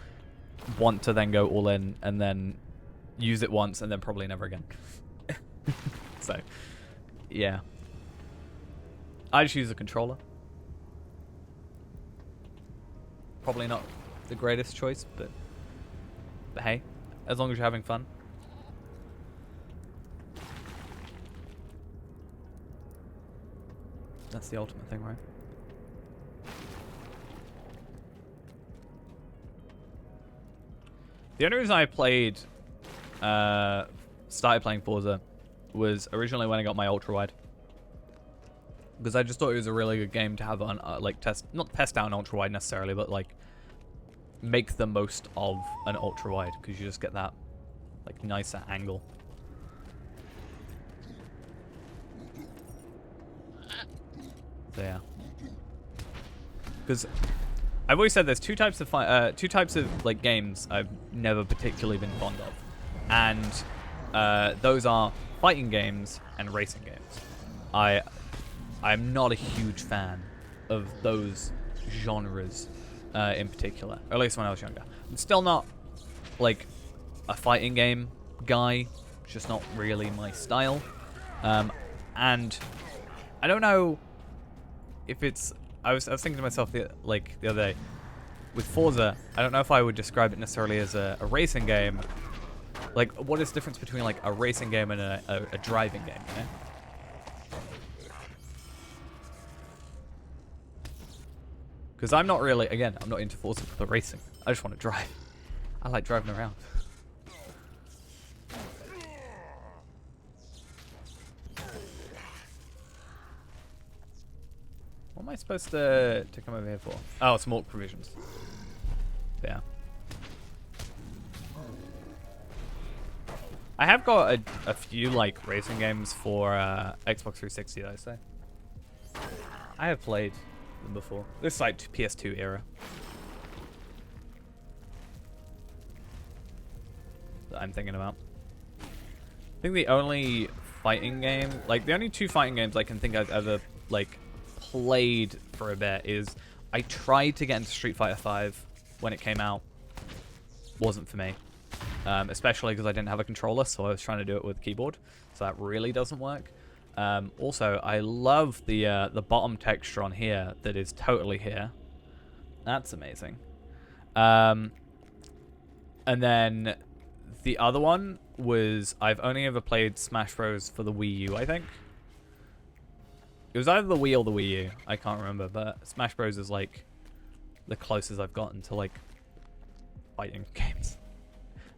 want to then go all in and then use it once and then probably never again. So, yeah. I just use a controller. Probably not the greatest choice, but hey, as long as you're having fun. That's the ultimate thing, right? The only reason I played, started playing Forza was originally when I got my ultra wide. Because I just thought it was a really good game to have on, like, not test out an ultra wide necessarily, but like make the most of an ultra wide because you just get that like nicer angle. So yeah, because I've always said there's two types of like games I've never particularly been fond of, and those are fighting games and racing games. I'm not a huge fan of those genres in particular, or at least when I was younger. I'm still not like a fighting game guy. It's just not really my style. And I don't know if it's. I was thinking to myself the other day with Forza. I don't know if I would describe it necessarily as a racing game. Like, what is the difference between like a racing game and a driving game? You know? Because I'm not really, again, I'm not into Forza for the racing. I just want to drive. I like driving around. What am I supposed to come over here for? Oh, it's more provisions. Yeah. I have got a few, like, racing games for Xbox 360, though, so. I have played them before. This is like PS2 era. That I'm thinking about. I think the only fighting game, like the only two fighting games I can think I've ever like played for a bit is I tried to get into Street Fighter V when it came out. Wasn't for me. Especially because I didn't have a controller, so I was trying to do it with keyboard. So that really doesn't work. Also, I love the bottom texture on here that is totally here. That's amazing. And then the other one was I've only ever played Smash Bros. For the Wii U, I think. It was either the Wii or the Wii U. I can't remember, but Smash Bros. Is like the closest I've gotten to like fighting games,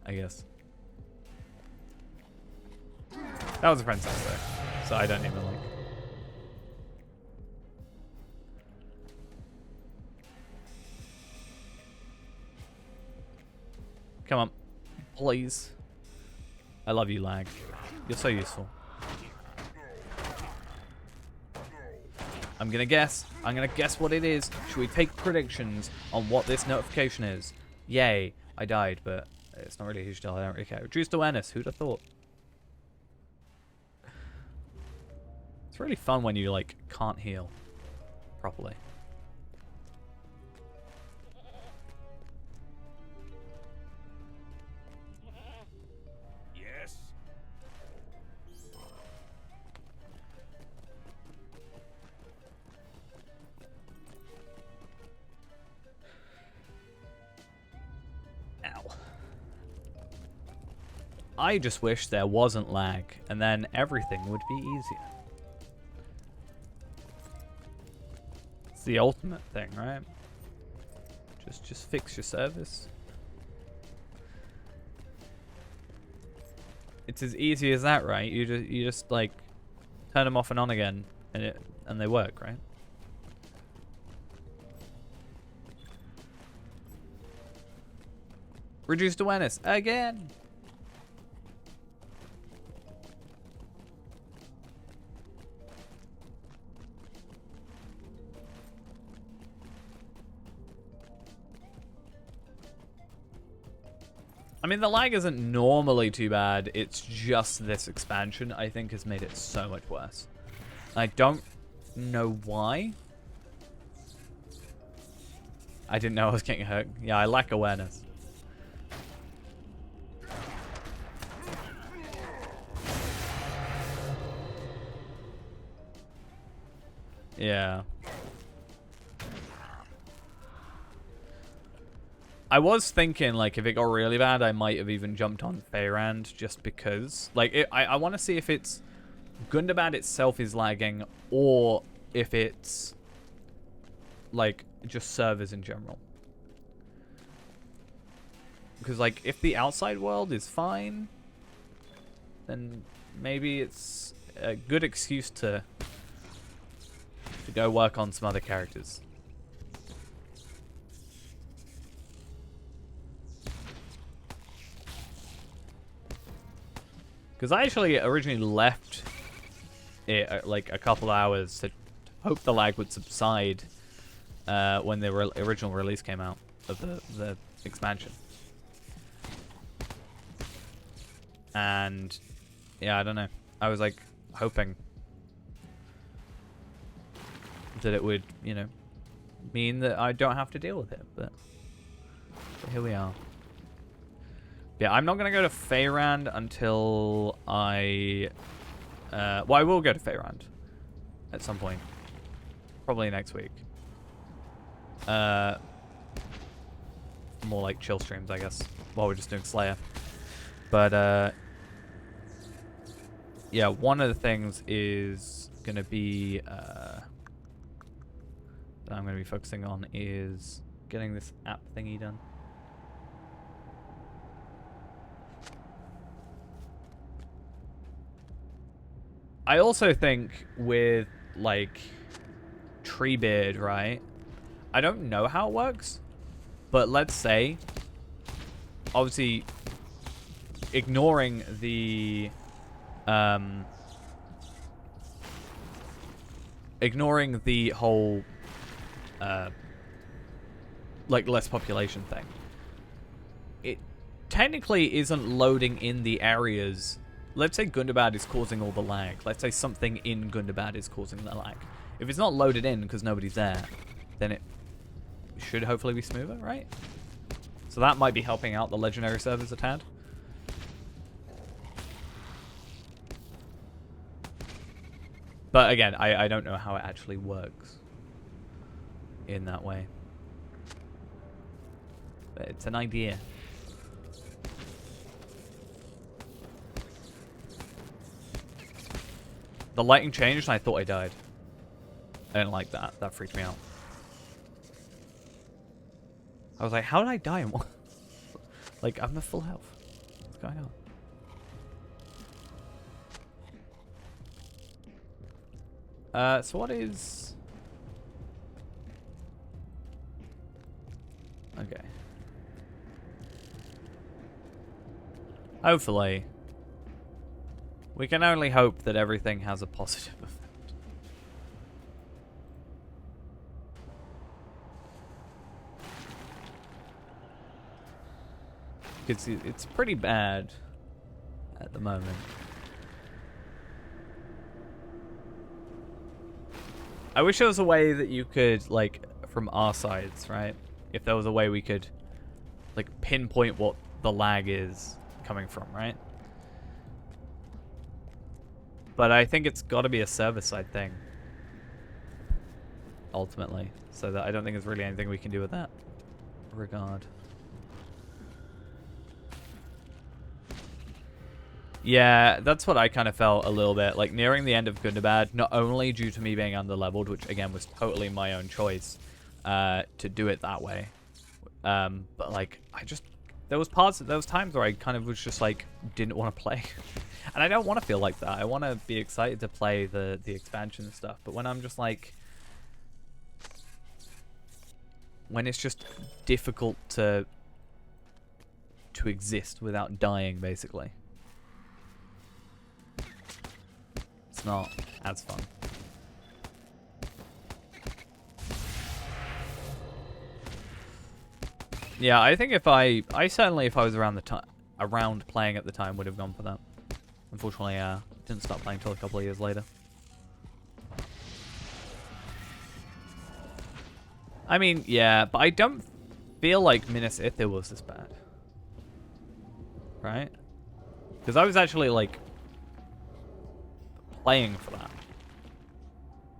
I guess. That was a princess though. So I don't even like. Come on. Please. I love you, lag. You're so useful. I'm gonna guess what it is. Should we take predictions on what this notification is? Yay. I died, but it's not really a huge deal. I don't really care. Reduced awareness. Who'd have thought? It's really fun when you, like, can't heal properly. Yes. Ow. I just wish there wasn't lag, and then everything would be easier. It's the ultimate thing, right? Just fix your service. It's as easy as that, right? You just like turn them off and on again, and they work, right? Reduced awareness again. I mean, the lag isn't normally too bad. It's just this expansion, I think, has made it so much worse. I don't know why. I didn't know I was getting hurt. Yeah, I lack awareness. Yeah. I was thinking, like, if it got really bad, I might have even jumped on Feyrand just because. Like, I want to see if it's Gundabad itself is lagging or if it's, like, just servers in general. Because, like, if the outside world is fine, then maybe it's a good excuse to go work on some other characters. Because I actually originally left it like a couple hours to hope the lag would subside when the original release came out of the expansion. And yeah, I don't know. I was like hoping that it would, you know, mean that I don't have to deal with it, but here we are. Yeah, I'm not going to go to Feyrand until I... well, I will go to Feyrand at some point. Probably next week. More like chill streams, I guess, while we're just doing Slayer. But, yeah, one of the things is going to be... that I'm going to be focusing on is getting this app thingy done. I also think with, like, Treebeard, right? I don't know how it works, but let's say, obviously, ignoring the, whole, like, less population thing. It technically isn't loading in the areas. Let's say Gundabad is causing all the lag. Let's say something in Gundabad is causing the lag. If it's not loaded in because nobody's there, then it should hopefully be smoother, right? So that might be helping out the legendary servers a tad. But again, I don't know how it actually works in that way. But it's an idea. The lighting changed and I thought I died. I didn't like that. That freaked me out. I was like, how did I die? Like, I'm at full health. What's going on? So what is... Okay. Hopefully. We can only hope that everything has a positive effect. It's pretty bad at the moment. I wish there was a way that you could, like, from our sides, right? If there was a way we could, like, pinpoint what the lag is coming from, right? But I think it's got to be a server-side thing, ultimately. So that I don't think there's really anything we can do with that regard. Yeah, that's what I kind of felt a little bit. Like, nearing the end of Gundabad, not only due to me being underleveled, which, again, was totally my own choice to do it that way. But, like, there was times where I kind of was just, like, didn't want to play. And I don't want to feel like that. I want to be excited to play the expansion and stuff. But when I'm just, like... When it's just difficult to exist without dying, basically. It's not as fun. Yeah, I think if I certainly, if I was around playing at the time, would have gone for that. Unfortunately, didn't start playing till a couple of years later. I mean, yeah, but I don't feel like Minas Ithil was this bad. Right? Because I was actually, like, playing for that.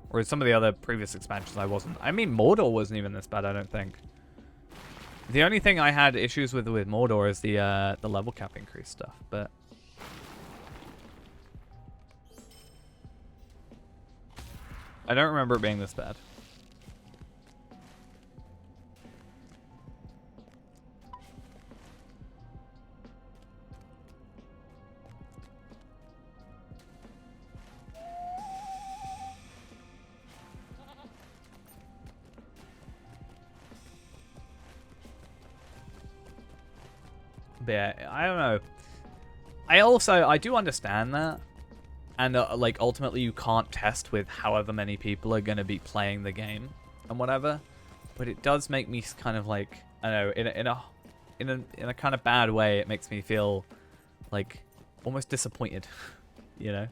Whereas some of the other previous expansions I wasn't. I mean, Mordor wasn't even this bad, I don't think. The only thing I had issues with Mordor is the level cap increase stuff, but... I don't remember it being this bad. But yeah, I don't know. I do understand that. And like, ultimately you can't test with however many people are going to be playing the game and whatever. But it does make me kind of like, I don't know, in a kind of bad way, it makes me feel like almost disappointed, you know?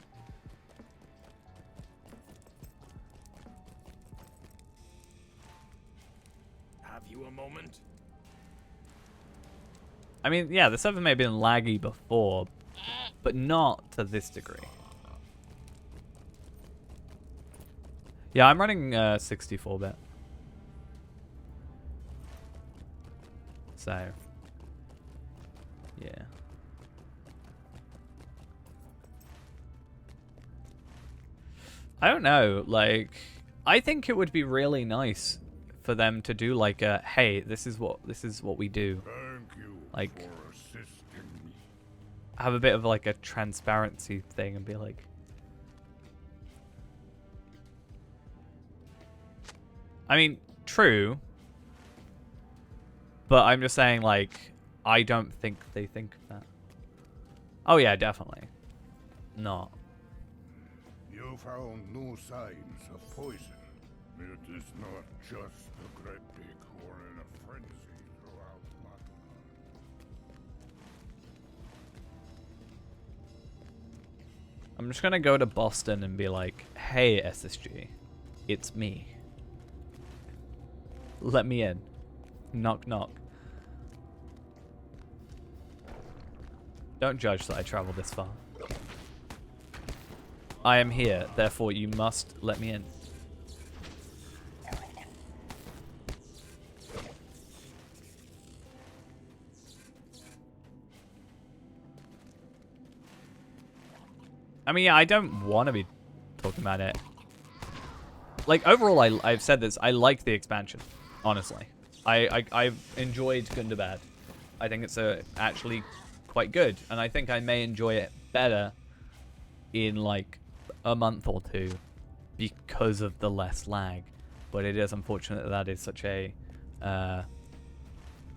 Have you a moment? I mean, yeah, the server may have been laggy before, but not to this degree. Yeah, I'm running 64-bit. So, yeah. I don't know, like, I think it would be really nice for them to do like a, hey, this is what we do. Thank you Like, for assisting me. have a bit of like a transparency thing and be like, I mean, true, but I'm just saying, like, I don't think they think that. Oh yeah, definitely not. You found no signs of poison. It is not just the great big who are in a frenzy throughout Matalan. I'm just gonna go to Boston and be like, hey SSG, it's me. Let me in. Knock knock. Don't judge that I traveled this far. I am here, therefore you must let me in. I mean, yeah, I don't want to be talking about it. Like, overall, I've said this, I like the expansion, honestly. I've enjoyed Gundabad. I think it's actually quite good, and I think I may enjoy it better in, like, a month or two because of the less lag. But it is unfortunate that that is such a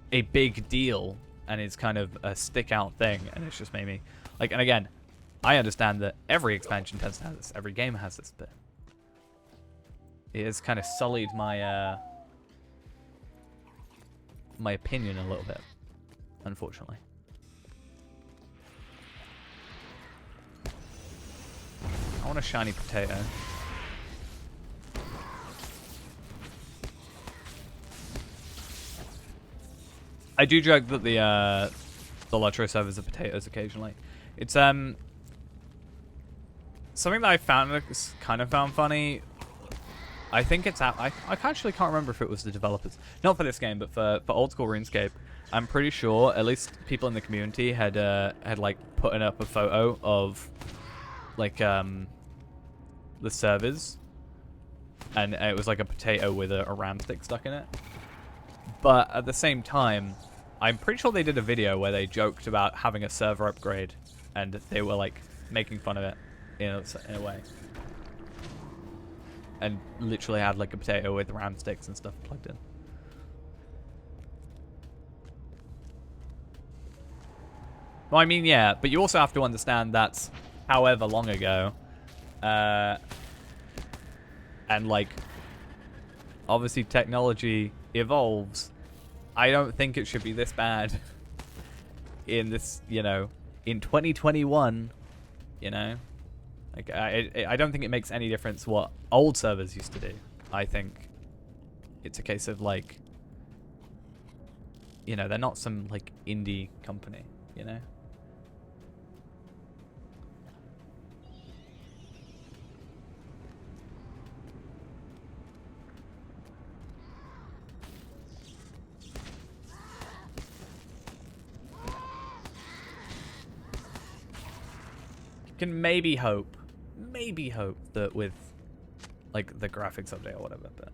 big deal, and it's kind of a stick-out thing, and it's just made me... Like, and again, I understand that every expansion tends to have this. Every game has this, but it has kind of sullied my my opinion a little bit, unfortunately. I want a shiny potato. I do joke that the Lotro servers are potatoes occasionally. It's something that I found kind of found funny I think it's out. I actually can't remember if it was the developers. Not for this game, but for old school RuneScape. I'm pretty sure at least people in the community had like put up a photo of like the servers, and it was like a potato with a ram stick stuck in it. But at the same time, I'm pretty sure they did a video where they joked about having a server upgrade, and they were like making fun of it in a way. And literally had like a potato with ram sticks and stuff plugged in. Well, I mean, yeah, but you also have to understand that's however long ago. And like, obviously technology evolves. I don't think it should be this bad in this, you know, in 2021, you know? Like, I don't think it makes any difference what old servers used to do. I think it's a case of, like, you know, they're not some, like, indie company, you know? You can maybe hope that with, like, the graphics update or whatever, but...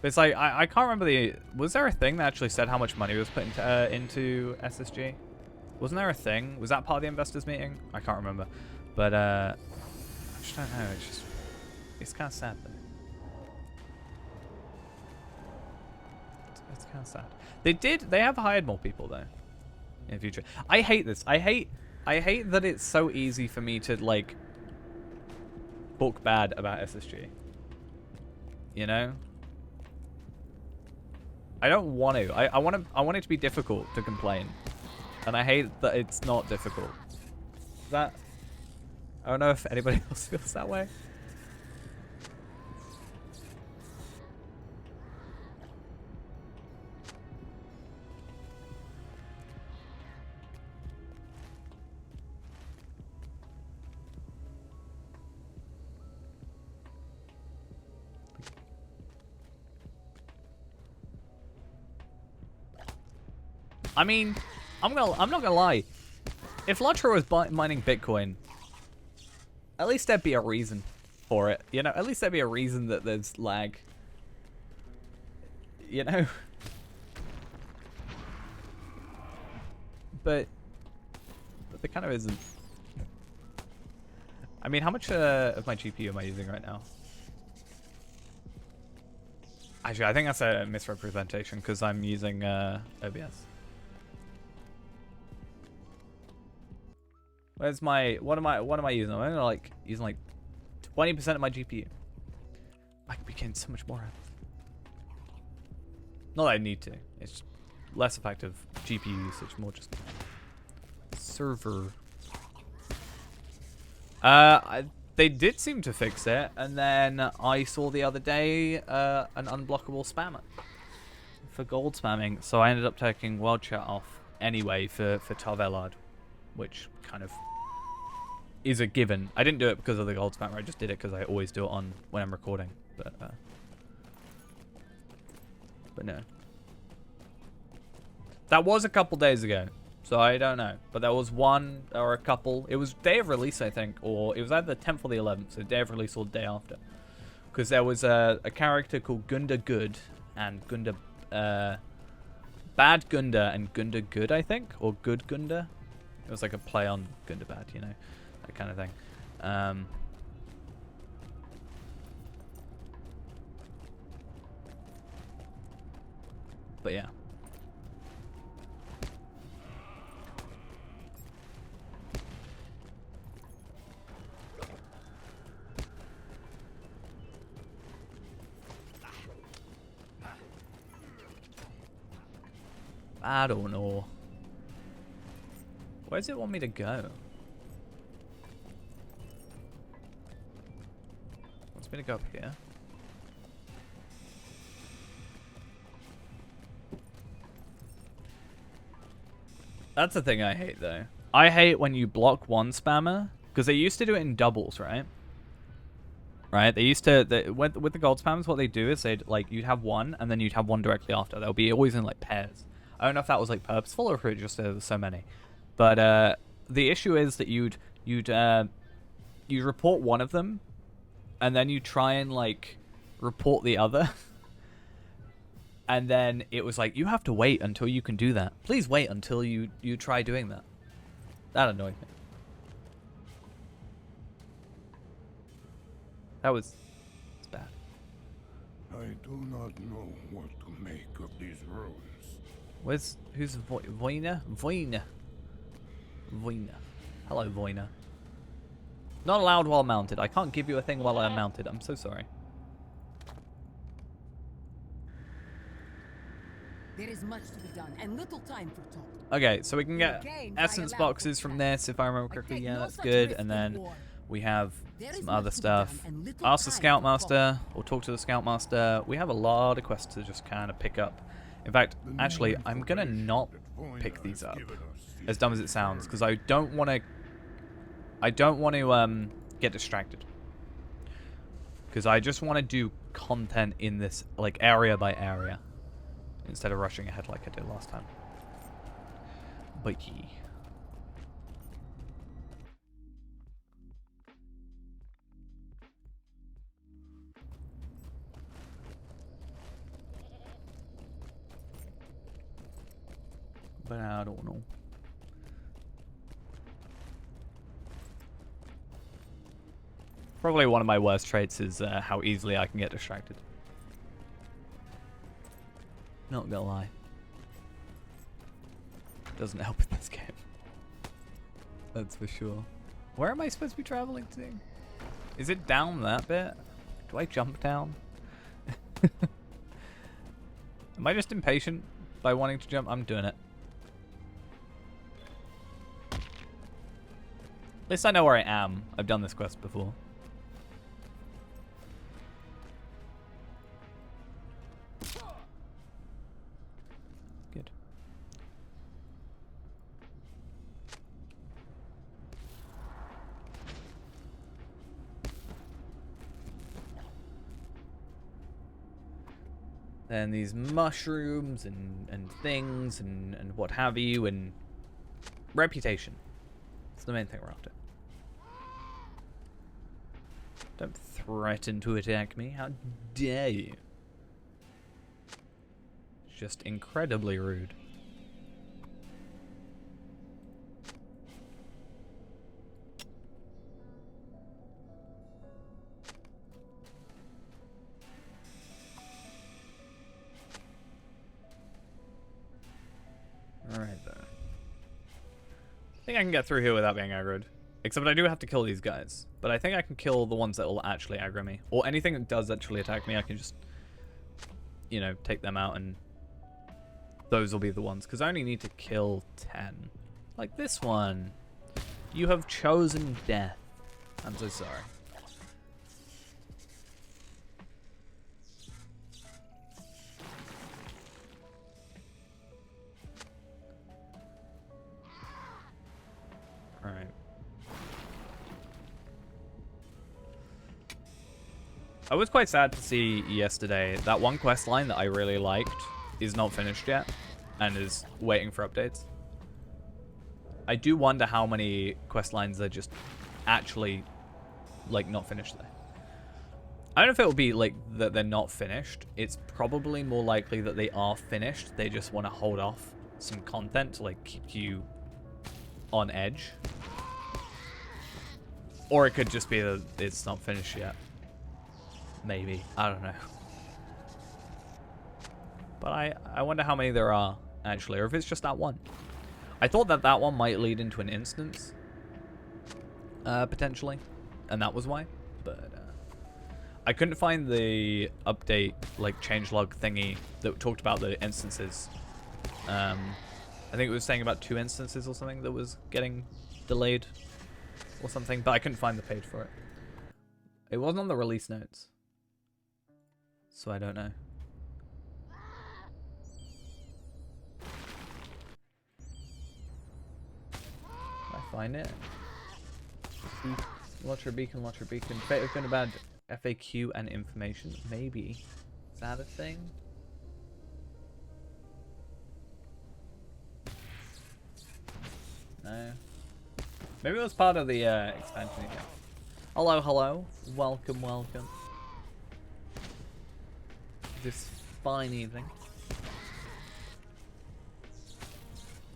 But it's like, I can't remember the... Was there a thing that actually said how much money was put into SSG? Wasn't there a thing? Was that part of the investors meeting? I can't remember. But, I just don't know. It's just... It's kind of sad, though. It's kind of sad. They have hired more people, though. In the future. I hate this. I hate that it's so easy for me to, like... talk bad about SSG. You know? I don't want to. I want it to be difficult to complain. And I hate that it's not difficult. I don't know if anybody else feels that way. I mean, I'm not gonna lie. If Lotro was mining Bitcoin, at least there'd be a reason for it. You know, at least there'd be a reason that there's lag. You know? But there kind of isn't. I mean, how much of my GPU am I using right now? Actually, I think that's a misrepresentation because I'm using OBS. Where's my... What am I using? I'm only like using like 20% of my GPU. I could be getting so much more out of it. Not that I need to. It's just less effective GPU usage, more just server. They did seem to fix it, and then I saw the other day an unblockable spammer for gold spamming, so I ended up taking world chat off anyway for Tarvelard, which kind of is a given. I didn't do it because of the gold spammer, I just did it because I always do it on when I'm recording, but no. That was a couple days ago, so I don't know. But there was one or a couple. It was day of release, I think, or it was either the 10th or the 11th, so day of release or day after. Because there was a character called Gundabad and Bad Gunda and Gunda Good, I think, or Good Gunda. It was like a play on Gundabad, you know, that kind of thing. But yeah. I don't know. Where does it want me to go? Wants me to go up here. That's the thing I hate, though. I hate when you block one spammer, because they used to do it in doubles, right? Right? They used to, with the gold spammers, what they do is they'd, like, you'd have one, and then you'd have one directly after. They'll be always in, like, pairs. I don't know if that was, like, purposeful, or if it just there was so many. But, the issue is that you'd report one of them, and then you try and, like, report the other. And then it was like, you have to wait until you can do that. Please wait until you try doing that. That annoyed me. It's bad. I do not know what to make of these ruins. Who's Voina? Voina. Hello, Voina. Not allowed while mounted. I can't give you a thing while I'm mounted. I'm so sorry. There is much to be done and little time for talk. Okay, so we can get Again, essence I allow boxes from that. this, if I remember correctly. take Yeah, no that's such good. risk And in then war. we have There is some much other to be stuff. done and little Ask the time for Scoutmaster, or talk to the Scoutmaster. We have a lot of quests to just kind of pick up. In fact, actually, I'm gonna not pick these up, as dumb as it sounds, because I don't want to get distracted. Because I just want to do content in this, like, area by area, instead of rushing ahead like I did last time. But yeah. But I don't know. Probably one of my worst traits is how easily I can get distracted. Not gonna lie. Doesn't help in this game. That's for sure. Where am I supposed to be traveling to? Is it down that bit? Do I jump down? Am I just impatient by wanting to jump? I'm doing it. At least I know where I am. I've done this quest before. Good. And these mushrooms and things and what have you, and reputation. It's the main thing we're after. Don't threaten to attack me. How dare you? Just incredibly rude. Alright then. I think I can get through here without being aggroed. Except I do have to kill these guys. But I think I can kill the ones that will actually aggro me. Or anything that does actually attack me, I can just, you know, take them out, and those will be the ones. Because I only need to kill 10. Like this one. You have chosen death. I'm so sorry. Alright. I was quite sad to see yesterday that one quest line that I really liked is not finished yet and is waiting for updates. I do wonder how many quest lines are just actually, like, not finished there. I don't know if it will be like that they're not finished. It's probably more likely that they are finished. They just want to hold off some content to, like, keep you on edge. Or it could just be that it's not finished yet. Maybe. I don't know. But I wonder how many there are, actually, or if it's just that one. I thought that that one might lead into an instance. Potentially. And that was why. But I couldn't find the update, like, changelog thingy that talked about the instances. I think it was saying about 2 instances or something that was getting delayed or something, but I couldn't find the page for it. It wasn't on the release notes. So I don't know. find it. Lottery beacon, lottery beacon. Fate of Gundabad, FAQ and information. Maybe. Is that a thing? No. Maybe it was part of the expansion again. Hello, hello. Welcome, welcome. This fine evening.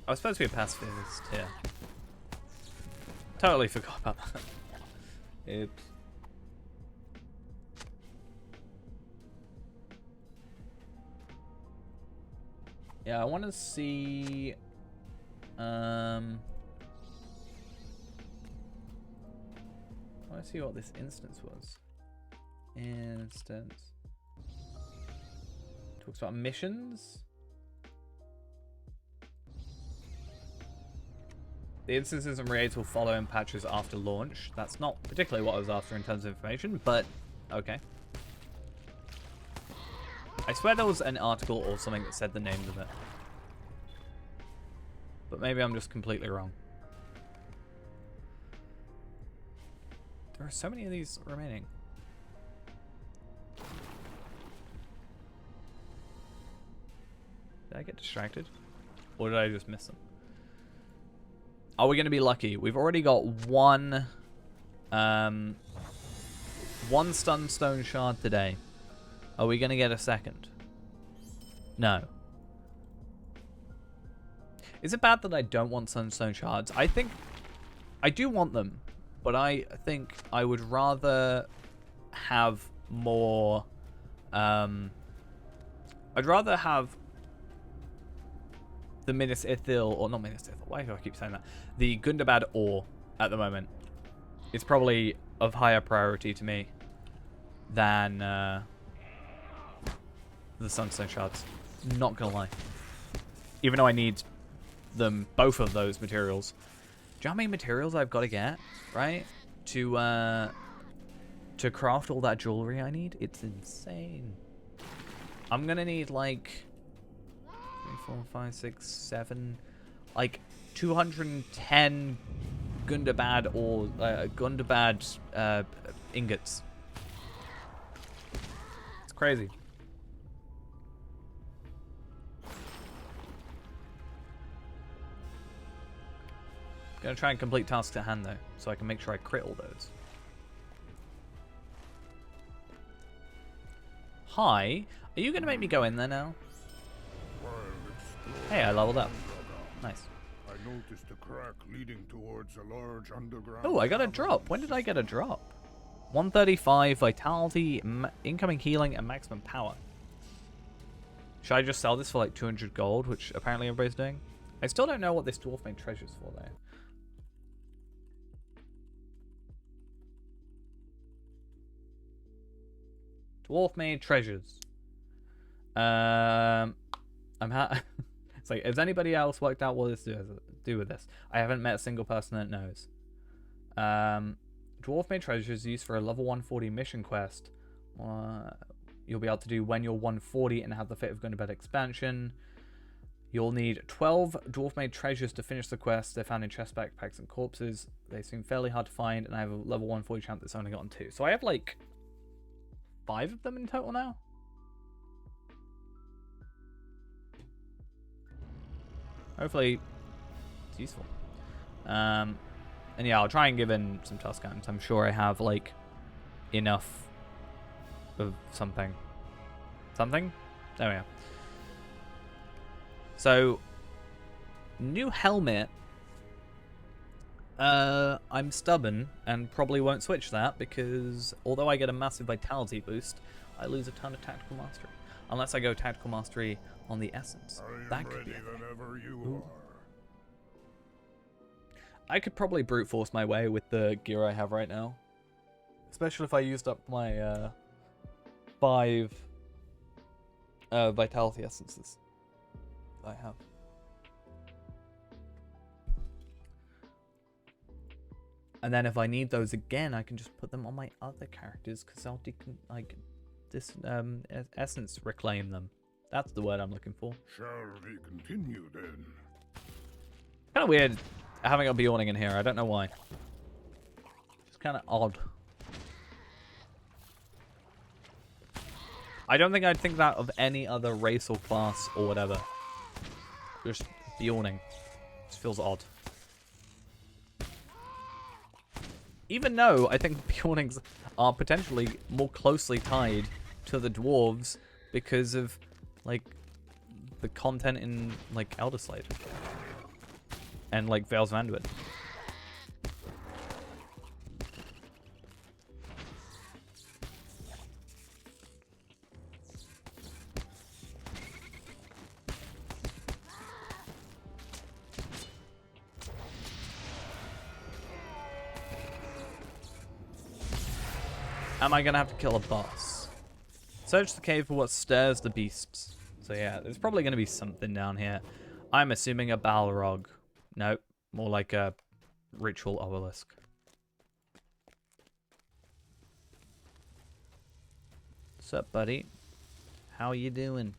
I was supposed to be a pacifist here. Totally forgot about that. Oops. Yeah, I want to see. I want to see what this instance was. Instance. Talks about missions. The instances and raids will follow in patches after launch. That's not particularly what I was after in terms of information, but okay. I swear there was an article or something that said the names of it. But maybe I'm just completely wrong. There are so many of these remaining. Did I get distracted? Or did I just miss them? Are we going to be lucky? We've already got one Sunstone Shard today. Are we going to get a second? No. Is it bad that I don't want Sunstone Shards? I think I do want them, but I think I would rather have more. I'd rather have the Minas Ithil, or not Minas Ithil, why do I keep saying that? The Gundabad ore at the moment is probably of higher priority to me than the Sunstone Shards. Not gonna lie. Even though I need them, both of those materials. Do you know how many materials I've got to get, right? To craft all that jewelry I need? It's insane. I'm gonna need like 3, 4, 5, 6, 7, like 210 Gundabad or Gundabad ingots. It's crazy. Gonna try and complete tasks at hand though, so I can make sure I crit all those. Hi, are you gonna make me go in there now? Hey, I leveled up. Nice. I noticed a crack leading towards a large underground. Oh, I got a drop. When did I get a drop? 135 vitality, incoming healing, and maximum power. Should I just sell this for like 200 gold, which apparently everybody's doing? I still don't know what this dwarf made treasures for though. Dwarf made treasures. It's like, has anybody else worked out what this do with this? I haven't met a single person that knows. Dwarf made treasures used for a level 140 mission quest. You'll be able to do when you're 140 and have the Fate of Gundabad expansion. You'll need 12 dwarf made treasures to finish the quest. They're found in chest backpacks and corpses. They seem fairly hard to find, and I have a level 140 champ that's only gotten 2. So I have like 5 of them in total now. Hopefully it's useful. And yeah, I'll try and give in some task items. I'm sure I have like enough of something. Something? There we go. So, new helmet. I'm stubborn and probably won't switch that because although I get a massive vitality boost, I lose a ton of tactical mastery. Unless I go tactical mastery on the essence. That could be whenever you are. I could probably brute force my way with the gear I have right now. Especially if I used up my 5 vitality essences I have. And then if I need those again, I can just put them on my other characters because I'll essence reclaim them. That's the word I'm looking for. Shall we continue then? Kind of weird having a Bjorning in here. I don't know why. It's kind of odd. I don't think I'd think that of any other race or class or whatever. Just Bjorning. Just feels odd. Even though I think Bjornings are potentially more closely tied to the dwarves because of, like, the content in, like, Elder Slate. And, like, Vales of Anduin. Am I gonna have to kill a boss? Search the cave for what stirs the beasts. So yeah, there's probably gonna be something down here. I'm assuming a Balrog. Nope, more like a ritual obelisk. What's up, buddy? How you doing?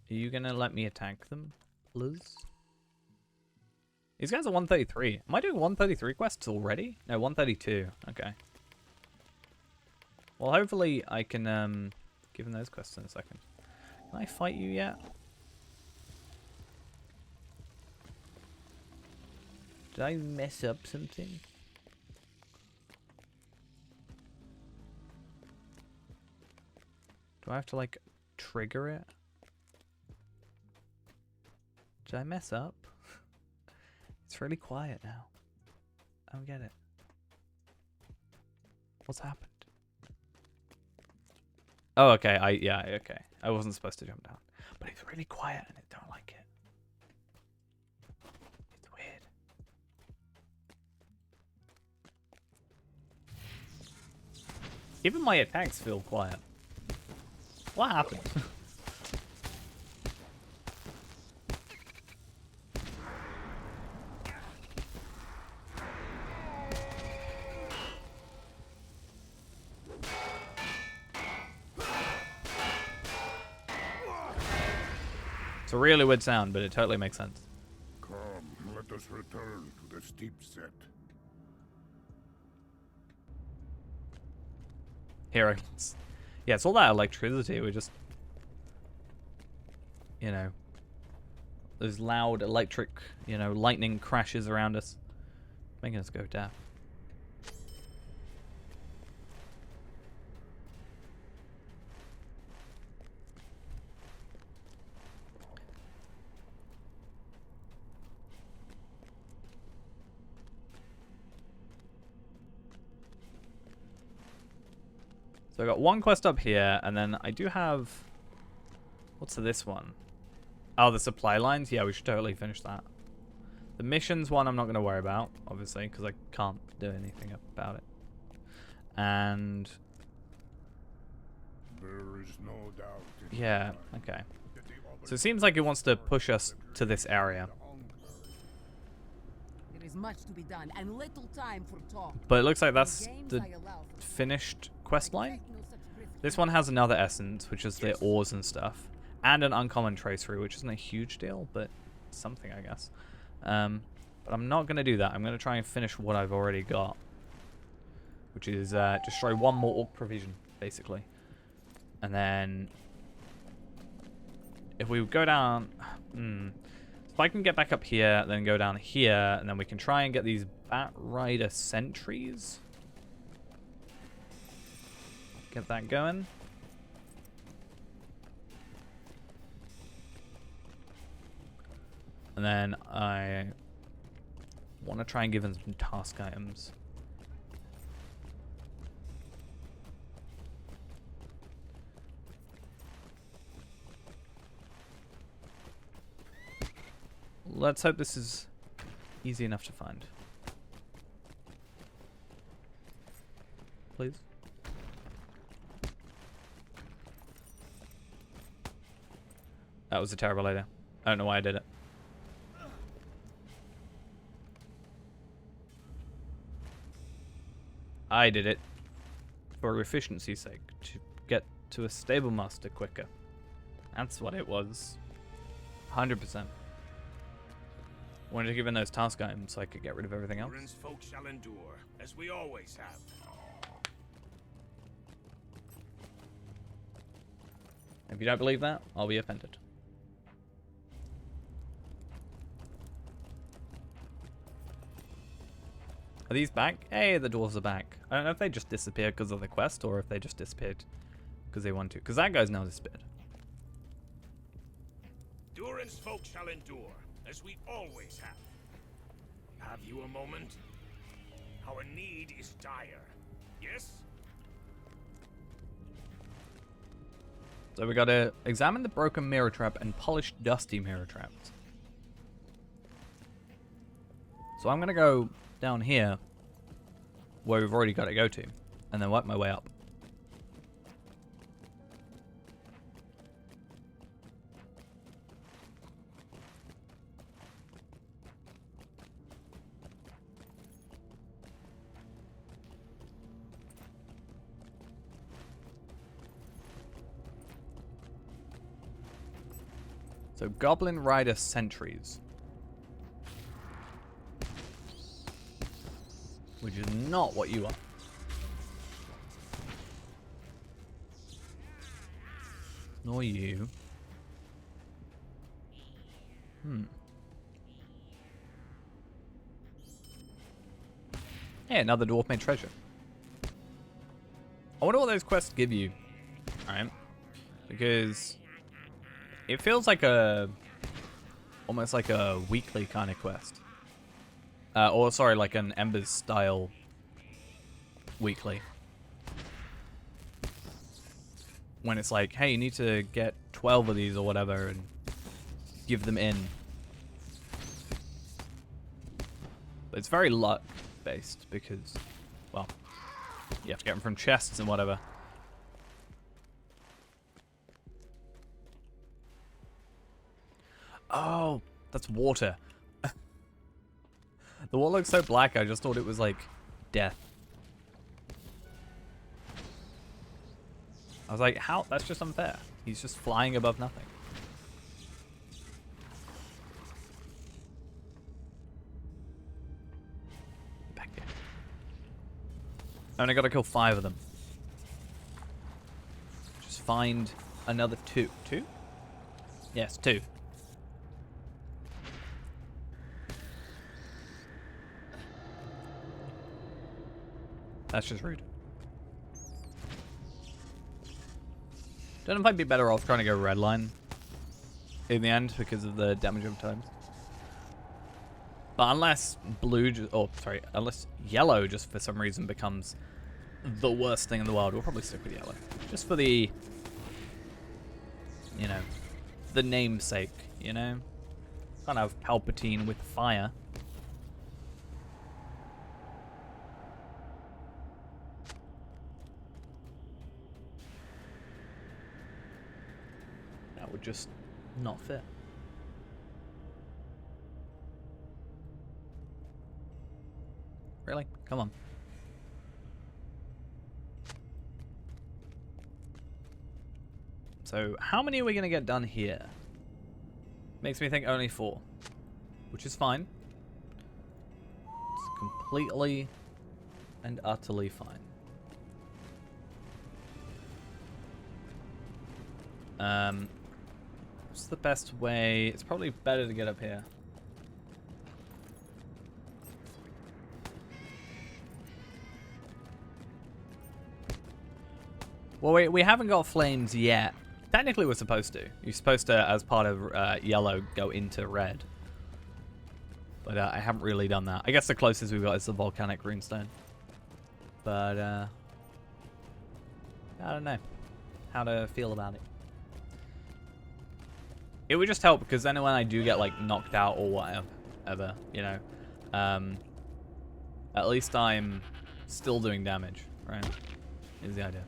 Are you gonna let me attack them, Liz? These guys are 133. Am I doing 133 quests already? No, 132. Okay. Well, hopefully I can give them those quests in a second. Can I fight you yet? Did I mess up something? Do I have to, like, trigger it? Did I mess up? It's really quiet now. I don't get it. What's happened? Oh, okay. Okay. I wasn't supposed to jump down. But it's really quiet and I don't like it. It's weird. Even my attacks feel quiet. What happened? It's a really weird sound, but it totally makes sense. Come, let us return to the steep set. Here, yeah, it's all that electricity. We just, you know, those loud electric, you know, lightning crashes around us, making us go deaf. So I got one quest up here, and then I do have... What's this one? Oh, the supply lines? Yeah, we should totally finish that. The missions one I'm not going to worry about, obviously, because I can't do anything about it. And... There is no doubt in yeah, my mind okay. that the So it seems like it wants to push us to this area. There is much to be done and little time for talk. But it looks like that's Games the I allow for finished quest line. take no such risk. This one has another essence, which is the ores and stuff. And an uncommon tracery, which isn't a huge deal, but something, I guess. But I'm not going to do that. I'm going to try and finish what I've already got. Which is destroy one more orc provision, basically. And then... if we go down... if I can get back up here, then go down here, and then we can try and get these Bat Rider sentries. Get that going. And then I want to try and give them some task items. Let's hope this is easy enough to find. Please. That was a terrible idea. I don't know why I did it. I did it for efficiency's sake, to get to a stable master quicker. That's what it was. 100%. Wanted to give in those task items so I could get rid of everything else. Durin's folk shall endure, as we always have. If you don't believe that, I'll be offended. Are these back? Hey, the doors are back. I don't know if they just disappeared because of the quest or if they just disappeared because they want to. Because that guy's now disappeared. Durin's folk shall endure, as we always have. Have you a moment? Our need is dire. Yes? So we gotta examine the broken mirror trap and polish dusty mirror traps. So I'm gonna go down here, where we've already got to go to, and then work my way up. So Goblin Rider Sentries. Which is not what you are. Nor you. Hey, another dwarf made treasure. I wonder what those quests give you. Alright. Because it feels like almost like a weekly kind of quest. Or sorry, like an Embers style weekly. When it's like, hey, you need to get 12 of these or whatever and give them in. But it's very luck based because, well, you have to get them from chests and whatever. Oh, that's water. The wall looks so black, I just thought it was like death. I was like, how? That's just unfair. He's just flying above nothing. Back here. I only gotta kill 5 of them. Just find another 2. 2? Yes, 2. That's just rude. Don't know if I'd be better off trying to go red line in the end because of the damage over times. But unless unless yellow just for some reason becomes the worst thing in the world, we'll probably stick with yellow. Just for the, you know, the namesake, you know? Can't have Palpatine with fire. That would just not fit. Really? Come on. So, how many are we going to get done here? Makes me think only 4. Which is fine. It's completely and utterly fine. What's the best way? It's probably better to get up here. Well, we haven't got flames yet. Technically, we're supposed to. You're supposed to, as part of yellow, go into red. But I haven't really done that. I guess the closest we've got is the volcanic runestone. But, I don't know how to feel about it. It would just help because then when I do get, like, knocked out or whatever, you know, at least I'm still doing damage, right? Is the idea.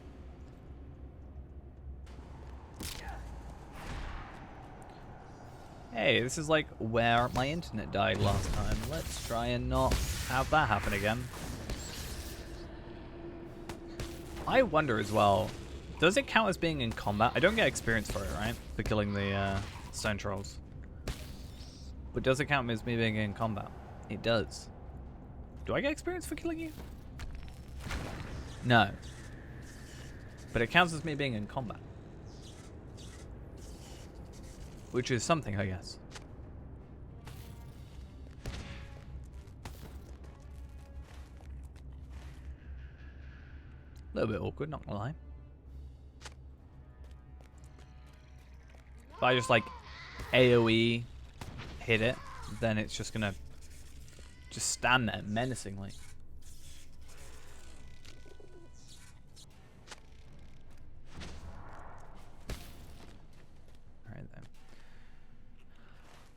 Hey, this is like where my internet died last time. Let's try and not have that happen again. I wonder as well, does it count as being in combat? I don't get experience for it, right? For killing the stone trolls. But does it count as me being in combat? It does. Do I get experience for killing you? No. But it counts as me being in combat. Which is something, I guess. A little bit awkward, not gonna lie. If I just like AoE hit it, then it's just gonna just stand there menacingly. Alright then.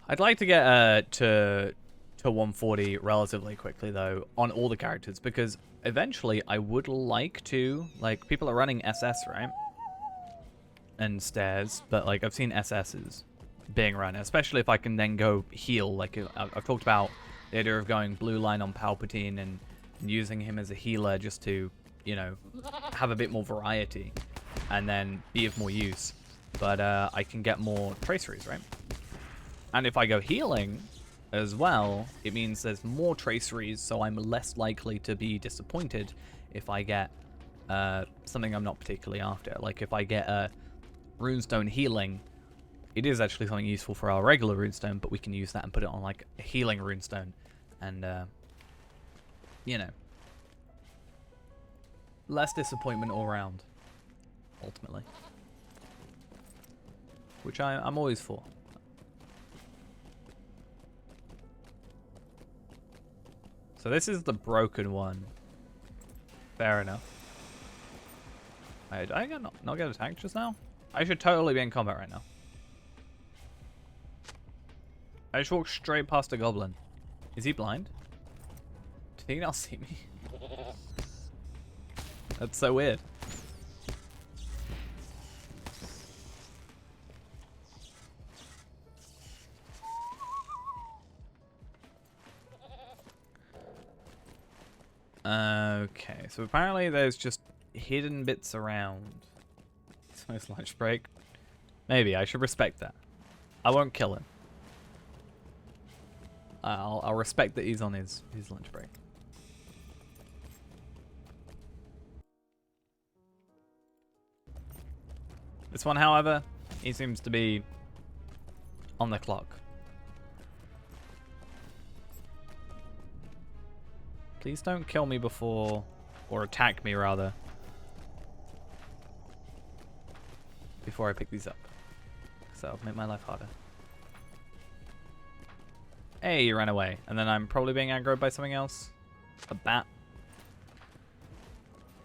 I'd like to get to 140 relatively quickly though on all the characters, because eventually I would like to, like, people are running SS, right? And stairs, but like I've seen SSs being run, especially if I can then go heal. Like I've talked about the idea of going blue line on Palpatine and using him as a healer just to, you know, have a bit more variety and then be of more use. But I can get more traceries, right? And if I go healing as well, it means there's more traceries, so I'm less likely to be disappointed if I get something I'm not particularly after. Like if I get a runestone healing, it is actually something useful for our regular runestone, but we can use that and put it on like a healing runestone, and you know, less disappointment all around, ultimately, which I'm always for. So this is the broken one. Fair enough. Did I not get attacked just now? I should totally be in combat right now. I just walked straight past a goblin. Is he blind? Do you think he'll see me? That's so weird. Okay, so apparently there's just hidden bits around. It's a nice lunch break. Maybe I should respect that. I won't kill him. I'll respect that he's on his lunch break. This one, however, he seems to be on the clock. Please don't kill me before, or attack me rather, before I pick these up. So it'll make my life harder. Hey, you ran away. And then I'm probably being aggroed by something else. A bat.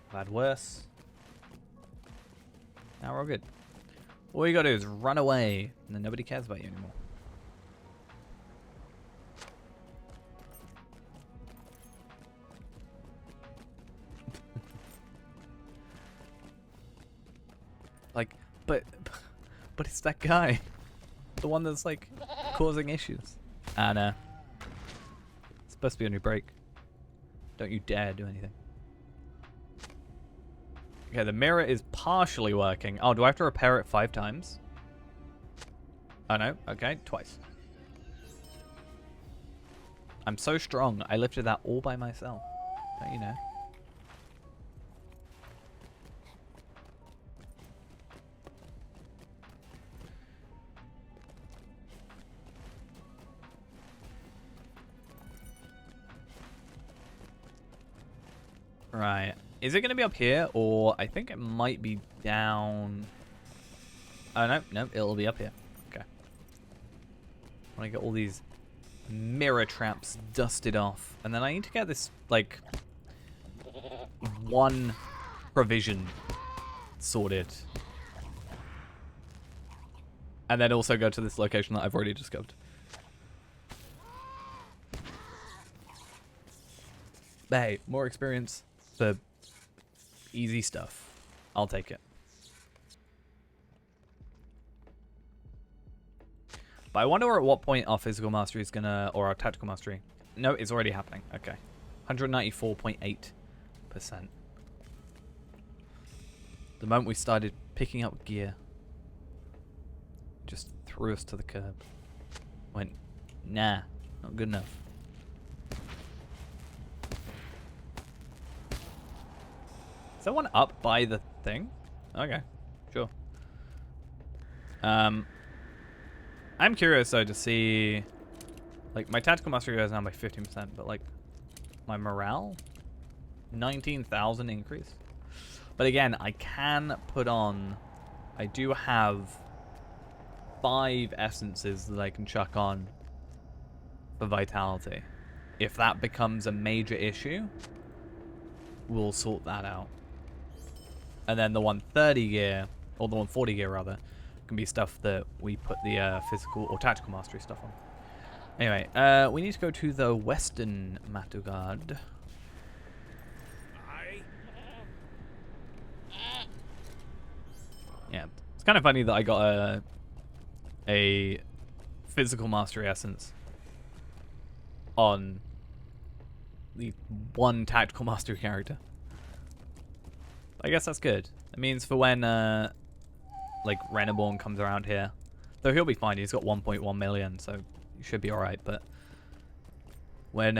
I've had worse. Now we're all good. All you gotta do is run away, and then nobody cares about you anymore. Like, but it's that guy. The one that's like causing issues. And it's supposed to be on your break. Don't you dare do anything. Okay, the mirror is partially working. Oh, do I have to repair it 5 times? Oh no, okay, twice. I'm so strong, I lifted that all by myself. Don't you know? Right. Is it going to be up here, or I think it might be down? Oh, no. No, it'll be up here. Okay. I want to get all these mirror traps dusted off. And then I need to get this, like, one provision sorted. And then also go to this location that I've already discovered. But hey, more experience for easy stuff. I'll take it. But I wonder at what point our physical mastery is gonna, or our tactical mastery. No, it's already happening. Okay. 194.8%. The moment we started picking up gear, just threw us to the curb. Went Nah, not good enough. Is that one up by the thing? Okay, sure. I'm curious though to see, like, my tactical mastery goes down by 15%, but like my morale, 19,000 increase. But again, I can put on, I do have 5 essences that I can chuck on for vitality. If that becomes a major issue, we'll sort that out. And then the 130 gear, or the 140 gear rather, can be stuff that we put the physical or tactical mastery stuff on. Anyway, we need to go to the Western Matugard. Yeah, it's kind of funny that I got a physical mastery essence on the one tactical mastery character. I guess that's good. It means for when like Renaborn comes around here, though he'll be fine. He's got 1.1 million, so he should be all right. But when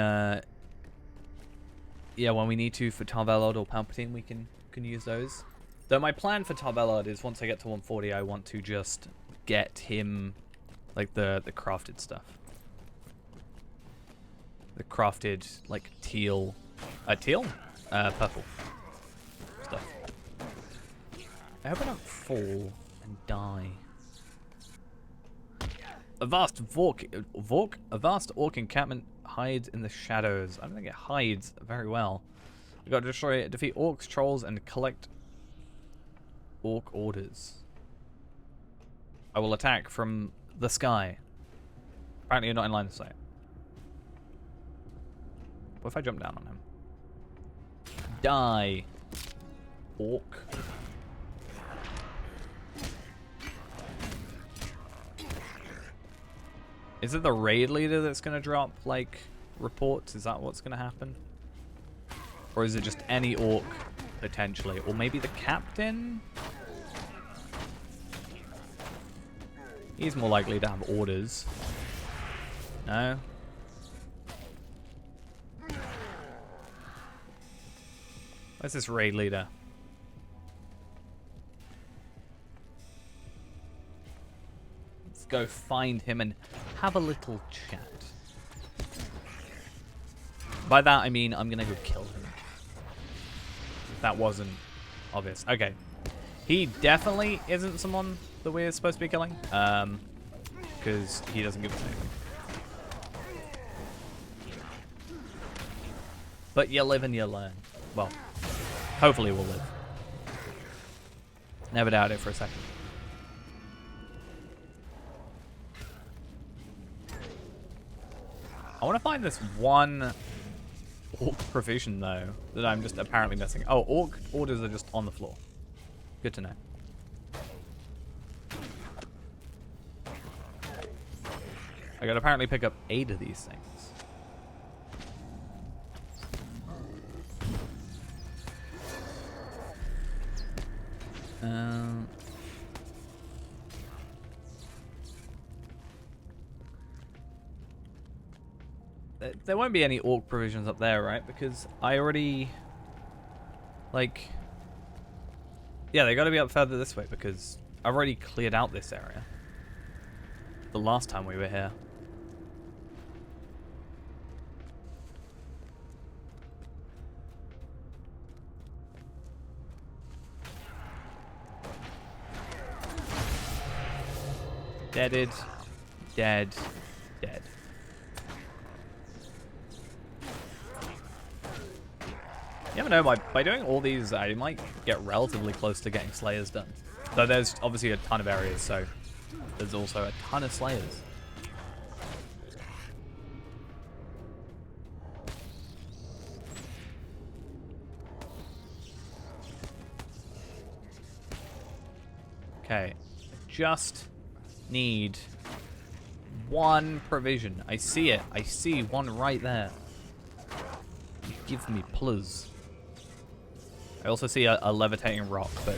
yeah, when we need to for Tarvelod or Palpatine, we can use those. Though my plan for Tarvelod is once I get to 140, I want to just get him like the crafted stuff. The crafted like teal, purple stuff. I hope I don't fall and die. A vast orc encampment hides in the shadows. I don't think it hides very well. We got to defeat orcs, trolls, and collect orc orders. I will attack from the sky. Apparently you're not in line of sight. What if I jump down on him? Die, orc. Is it the raid leader that's going to drop, like, reports? Is that what's going to happen? Or is it just any orc, potentially? Or maybe the captain? He's more likely to have orders. No? Where's this raid leader? Let's go find him and have a little chat. By that I mean I'm gonna go kill him. That wasn't obvious. Okay. He definitely isn't someone that we're supposed to be killing. Because he doesn't give us anything. But you live and you learn. Well, hopefully we'll live. Never doubt it for a second. I want to find this one orc provision, though, that I'm just apparently missing. Oh, orc orders are just on the floor. Good to know. I gotta apparently pick up 8 of these things. There won't be any orc provisions up there, right? Because I already, like, yeah, they gotta be up further this way because I've already cleared out this area the last time we were here. Deaded, dead, dead. You never know, by doing all these, I might get relatively close to getting Slayers done. Though there's obviously a ton of areas, so there's also a ton of Slayers. Okay, just need one provision. I see it. I see one right there. Give me plus. I also see a levitating rock, but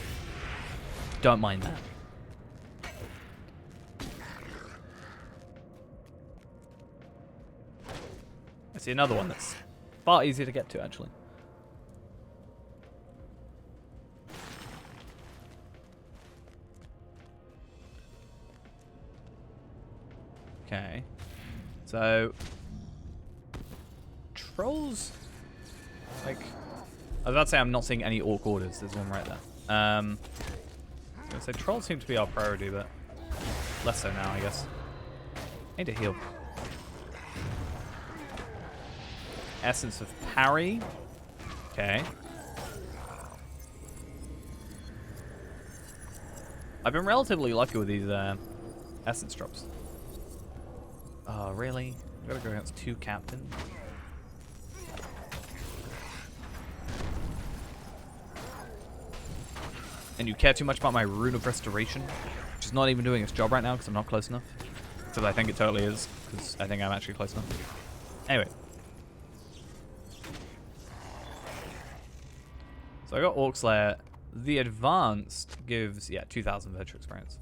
don't mind that. see another one that's far easier to get to, actually. Okay. So... Trolls... Like... I was about to say I'm not seeing any orc orders. There's one right there. I was gonna say trolls seem to be our priority, but... Less so now, I guess. Need to heal. Essence of parry. Okay. I've been relatively lucky with these essence drops. Oh, really? I gotta go against 2 captains. And you care too much about my Rune of Restoration, which is not even doing its job right now because I'm not close enough. Except I think it totally is, because I think I'm actually close enough. Anyway. So I got Orc Slayer. The advanced gives, yeah, 2,000 virtue experience.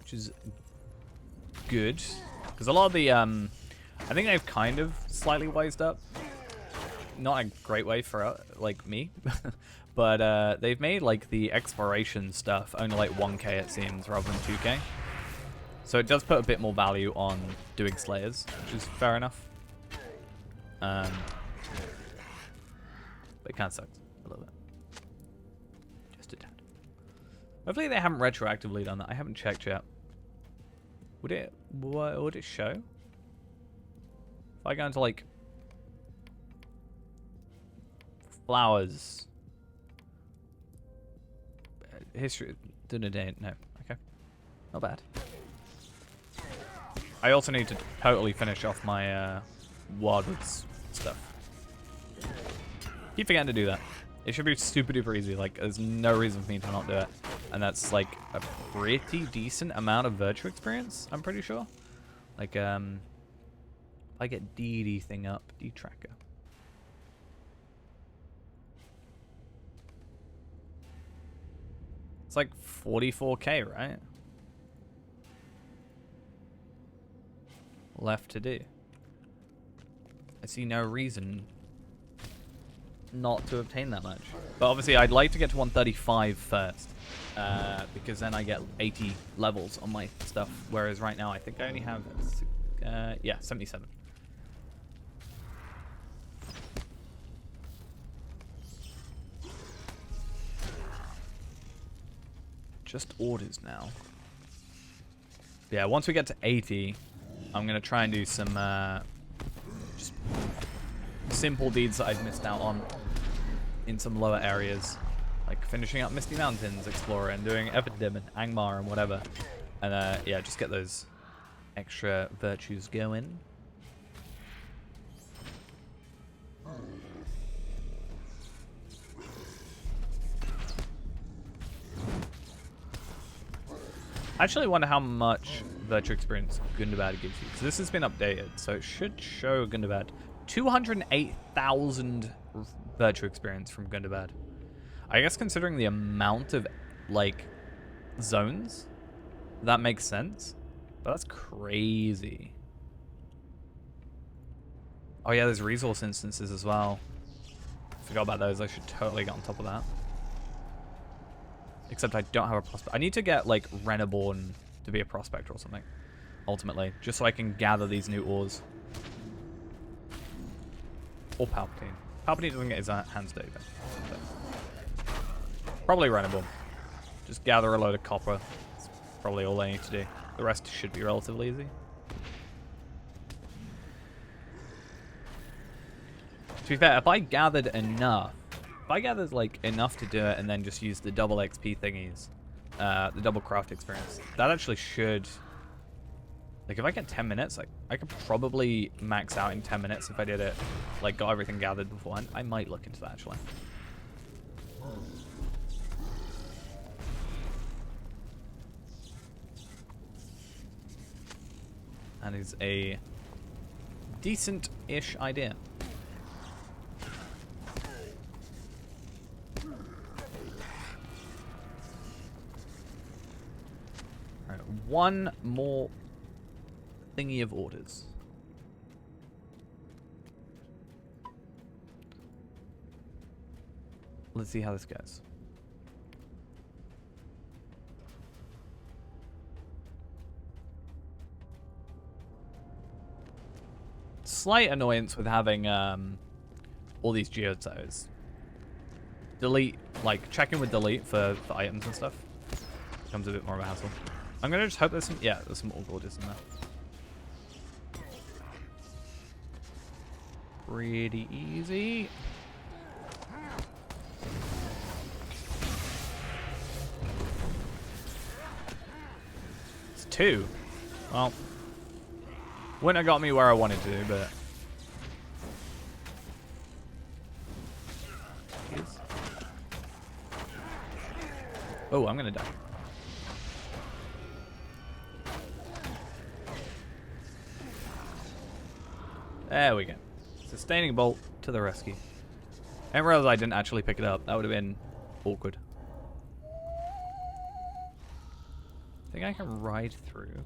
Which is good. Because a lot of the, I think they've kind of slightly wised up. Not a great way for, like, me. But they've made, like, the exploration stuff only, like, 1k, it seems, rather than 2k. So it does put a bit more value on doing Slayers, which is fair enough. But it kind of sucks a little bit. Just a tad. Hopefully they haven't retroactively done that. I haven't checked yet. Would it show? If I go into, like, flowers, history, dinner date, no, okay, not bad. I also need to totally finish off my Wildwoods stuff. Keep forgetting to do that. It should be super duper easy, like there's no reason for me to not do it. And that's like a pretty decent amount of virtue experience, I'm pretty sure. Like, if I get DD thing up, D tracker. It's like 44k, right? Left to do. I see no reason not to obtain that much. But obviously I'd like to get to 135 first. Because then I get 80 levels on my stuff. Whereas right now I think I only have, yeah, 77. Just orders now. Yeah, once we get to 80, I'm going to try and do some just simple deeds that I've missed out on in some lower areas. Like finishing up Misty Mountains Explorer and doing Epidim and Angmar and whatever. And yeah, just get those extra virtues going. I actually wonder how much virtue experience Gundabad gives you. Because this has been updated, so it should show Gundabad 208,000 virtue experience from Gundabad. I guess considering the amount of, like, zones, that makes sense. But that's crazy. Oh yeah, there's resource instances as well. Forgot about those. I should totally get on top of that. Except I don't have a prospect. I need to get, like, Renaborn to be a prospector or something, ultimately. Just so I can gather these new ores. Or Palpatine. Palpatine doesn't get his hands dirty, though. So. Probably Renaborn. Just gather a load of copper. That's probably all I need to do. The rest should be relatively easy. To be fair, if I gathered enough, if I gathered, like, enough to do it and then just use the double XP thingies, the double craft experience, that actually should... Like, if I get 10 minutes, like, I could probably max out in 10 minutes if I did it, like, got everything gathered beforehand. I might look into that, actually. That is a decent-ish idea. one more thingy of orders. Let's see how this goes. Slight annoyance with having all these geodes. Delete, like checking with delete for items and stuff becomes a bit more of a hassle. I'm gonna just hope there's some, yeah, there's some old orders in there. Pretty easy. It's 2. Well, wouldn't have got me where I wanted to, but oh, I'm gonna die. There we go. Sustaining bolt to the rescue. I didn't realize I didn't actually pick it up. That would have been awkward. I think I can ride through.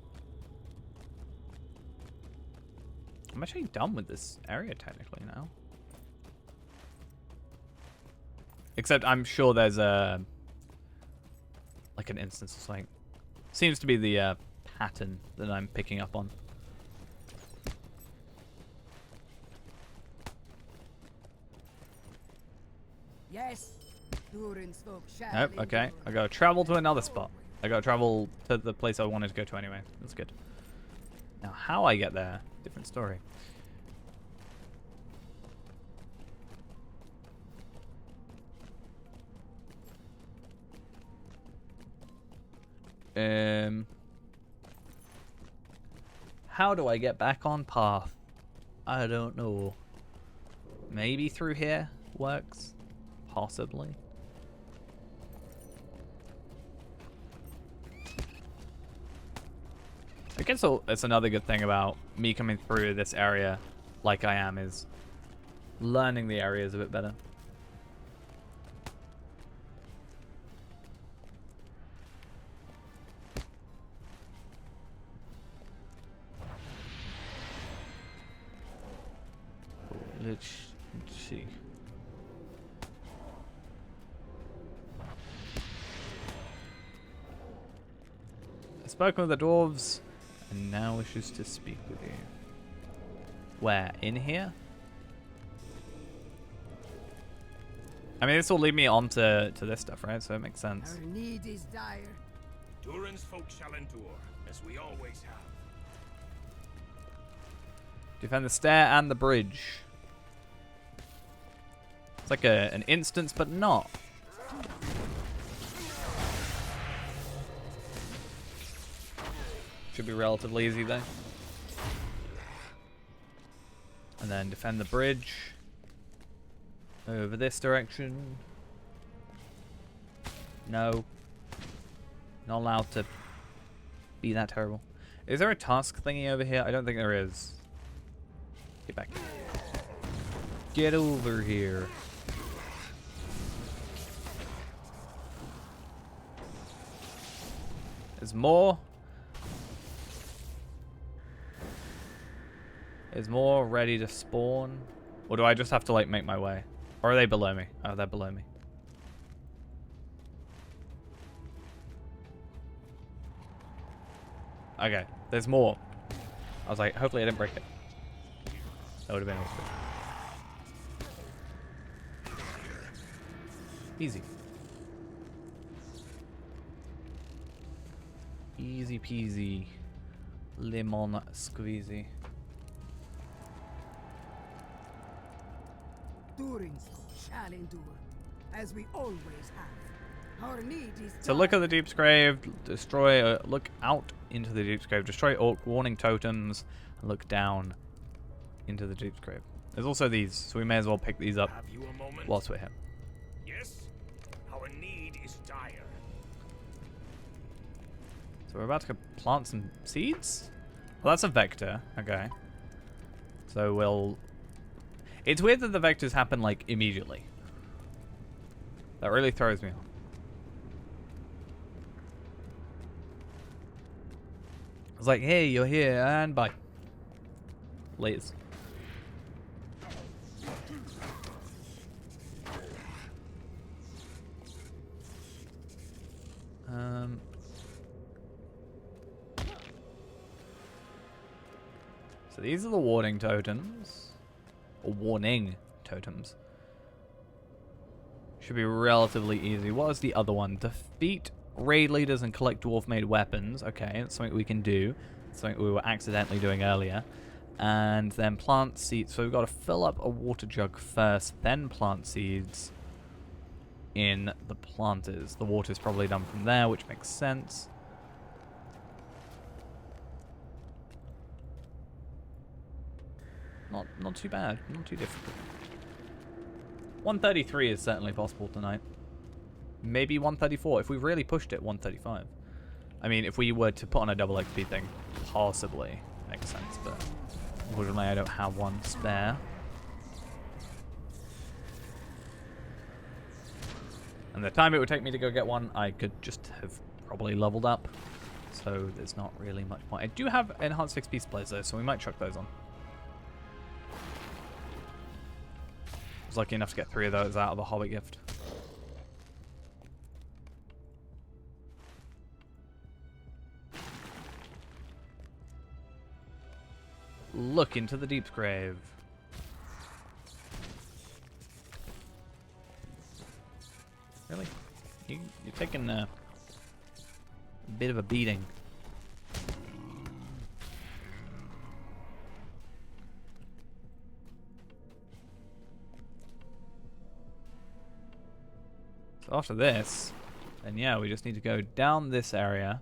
I'm actually done with this area technically now. Except I'm sure there's a like an instance of something. Seems to be the pattern that I'm picking up on. Yes, Durin's folk shall Nope, okay. endure. I gotta travel to another spot. I gotta travel to the place I wanted to go to anyway. That's good. Now, how I get there, different story. How do I get back on path? I don't know. Maybe through here works? Possibly. I guess that's another good thing about me coming through this area like I am is learning the areas a bit better. Let's see. I've spoken with the dwarves and now wishes to speak with you. Where? In here? I mean, this will lead me on to this stuff, right? So it makes sense. Our need is dire. Durin's folk shall endure, as we always have. Defend the stair and the bridge. It's like an instance, but not. Should be relatively easy though. And then defend the bridge. Over this direction. No. Not allowed to be that terrible. Is there a task thingy over here? I don't think there is. Get back here. Get over here. There's more. There's more ready to spawn. Or do I just have to like make my way? Or are they below me? Oh, they're below me. Okay, there's more. I was like, hopefully I didn't break it. That would have been awesome. Easy. Easy peasy. Lemon squeezy. Durin's folk shall endure, as we always have. Our need is So look at dire. the Deep's Grave, destroy, look out into the Deep's Grave, destroy orc warning totems, and look down into the Deep's Grave. There's also these, so we may as well pick these up Have you a moment? whilst we're here. Yes? Our need is dire. So we're about to go plant some seeds? Well, that's a vector, okay. So we'll... It's weird that the vectors happen, like, immediately. That really throws me off. It's like, hey, you're here, and bye. Laters. So these are the warning totems. Or warning totems. Should be relatively easy. What was the other one? Defeat raid leaders and collect dwarf-made weapons. Okay, that's something we can do. Something we were accidentally doing earlier. And then plant seeds. So we've got to fill up a water jug first, then plant seeds in the planters. The water's probably done from there, which makes sense. Not too bad. Not too difficult. 133 is certainly possible tonight. Maybe 134. If we really pushed it, 135. I mean, if we were to put on a double XP thing, possibly makes sense, but unfortunately I don't have one spare. And the time it would take me to go get one, I could just have probably leveled up. So there's not really much point. I do have enhanced XP supplies though, so we might chuck those on. I was lucky enough to get 3 of those out of a Hobbit gift. Look into the deep's grave. Really? You're taking a bit of a beating. So after this, then yeah, we just need to go down this area.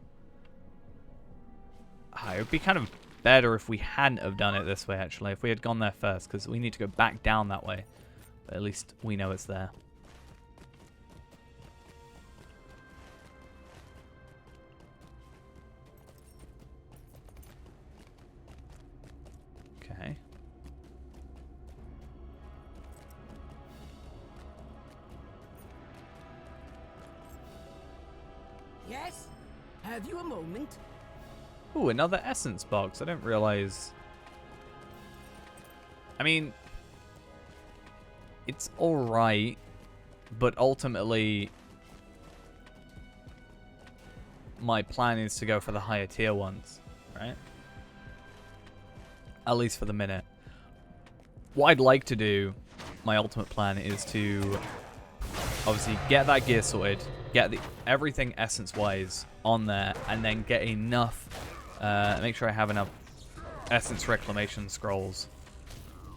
It would be kind of better if we hadn't have done it this way, actually. If we had gone there first, because we need to go back down that way. But at least we know it's there. Okay. Yes? Have you a moment? Ooh, another essence box. I didn't realize. I mean, it's alright, but ultimately, my plan is to go for the higher tier ones, right? At least for the minute. What I'd like to do, my ultimate plan, is to obviously get that gear sorted, get everything essence-wise on there, and then get enough. Make sure I have enough essence reclamation scrolls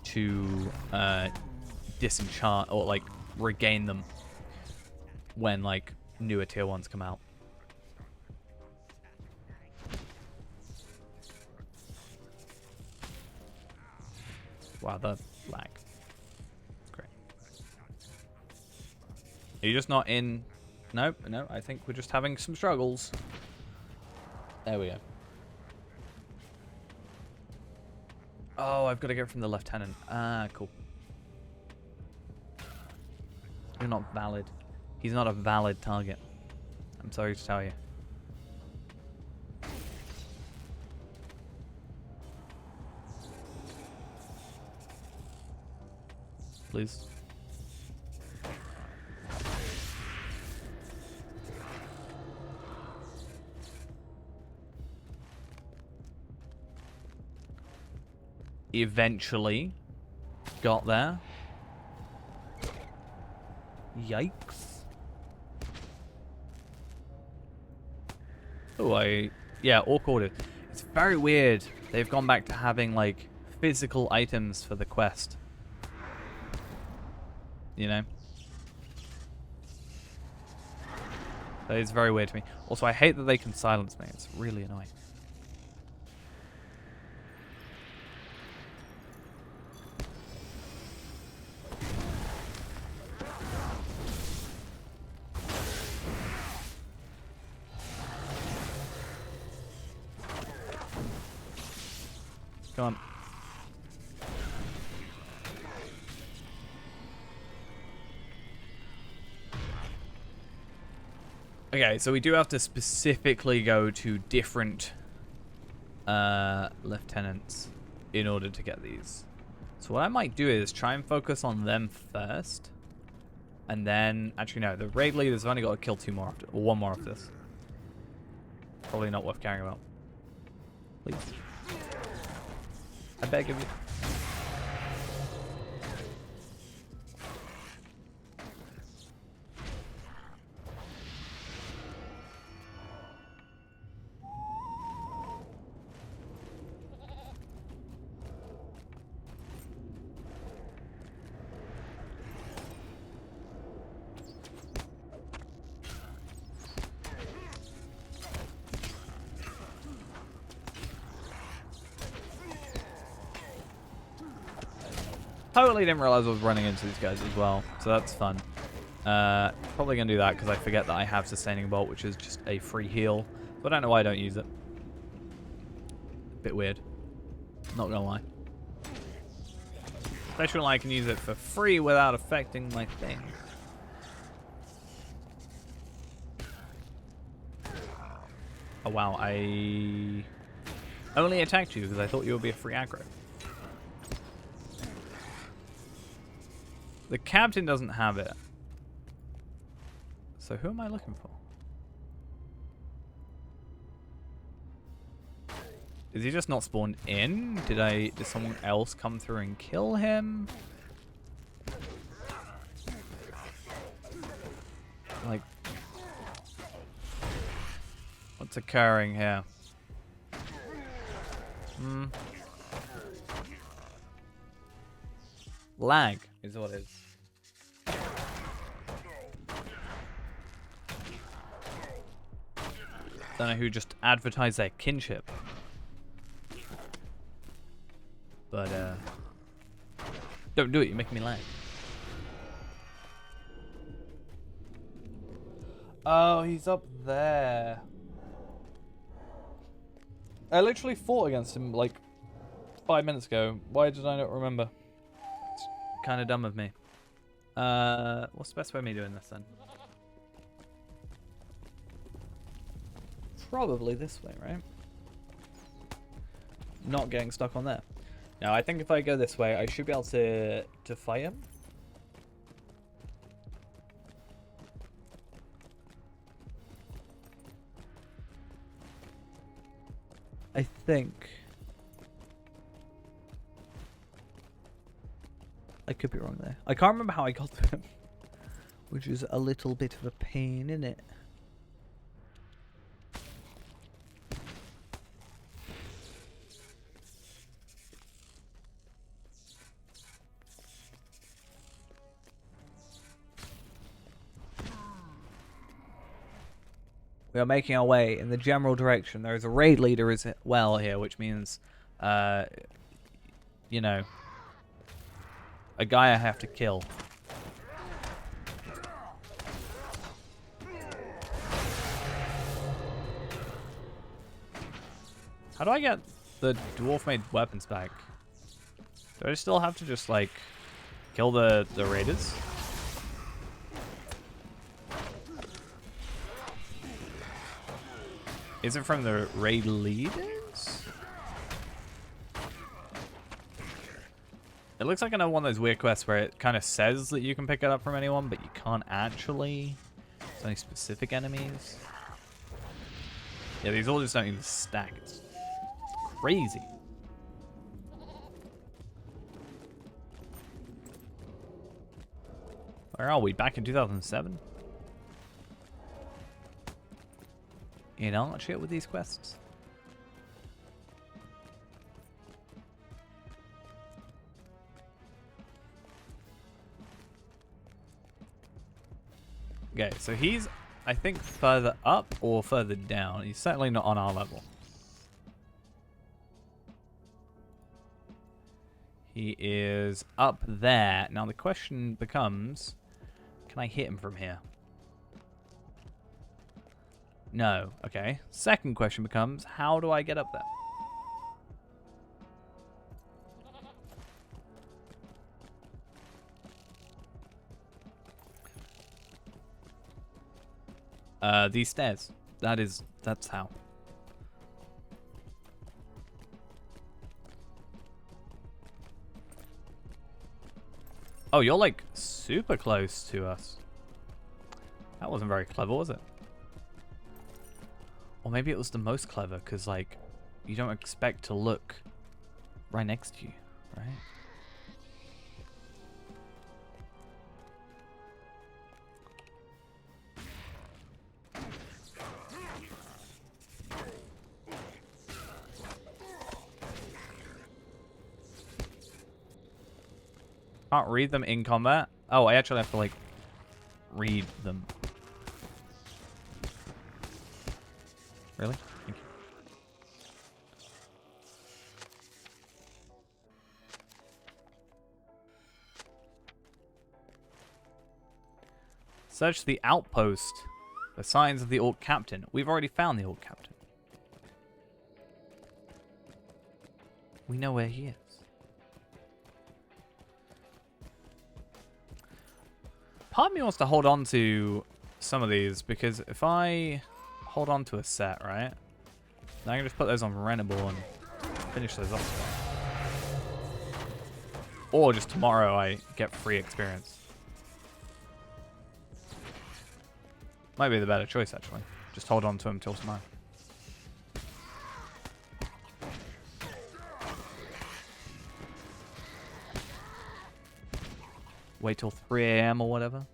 to disenchant or like regain them when like newer tier ones come out. Wow, the lag. Great. Are you just not in? No, I think we're just having some struggles. There we go. Oh, I've got to get from the lieutenant. Ah, cool. You're not valid. He's not a valid target. I'm sorry to tell you. Please. Eventually got there. Yikes. Oh, yeah, orc ordered. It's very weird. They've gone back to having like physical items for the quest. You know? That is very weird to me. Also, I hate that they can silence me. It's really annoying. Come on. Okay, so we do have to specifically go to different lieutenants in order to get these. So what I might do is try and focus on them first. And then, actually no, the raid leaders have only got to kill 2 more after, or 1 more after this. Probably not worth caring about. Please. I beg of you. Totally didn't realize I was running into these guys as well, so that's fun. Probably gonna do that because I forget that I have Sustaining Bolt, which is just a free heal. But I don't know why I don't use it. Bit weird. Not gonna lie. Especially when I can use it for free without affecting my thing. Oh wow, I only attacked you because I thought you would be a free aggro. The captain doesn't have it. So who am I looking for? Is he just not spawned in? Did someone else come through and kill him? Like, what's occurring here? Lag is what it is. Don't know who just advertised their kinship. But, don't do it, you're making me lag. Oh, he's up there. I literally fought against him, like, 5 minutes ago. Why did I not remember? It's kind of dumb of me. What's the best way of me doing this, then? Probably this way, right? Not getting stuck on there. Now, I think if I go this way, I should be able to fight him. I think. I could be wrong there. I can't remember how I got to him, which is a little bit of a pain, isn't it? We are making our way in the general direction. There is a raid leader as well here, which means, you know, a guy I have to kill. How do I get the dwarf-made weapons back? Do I still have to just, like, kill the raiders? Is it from the raid leaders? It looks like another one of those weird quests where it kind of says that you can pick it up from anyone, but you can't actually. It's only specific enemies. Yeah, these all just don't even stack. It's crazy. Where are we? Back in 2007? In Archer with these quests? Okay, so he's, I think, further up or further down. He's certainly not on our level. He is up there. Now the question becomes, can I hit him from here? No. Okay. Second question becomes, how do I get up there? These stairs. That's how. Oh, you're like super close to us. That wasn't very clever, was it? Or maybe it was the most clever, because like you don't expect to look right next to you, right? Can't read them in combat. Oh, I actually have to like read them. Really? Thank you. Search the outpost for signs of the Orc Captain. We've already found the Orc Captain. We know where he is. Part of me wants to hold on to some of these, because if I hold on to a set, right, then I can just put those on rentable and finish those off. Or just tomorrow I get free experience. Might be the better choice, actually. Just hold on to them till tomorrow. Wait till 3 AM or whatever.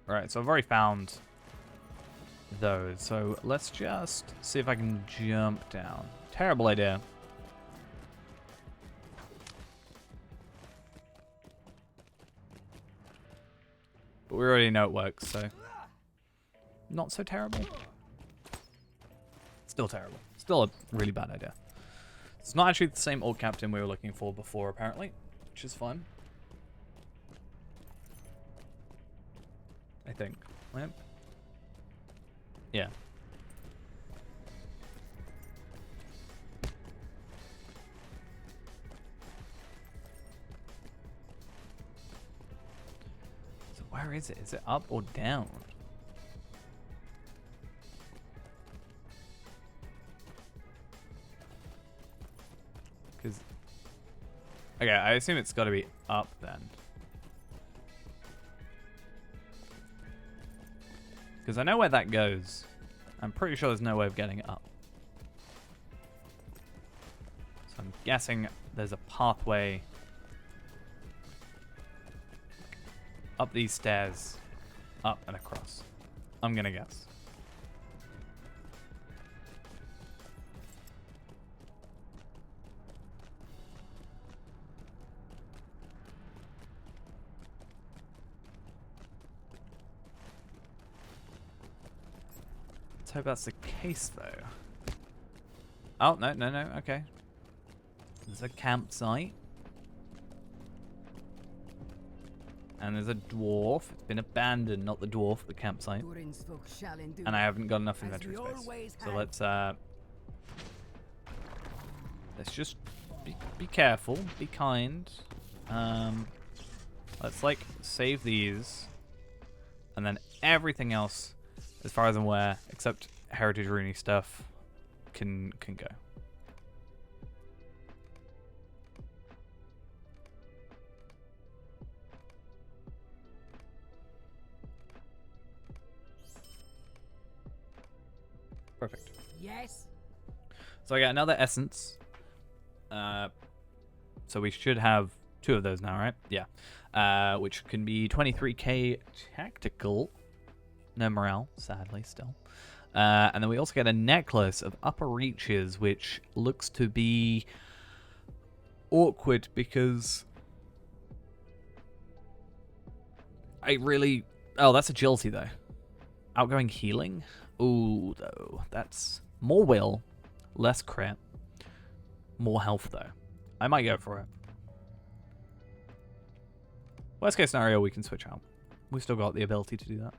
Alright, so I've already found those. So let's just see if I can jump down. Terrible idea. But we already know it works, so not so terrible. Still terrible. Still a really bad idea. It's not actually the same Orc Captain we were looking for before, apparently, which is fun. I think. Right? Yeah. So where is it? Is it up or down? Because... okay, I assume it's got to be up then. Because I know where that goes. I'm pretty sure there's no way of getting it up. So I'm guessing there's a pathway up these stairs, up and across. I'm gonna guess. Let's hope that's the case, though. Oh, no, no, no, okay. There's a campsite. And there's a dwarf. It's been abandoned, not the dwarf, the campsite. Durin's folk shall endure, And I haven't got enough as we inventory space. always So have. let's just be careful, be kind. Let's like save these. And then everything else, as far as I'm aware, except Heritage Rooney stuff, can go. Perfect. Yes. So I got another essence. So we should have 2 of those now, right? Yeah. Which can be 23k tactical. No morale, sadly, still. And then we also get a necklace of upper reaches, which looks to be awkward because I really... oh, that's agility, though. Outgoing healing? Ooh, though. That's more will, less crit, more health, though. I might go for it. Worst case scenario, we can switch out. We've still got the ability to do that.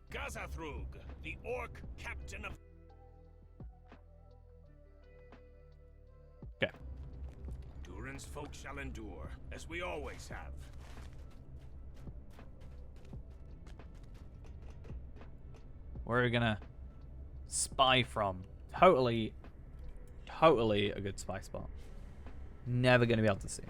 Gazathrug, the Orc Captain of... Okay. Durin's folk shall endure, as we always have. Where are we gonna spy from? Totally a good spy spot. Never going to be able to see.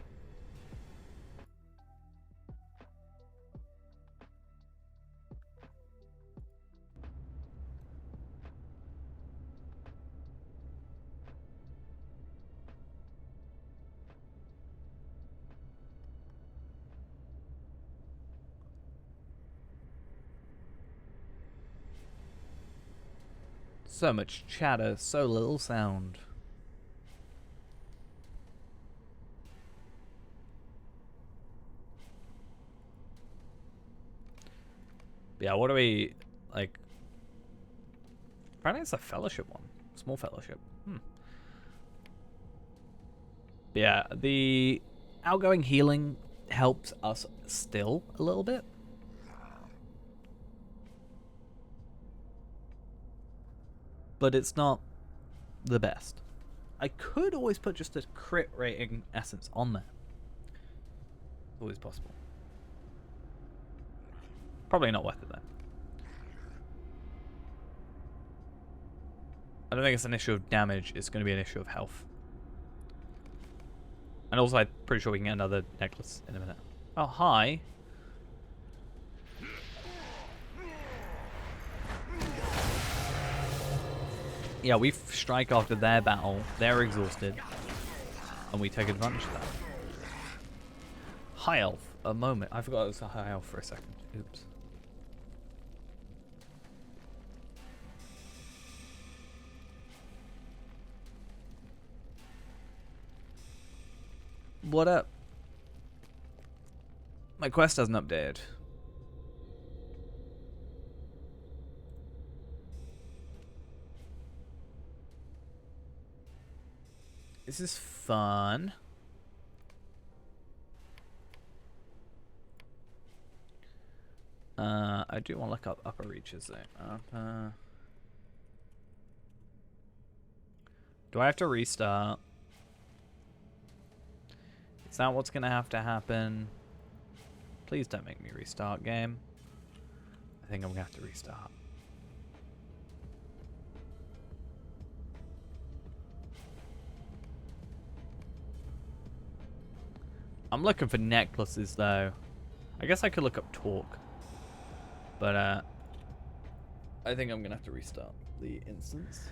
So much chatter, so little sound. Yeah, what do we, like... Apparently it's a fellowship one. Small fellowship. Yeah, the outgoing healing helps us still a little bit. But it's not the best. I could always put just a crit rating essence on there. Always possible. Probably not worth it though. I don't think it's an issue of damage, it's going to be an issue of health. And also I'm pretty sure we can get another necklace in a minute. Oh, hi. Yeah, we strike after their battle, they're exhausted, and we take advantage of that. High elf, a moment. I forgot it was a high elf for a second. Oops. What up? My quest hasn't updated. This is fun. I do want to look up upper reaches though. Do I have to restart? Is that what's gonna have to happen? Please don't make me restart, game. I think I'm gonna have to restart. I'm looking for necklaces though. I guess I could look up talk. But I think I'm gonna have to restart the instance.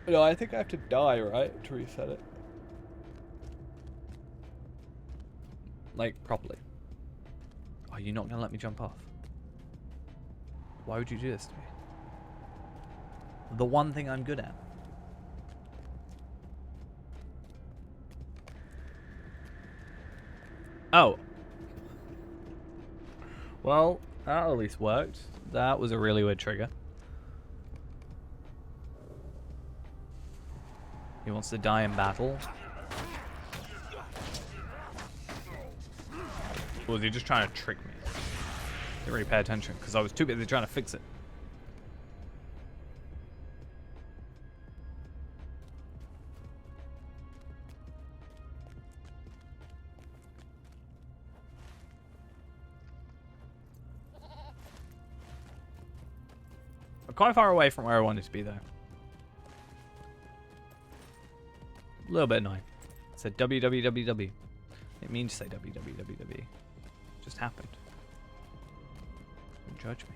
No, I think I have to die, right? To reset it. Like, properly. Oh, you're not gonna let me jump off? Why would you do this to me? The one thing I'm good at. Oh. Well, that at least worked. That was a really weird trigger. He wants to die in battle. Or was he just trying to trick me? Didn't really pay attention because I was too busy trying to fix it. I'm quite far away from where I wanted to be though. A little bit annoying. It said www. It means to say www. Just happened. Don't judge me.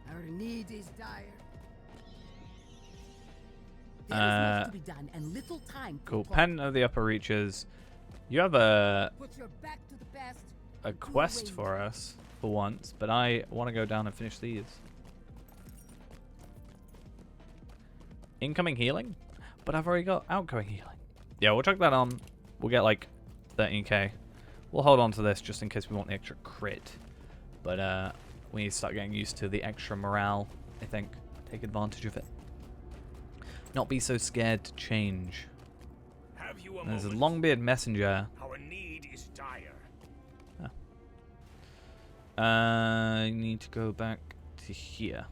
Our need is dire. There is much to be done and little time. Cool. Pen of the upper reaches. You have a Put your back to the past. quest for us for once, but I want to go down and finish these. Incoming healing? But I've already got outgoing healing. Yeah, we'll chuck that on. We'll get like 13k. We'll hold on to this just in case we want the extra crit. But we need to start getting used to the extra morale, I think. Take advantage of it. Not be so scared to change. Have you a There's a moment? Longbeard messenger. Our need is dire. I need to go back to here.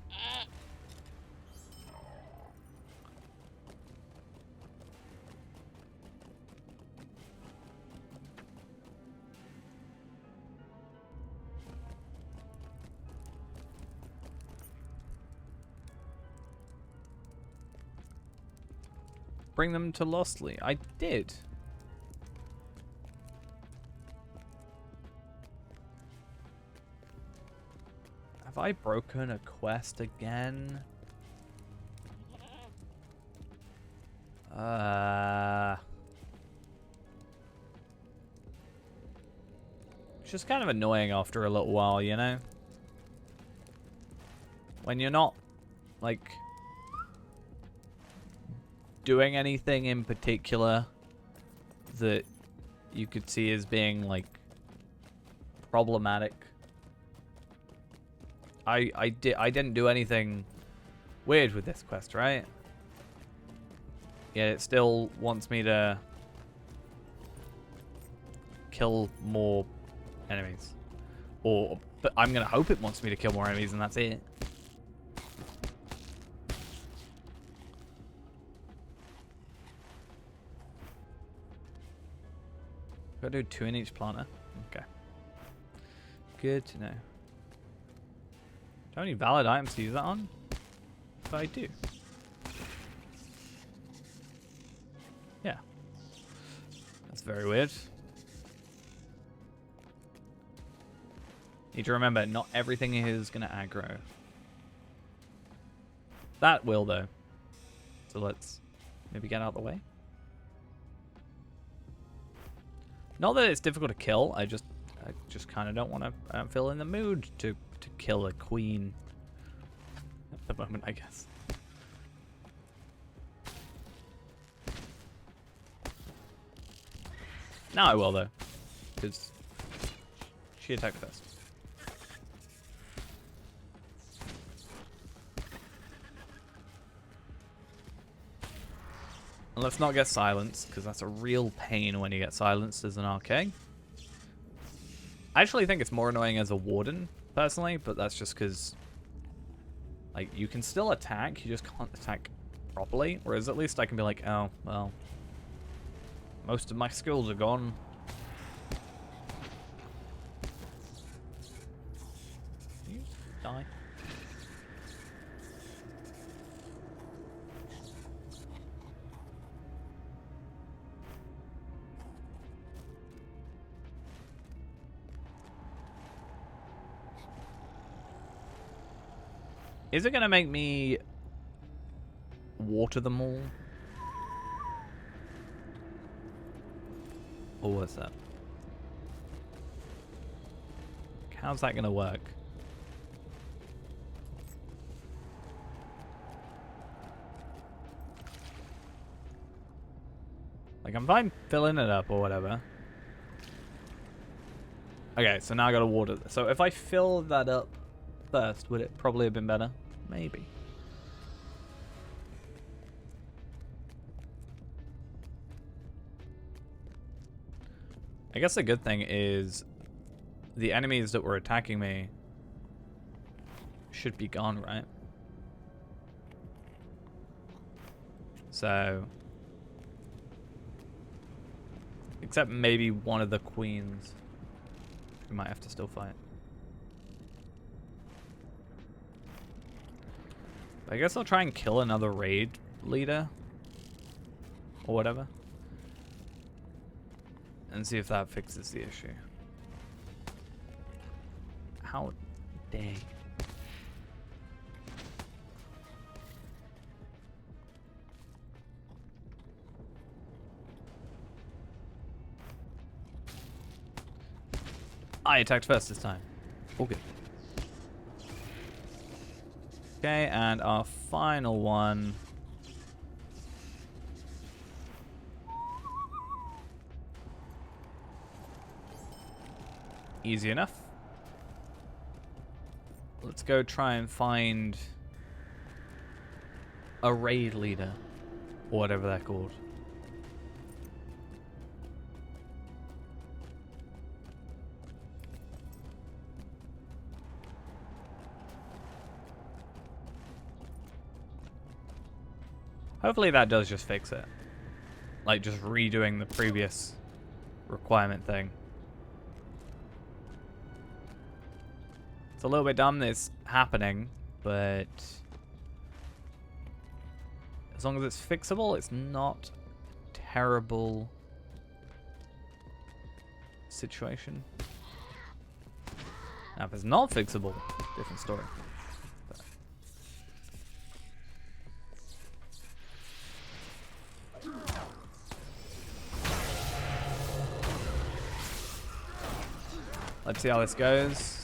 bring them to Lostly. I did. Have I broken a quest again? It's just kind of annoying after a little while, you know? When you're not, like, doing anything in particular that you could see as being, like, problematic. I didn't do anything weird with this quest, right? Yet it still wants me to kill more enemies. But I'm gonna hope it wants me to kill more enemies and that's it. Gotta do 2 in each planter. Okay. Good to know. Do I have any valid items to use that on? But I do. Yeah. That's very weird. Need to remember, not everything is going to aggro. That will, though. So let's maybe get out of the way. Not that it's difficult to kill, I just kind of don't want to. I don't feel in the mood to kill a queen at the moment, I guess. Now I will, though, because she attacked first. And let's not get silenced, because that's a real pain when you get silenced as an RK. I actually think it's more annoying as a warden, personally, but that's just because, like, you can still attack, you just can't attack properly. Whereas at least I can be like, oh, well, most of my skills are gone. Can you die? Is it going to make me water them all? Or what's that? How's that going to work? Like, I'm fine filling it up or whatever. Okay, so now I got to water. So if I fill that up first, would it probably have been better? Maybe. I guess the good thing is the enemies that were attacking me should be gone, right? So, except maybe one of the queens we might have to still fight. I guess I'll try and kill another raid leader or whatever and see if that fixes the issue. How dang. I attacked first this time. All good. Okay, and our final one. Easy enough. Let's go try and find a raid leader, or whatever they're called. Hopefully that does just fix it. Like just redoing the previous requirement thing. It's a little bit dumb that it's happening, but As long as it's fixable, it's not terrible situation. Now, if it's not fixable, different story. But. Let's see how this goes.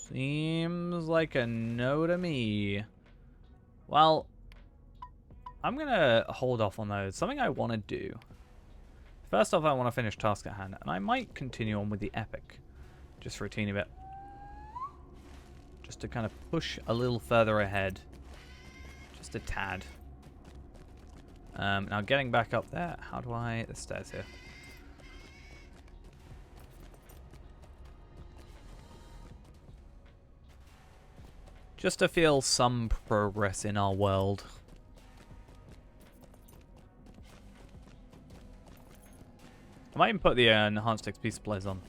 Seems like a no to me. Well, I'm gonna hold off on those. Something I want to do. First off, I want to finish task at hand, and I might continue on with the epic, just for a teeny bit. Just to kind of push a little further ahead. Just a tad. Now getting back up there, how do I... The stairs here. Just to feel some progress in our world. I might even put the enhanced XP supplies on.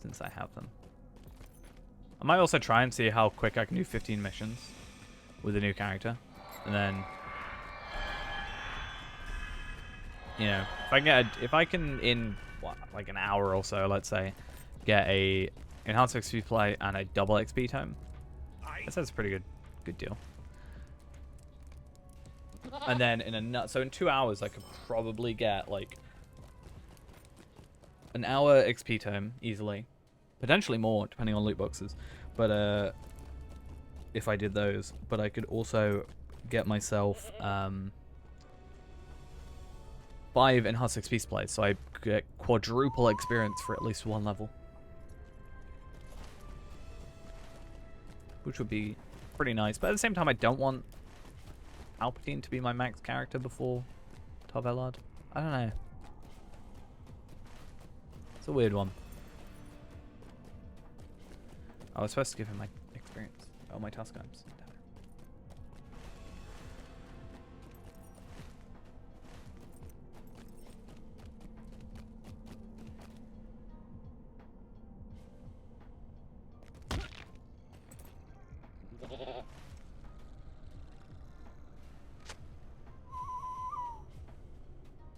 Since I have them. I might also try and see how quick I can do 15 missions with a new character. And then... You know, if I can in, what, like an hour or so, let's say, get a enhanced XP supply and a double XP tome. That's a pretty good deal. And then so in 2 hours I could probably get like an hour XP tome easily, potentially more depending on loot boxes. But if I did those, but I could also get myself 5 enhanced XP supplies, so I get quadruple experience for at least 1 level. Which would be pretty nice. But at the same time, I don't want Palpatine to be my max character before Tarvelard. I don't know. It's a weird one. I was supposed to give him my experience. Oh, my task items.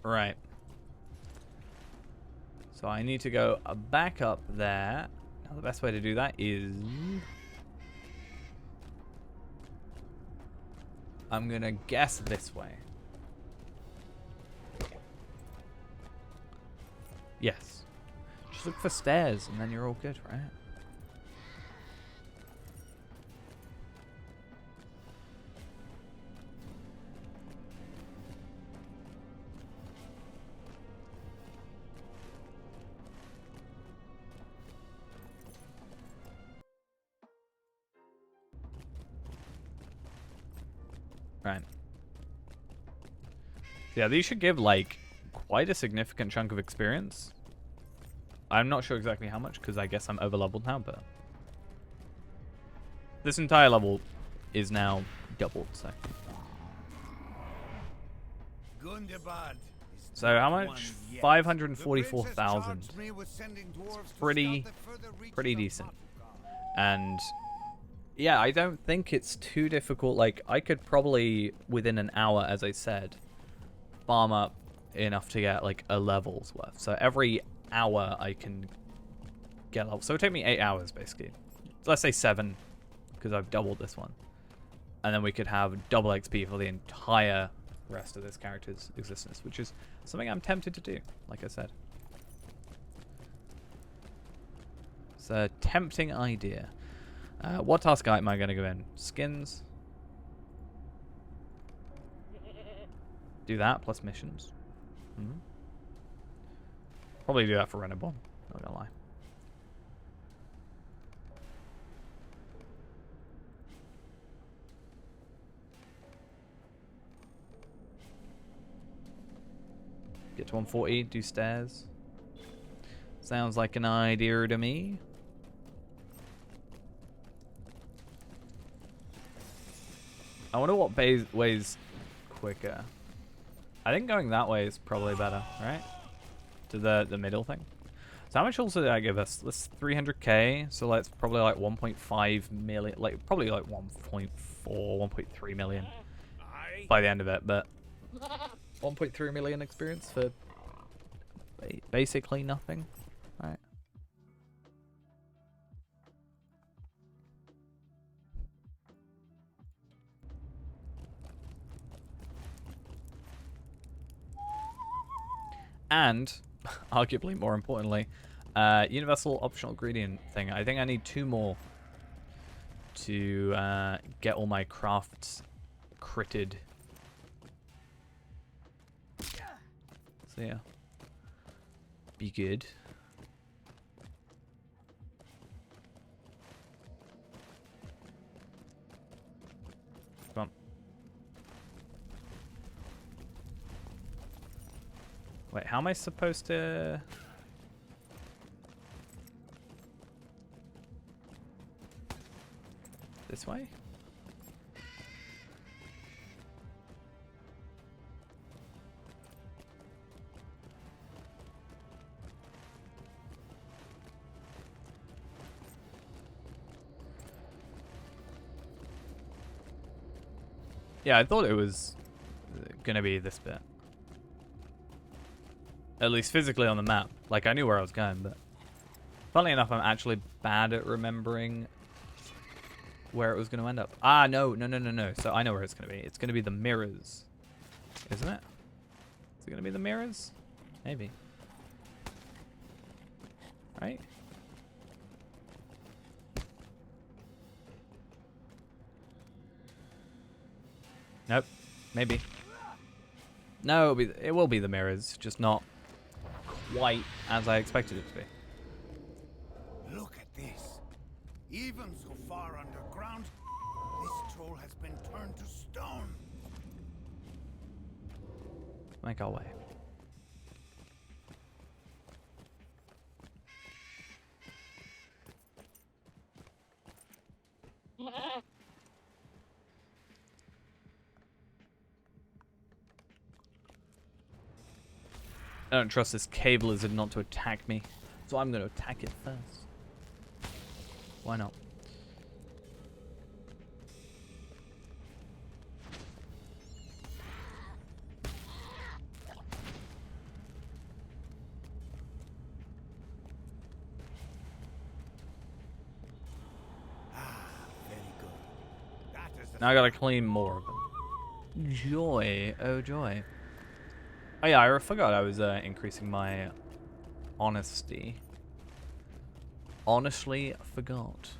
Right. So I need to go back up there. Now the best way to do that is... I'm gonna guess this way. Yes. Just look for stairs and then you're all good, right? Right. Yeah, these should give, like, quite a significant chunk of experience. I'm not sure exactly how much, because I guess I'm over-leveled now, but... This entire level is now doubled, so... Gundabad. So how much? 544,000. Pretty decent. And... yeah, I don't think it's too difficult. Like, I could probably, within an hour, as I said, farm up enough to get, like, a level's worth. So every hour I can get a level. So it would take me 8 hours, basically. So let's say 7, because I've doubled this one. And then we could have double XP for the entire rest of this character's existence, which is something I'm tempted to do, like I said. It's a tempting idea. What task item am I going to go in? Skins. Do that, plus missions. Probably do that for Renabon, not gonna lie. Get to 140, do stairs. Sounds like an idea to me. I wonder what way's quicker. I think going that way is probably better, right? To the middle thing. So how much also did I give us? This 300k. So that's probably like 1.5 million, like probably like 1.4, 1.3 million by the end of it. But 1.3 million experience for basically nothing, right? And, arguably more importantly, universal optional ingredient thing. I think I need 2 more to get all my crafts critted. So yeah, be good. Come on. Wait, how am I supposed to... This way? Yeah, I thought it was gonna be this bit. At least physically on the map. Like, I knew where I was going, but... Funnily enough, I'm actually bad at remembering where it was going to end up. Ah, no. So I know where it's going to be. It's going to be the mirrors. Isn't it? Is it going to be the mirrors? Maybe. Right? Nope. Maybe. No, it will be the mirrors, just not quite as I expected it to be. Look at this. Even so far underground, this troll has been turned to stone. Make our way. I don't trust this cave lizard not to attack me, so I'm going to attack it first. Why not? Very good. That is the Now I gotta clean more of them. Joy, oh joy. Oh yeah, I forgot I was increasing my honesty. Honestly forgot.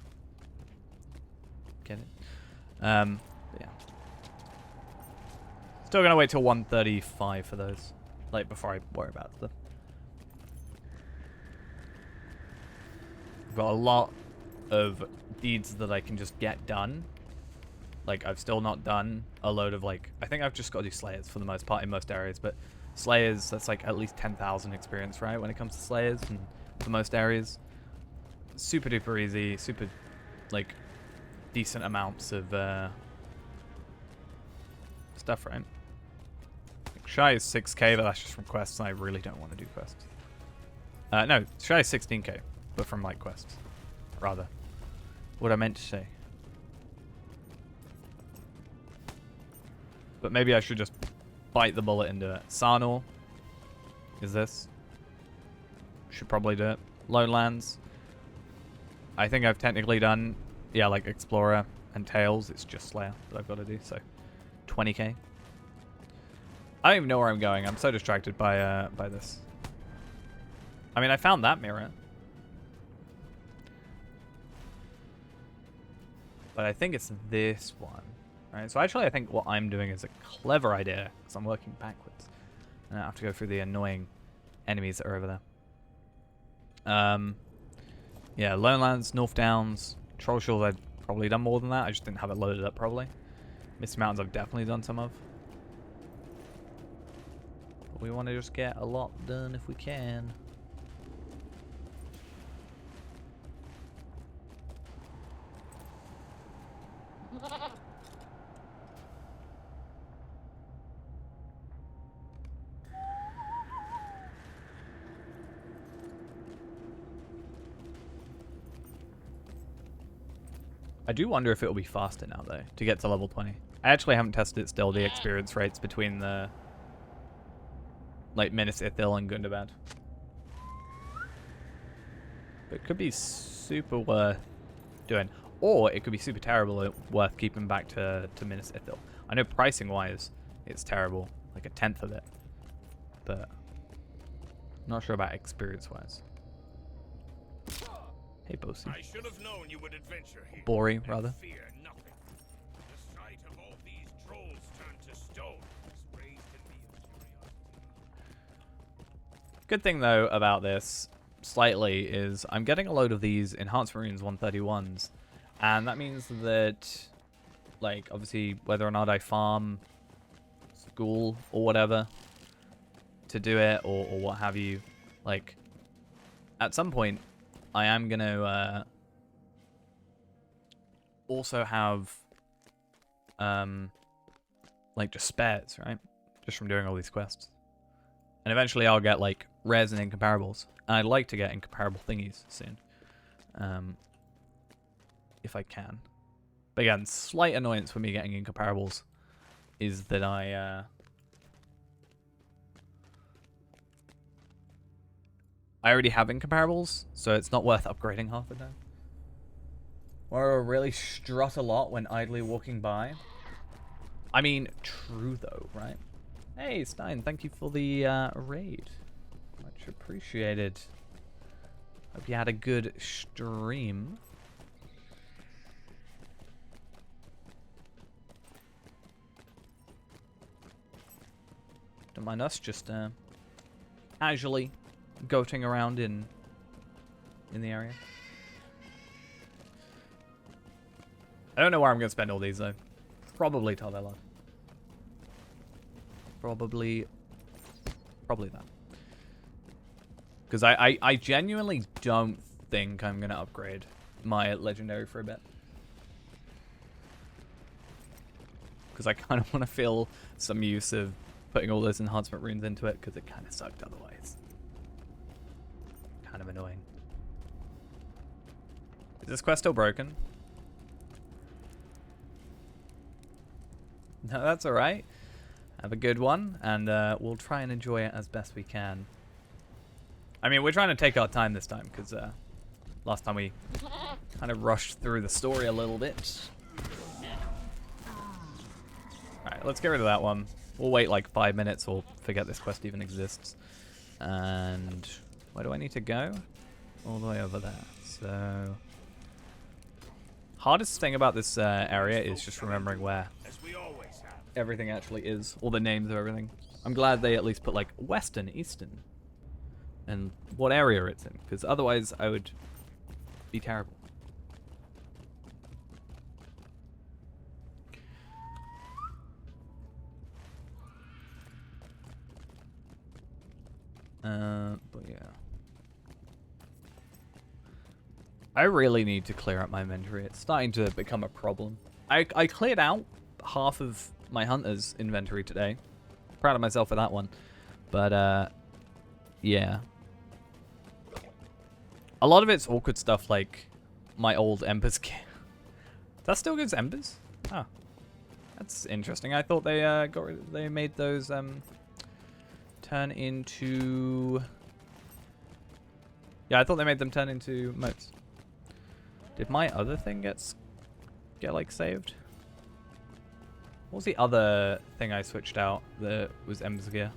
Get it? Yeah. Still gonna wait till 135 for those. Like, before I worry about stuff. I've got a lot of deeds that I can just get done. Like, I've still not done a load of, like... I think I've just got to do Slayers for the most part in most areas, but Slayers, that's like at least 10,000 experience, right? When it comes to Slayers and for most areas. Super duper easy, super, like, decent amounts of stuff, right? Like, Shy is 6k, but that's just from quests, and I really don't want to do quests. No, Shy is 16k, but from, like, quests. Rather. What I meant to say. But maybe I should just bite the bullet into it. Sarnor is this. Should probably do it. Lowlands. I think I've technically done, yeah, like Explorer and Tails. It's just Slayer that I've got to do, so 20k. I don't even know where I'm going. I'm so distracted by this. I mean, I found that mirror. But I think it's this one. Right, so actually I think what I'm doing is a clever idea, because I'm working backwards. And I have to go through the annoying enemies that are over there. Yeah, Lowlands, North Downs, Troll Shores I've probably done more than that, I just didn't have it loaded up probably. Misty Mountains I've definitely done some of. But we want to just get a lot done if we can. I do wonder if it'll be faster now, though, to get to level 20. I actually haven't tested still the experience rates between the, like, Minas Ithil and Gundabad. But it could be super worth doing. Or it could be super terrible, worth keeping back to Minas Ithil. I know pricing-wise, it's terrible. Like a tenth of it. But not sure about experience-wise. Hey, Bosi. I should have known you would adventure here. Bori, and rather. Fear nothing. The sight of all these trolls turned to stone has raised in me a curiosity. Good thing, though, about this, slightly, is I'm getting a load of these Enhancement Runes 131s. And that means that, like, obviously, whether or not I farm school or whatever to do it, or what have you, like, at some point, I am going to also have, like, just spares, right? Just from doing all these quests. And eventually I'll get, like, rares and incomparables. And I'd like to get incomparable thingies soon. If I can. But again, slight annoyance for me getting incomparables is that I already have incomparables, so it's not worth upgrading half the time. Or really strut a lot when idly walking by. I mean, true though, right? Hey, Stein, thank you for the raid. Much appreciated. Hope you had a good stream. Don't mind us just casually goating around in the area. I don't know where I'm going to spend all these, though. Probably Tardella. Probably that. Because I genuinely don't think I'm going to upgrade my legendary for a bit. Because I kind of want to feel some use of putting all those enhancement runes into it, because it kind of sucked otherwise. Kind of annoying. Is this quest still broken? No, that's alright. Have a good one, and we'll try and enjoy it as best we can. I mean, we're trying to take our time this time, because last time we kind of rushed through the story a little bit. Alright, let's get rid of that one. We'll wait like 5 minutes or forget this quest even exists. And where do I need to go? All the way over there. So hardest thing about this area is just remembering where everything actually is. All the names of everything. I'm glad they at least put like western, eastern, and what area it's in, because otherwise I would be terrible. But yeah. I really need to clear out my inventory. It's starting to become a problem. I cleared out half of my hunter's inventory today. Proud of myself for that one. But, yeah. A lot of it's awkward stuff like my old Embers kit. That still gives Embers? Oh. That's interesting. I thought they made those, turn into... Yeah, I thought they made them turn into motes. Did my other thing get like saved? What was the other thing I switched out that was Ember's gear?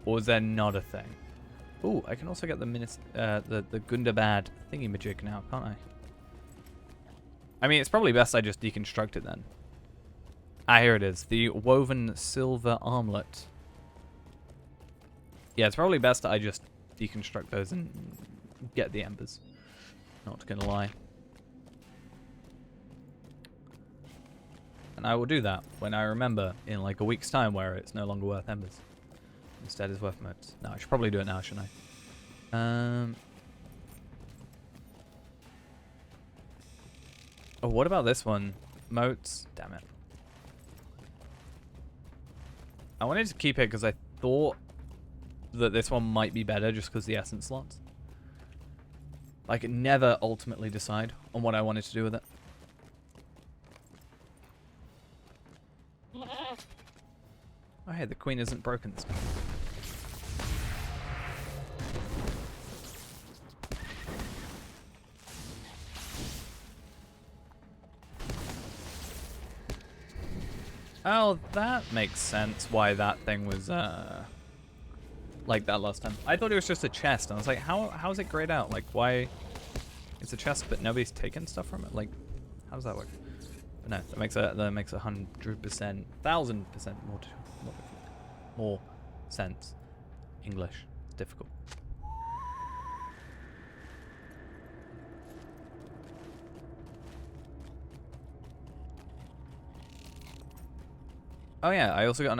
Or was there not a thing? Ooh, I can also get the the Gundabad thingy-majig now, can't I? I mean, it's probably best I just deconstruct it then. Ah, here it is. The woven silver armlet. Yeah, it's probably best that I just deconstruct those and get the embers. Not gonna lie. And I will do that when I remember in like a week's time where it's no longer worth embers. Instead it's worth motes. No, I should probably do it now, shouldn't I? Oh, what about this one? Motes? Damn it. I wanted to keep it because I thought that this one might be better just because the essence slots. I could never ultimately decide on what I wanted to do with it. Oh, hey, the queen isn't broken this time. Oh, that makes sense why that thing was, like that last time. I thought it was just a chest, and I was like, how is it grayed out? Like, why? It's a chest, but nobody's taken stuff from it? Like, how does that work? But no, that makes 100%, 1,000% more sense. English. It's difficult. Oh yeah, I also got an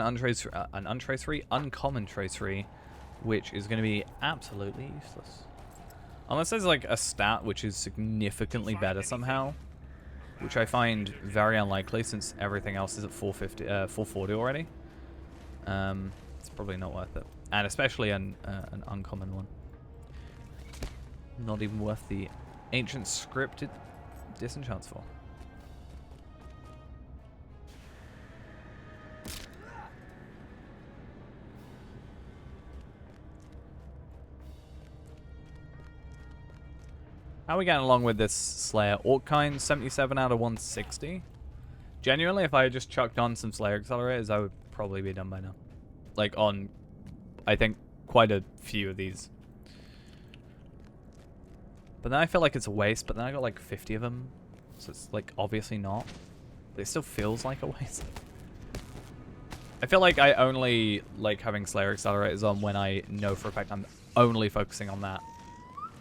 uncommon tracery, which is going to be absolutely useless. Unless there's like a stat which is significantly better somehow, which I find very unlikely since everything else is at 440 already. It's probably not worth it, and especially an uncommon one. Not even worth the ancient scripted disenchants for. How are we getting along with this Slayer? Orkkind, 77 out of 160. Genuinely, if I had just chucked on some Slayer accelerators, I would probably be done by now. Like on, I think, quite a few of these. But then I feel like it's a waste, but then I got like 50 of them. So it's like obviously not. But it still feels like a waste. I feel like I only like having Slayer accelerators on when I know for a fact I'm only focusing on that.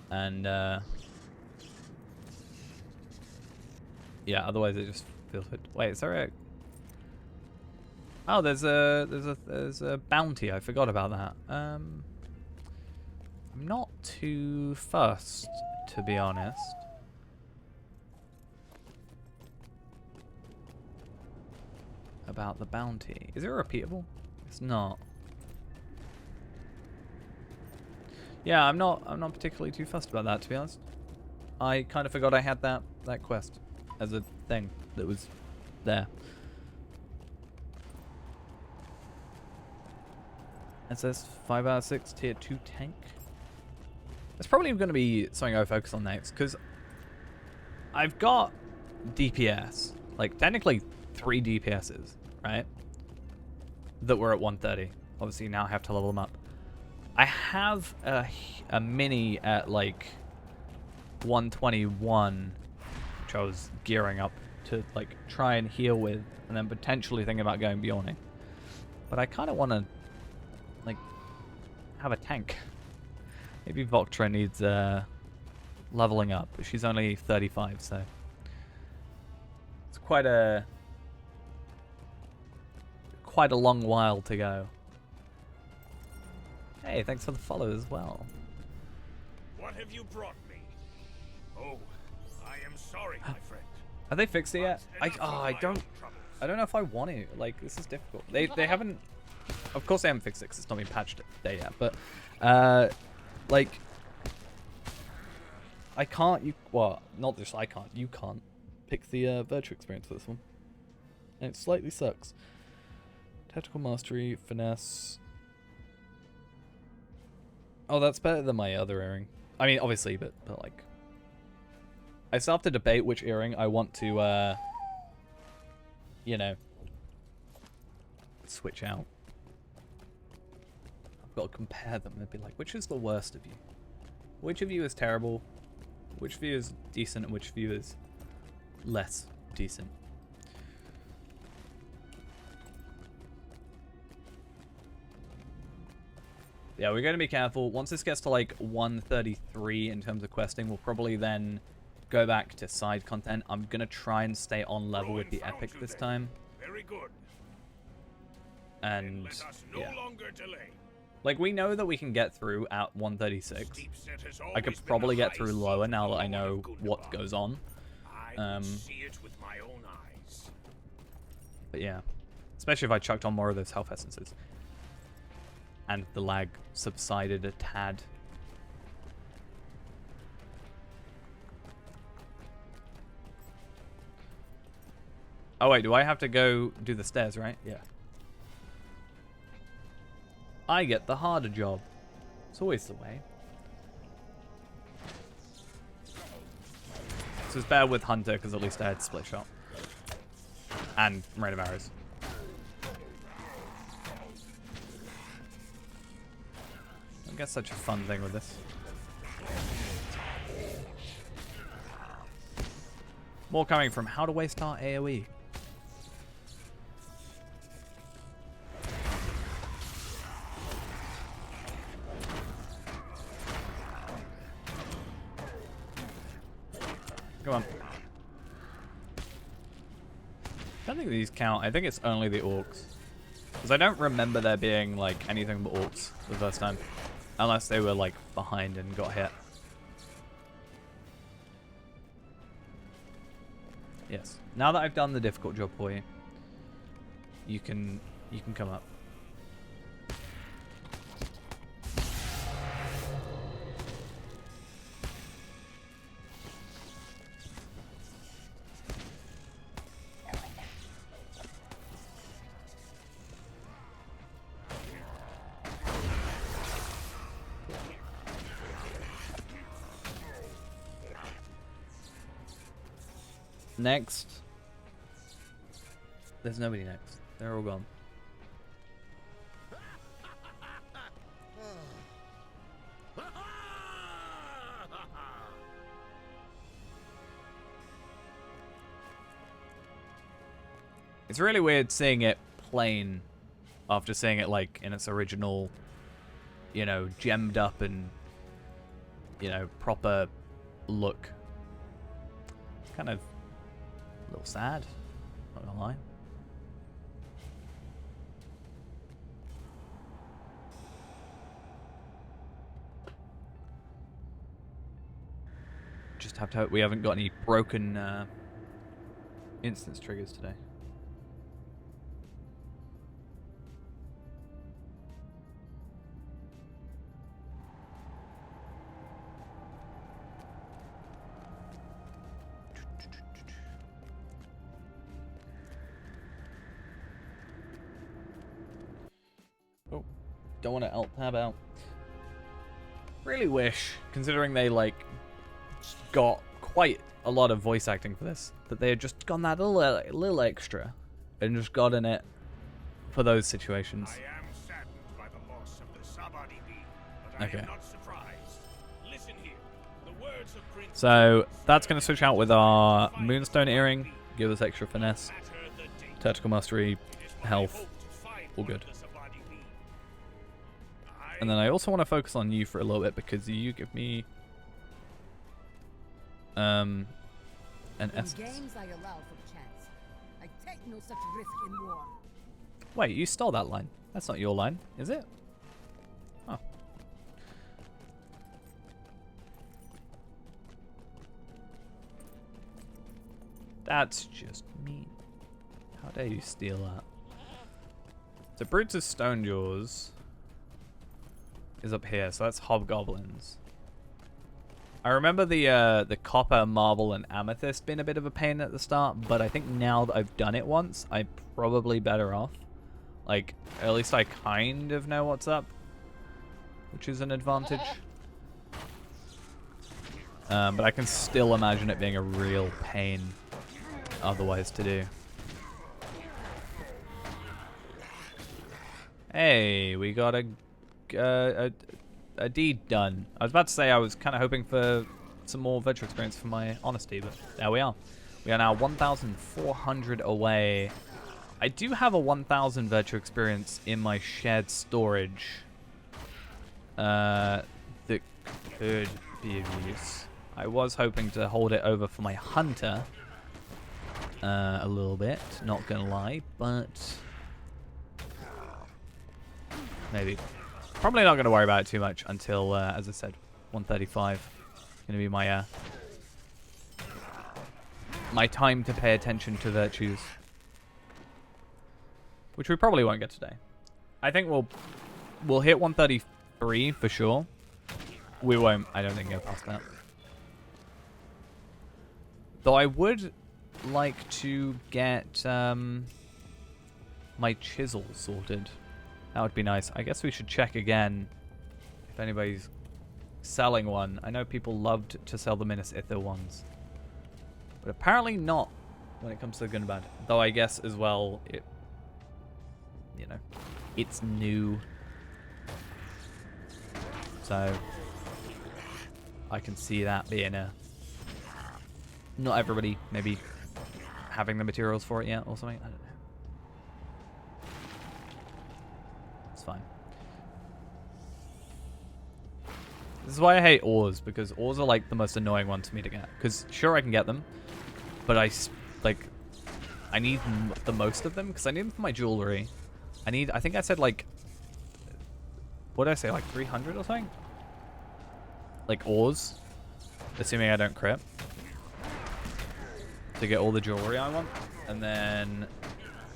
And yeah, otherwise it just feels good. Wait, is there a... Oh, there's a bounty. I forgot about that. I'm not too fussed, to be honest. About the bounty. Is it repeatable? It's not. Yeah, I'm not particularly too fussed about that, to be honest. I kind of forgot I had that quest as a thing that was there. It says 5 out of 6 tier 2 tank. It's probably going to be something I focus on next, because I've got DPS, like technically 3 DPSs, right? That were at 130. Obviously now I have to level them up. I have a mini at like 121, which I was gearing up to like try and heal with, and then potentially thinking about going Bjorning. But I kind of want to like have a tank. Maybe Voktra needs leveling up, but she's only 35, so it's quite a long while to go. Hey, thanks for the follow as well. What have you brought me? Oh, I am sorry, my friend. Have they fixed it yet? I Enough of my don't own troubles. I don't know if I want to. Like, this is difficult. They haven't. Of course they haven't fixed it because it's not been patched there yet. But like, I can't. Well, not just I can't. You can't pick the virtual experience for this one, and it slightly sucks. Tactical mastery, finesse. Oh, that's better than my other earring. I mean, obviously, but like, I still have to debate which earring I want to, you know, switch out. I've got to compare them and be like, which is the worst of you? Which of you is terrible? Which of you is decent and which of you is less decent? Yeah, we're going to be careful. Once this gets to like 133 in terms of questing, we'll probably then go back to side content. I'm going to try and stay on level with the epic this time. Very good. And Let us no yeah. longer delay. Like, we know that we can get through at 136. I could probably get through lower now that I know what goes on. I see it with my own eyes. But yeah, especially if I chucked on more of those health essences. And the lag subsided a tad. Oh wait, do I have to go do the stairs, right? Yeah. I get the harder job. It's always the way. So it's better with Hunter, because at least I had split shot. And Rain of Arrows. I guess such a fun thing with this. More coming from how do I start AoE? Come on. I don't think these count. I think it's only the orcs. Because I don't remember there being like anything but orcs the first time. Unless they were like behind and got hit. Yes. Now that I've done the difficult job for you, you can come up. Next. There's nobody next. They're all gone. It's really weird seeing it plain after seeing it like in its original, you know, gemmed up and, you know, proper look. Kind of a little sad, not gonna lie. Just have to hope we haven't got any broken instance triggers today. Oh, don't want to alt tab out. Really wish, considering they like got quite a lot of voice acting for this, that they had just gone that little extra and just gotten it for those situations. I am saddened by the loss of the Sabadi bee, but I am not surprised. Listen here. The words of Prince So that's going to switch out with our Moonstone Earring, give us extra finesse, tactical mastery, health, all good. And then I also want to focus on you for a little bit because you give me an essence. Games I allow for chance. I take no such risk in war. Wait, you stole that line. That's not your line, is it? Oh. That's just mean. How dare you steal that? So Brutus Stonejaws is up here, so that's hobgoblins. I remember the copper, marble, and amethyst being a bit of a pain at the start, but I think now that I've done it once, I'm probably better off. Like, at least I kind of know what's up, which is an advantage. But I can still imagine it being a real pain otherwise to do. Hey, we got a deed done. I was about to say I was kind of hoping for some more virtual experience for my honesty, but there we are. We are now 1,400 away. I do have a 1,000 virtual experience in my shared storage that could be of use. I was hoping to hold it over for my hunter a little bit, not gonna lie, but maybe. Probably not going to worry about it too much until, as I said, 135. Going to be my my time to pay attention to virtues, which we probably won't get today. I think we'll hit 133 for sure. We won't. I don't think go past that. Though I would like to get my chisel sorted. That would be nice. I guess we should check again if anybody's selling one. I know people loved to sell the Minas Ithil ones, but apparently not when it comes to Gundabad. Though I guess as well, you know, it's new, so I can see that being not everybody maybe having the materials for it yet or something. I don't know. It's fine. This is why I hate ores, because ores are like the most annoying ones for me to get. Because sure I can get them, but I need the most of them because I need them for my jewelry. I think I said like, what did I say, like 300 or something? Like ores, assuming I don't crit, to get all the jewelry I want. And then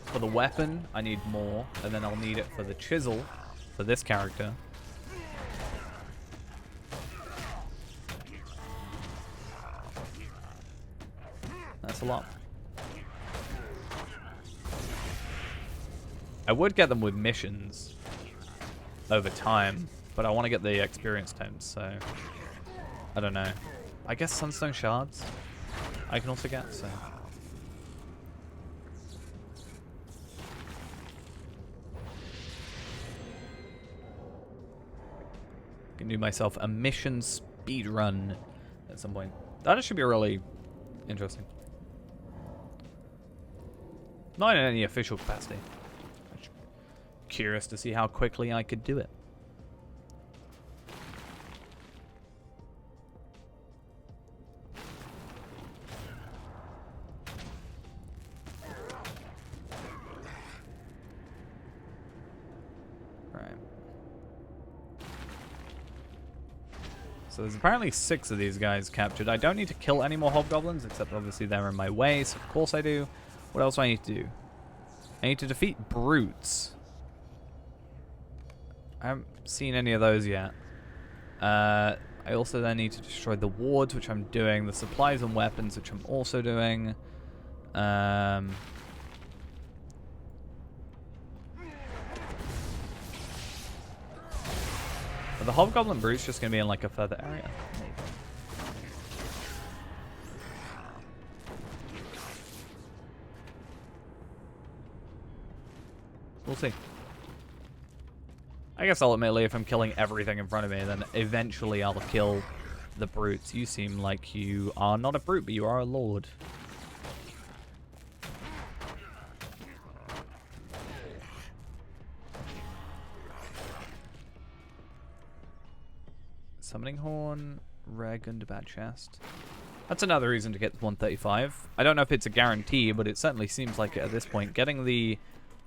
for the weapon, I need more, and then I'll need it for the chisel for this character. That's a lot. I would get them with missions over time, but I want to get the experience tomes, so I don't know. I guess sunstone shards I can also get, so. Can do myself a mission speed run at some point. That should be really interesting. Not in any official capacity. Curious to see how quickly I could do it. Right. So there's apparently 6 of these guys captured. I don't need to kill any more hobgoblins, except obviously they're in my way, so of course I do. What else do I need to do? I need to defeat brutes. I haven't seen any of those yet. I also then need to destroy the wards, which I'm doing. The supplies and weapons, which I'm also doing. Are the hobgoblin brutes just going to be in like a further area? Maybe. We'll see. I guess ultimately, if I'm killing everything in front of me, then eventually I'll kill the brutes. You seem like you are not a brute, but you are a lord. Summoning Horn, rare Gundabad chest. That's another reason to get 135. I don't know if it's a guarantee, but it certainly seems like it at this point. Getting the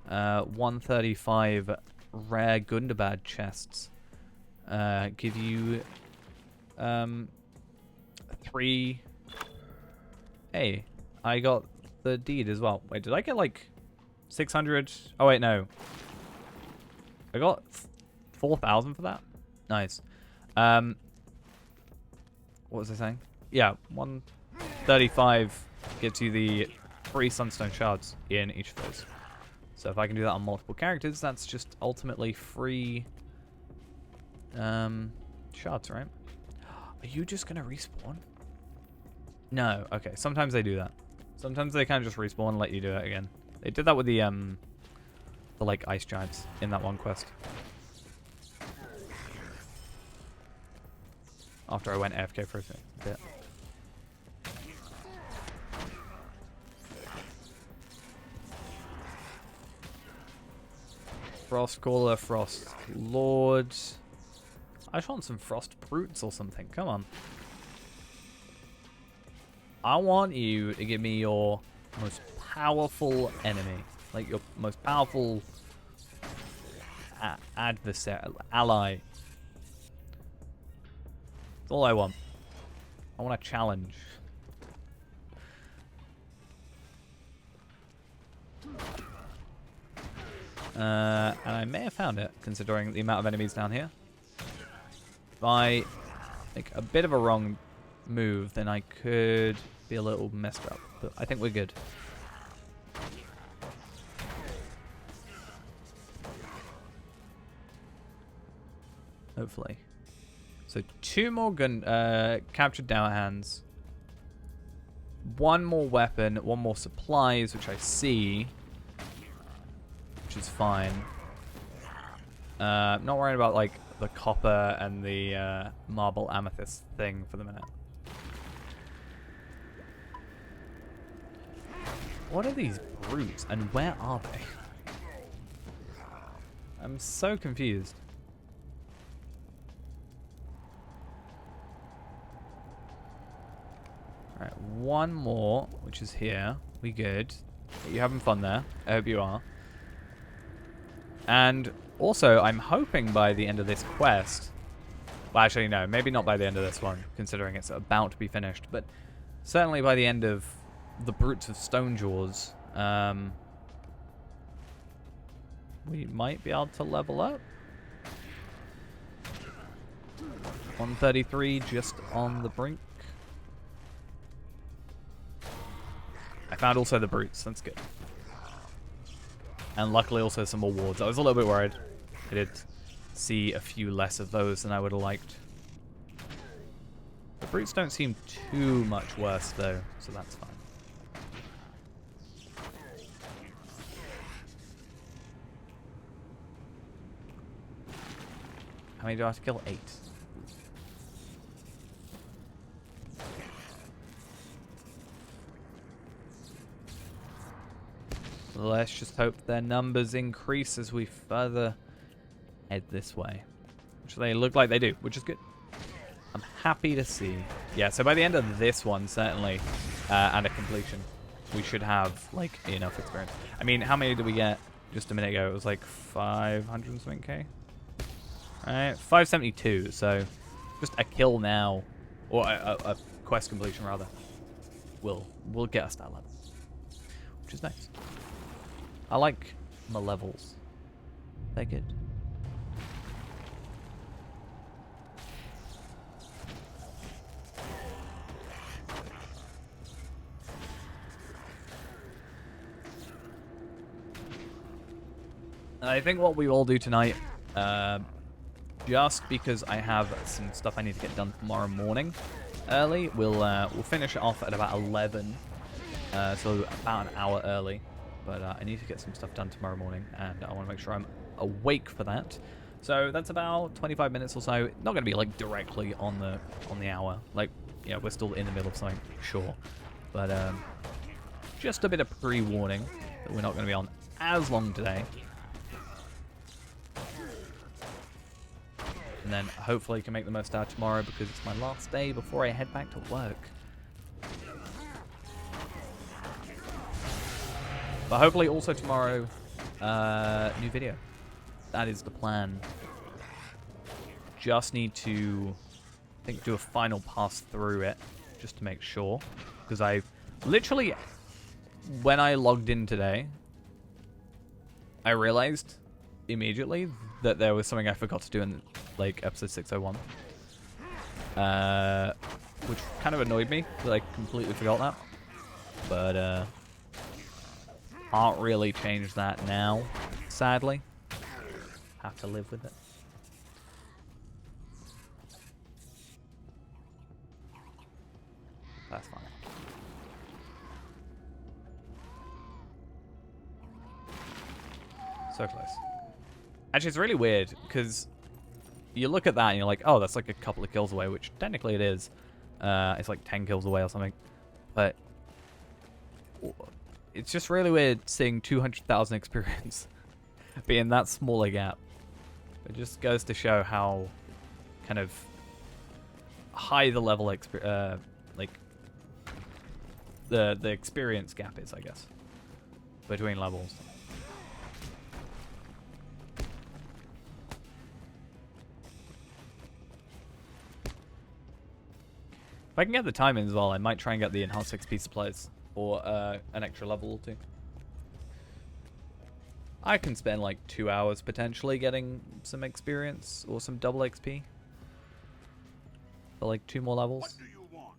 135 rare Gundabad chests give you 3. Hey, I got the deed as well. Wait, did I get like 600? Oh wait, no. I got 4,000 for that. Nice. What was I saying? Yeah, 135 gets you the 3 sunstone shards in each of those. So if I can do that on multiple characters, that's just ultimately free shards, right? Are you just gonna respawn? No. Okay. Sometimes they do that. Sometimes they kind of just respawn and let you do it again. They did that with the like ice giants in that one quest. After I went AFK for a bit. Frost Caller, Frost Lord. I just want some Frost Brutes or something. Come on. I want you to give me your most powerful enemy. Like your most powerful adversary, ally. That's all I want. I want a challenge. And I may have found it, considering the amount of enemies down here. If I make a bit of a wrong move, then I could be a little messed up, but I think we're good. Hopefully. So 2 more captured down hands. 1 more weapon, 1 more supplies, which I see. Which is fine. Not worrying about like the copper and the marble amethyst thing for the minute. What are these brutes and where are they? I'm so confused. Alright, 1 more, which is here. We good. Are you having fun there? I hope you are. And also, I'm hoping by the end of this quest... Well, actually, no. Maybe not by the end of this one, considering it's about to be finished. But certainly by the end of the Brutes of Stonejaws, we might be able to level up. 133 just on the brink. I found also the Brutes. That's good. And luckily also some more wards. I was a little bit worried. I did see a few less of those than I would have liked. The Brutes don't seem too much worse though, so that's fine. How many do I have to kill? 8. Let's just hope their numbers increase as we further head this way. Which they look like they do, which is good. I'm happy to see. Yeah, so by the end of this one, certainly, and a completion, we should have, like, enough experience. I mean, how many did we get just a minute ago? It was like 500 and something K? Alright, 572, so just a kill now, or a quest completion, rather, will get us that level. Which is nice. I like my levels. They're good. I think what we will do tonight, just because I have some stuff I need to get done tomorrow morning early, we'll finish it off at about 11, so about an hour early. But I need to get some stuff done tomorrow morning, and I want to make sure I'm awake for that. So that's about 25 minutes or so. Not going to be like directly on the hour. Like, yeah, we're still in the middle of something, sure. But just a bit of pre-warning that we're not going to be on as long today. And then hopefully can make the most out tomorrow because it's my last day before I head back to work. But hopefully also tomorrow, new video. That is the plan. Just need to, I think, do a final pass through it, just to make sure. Because I literally, when I logged in today, I realized immediately that there was something I forgot to do in, like, episode 601. Which kind of annoyed me, because I completely forgot that. But, can't really change that now, sadly. Have to live with it. That's fine. So close. Actually, it's really weird, because you look at that and you're like, oh, that's like a couple of kills away, which technically it is. It's like 10 kills away or something. But it's just really weird seeing 200,000 experience being that small a gap. It just goes to show how kind of high the level like the experience gap is, I guess, between levels. If I can get the time in as well, I might try and get the enhanced XP supplies. Or an extra level or 2. I can spend like 2 hours potentially getting some experience or some double XP. For like 2 more levels. What do you want?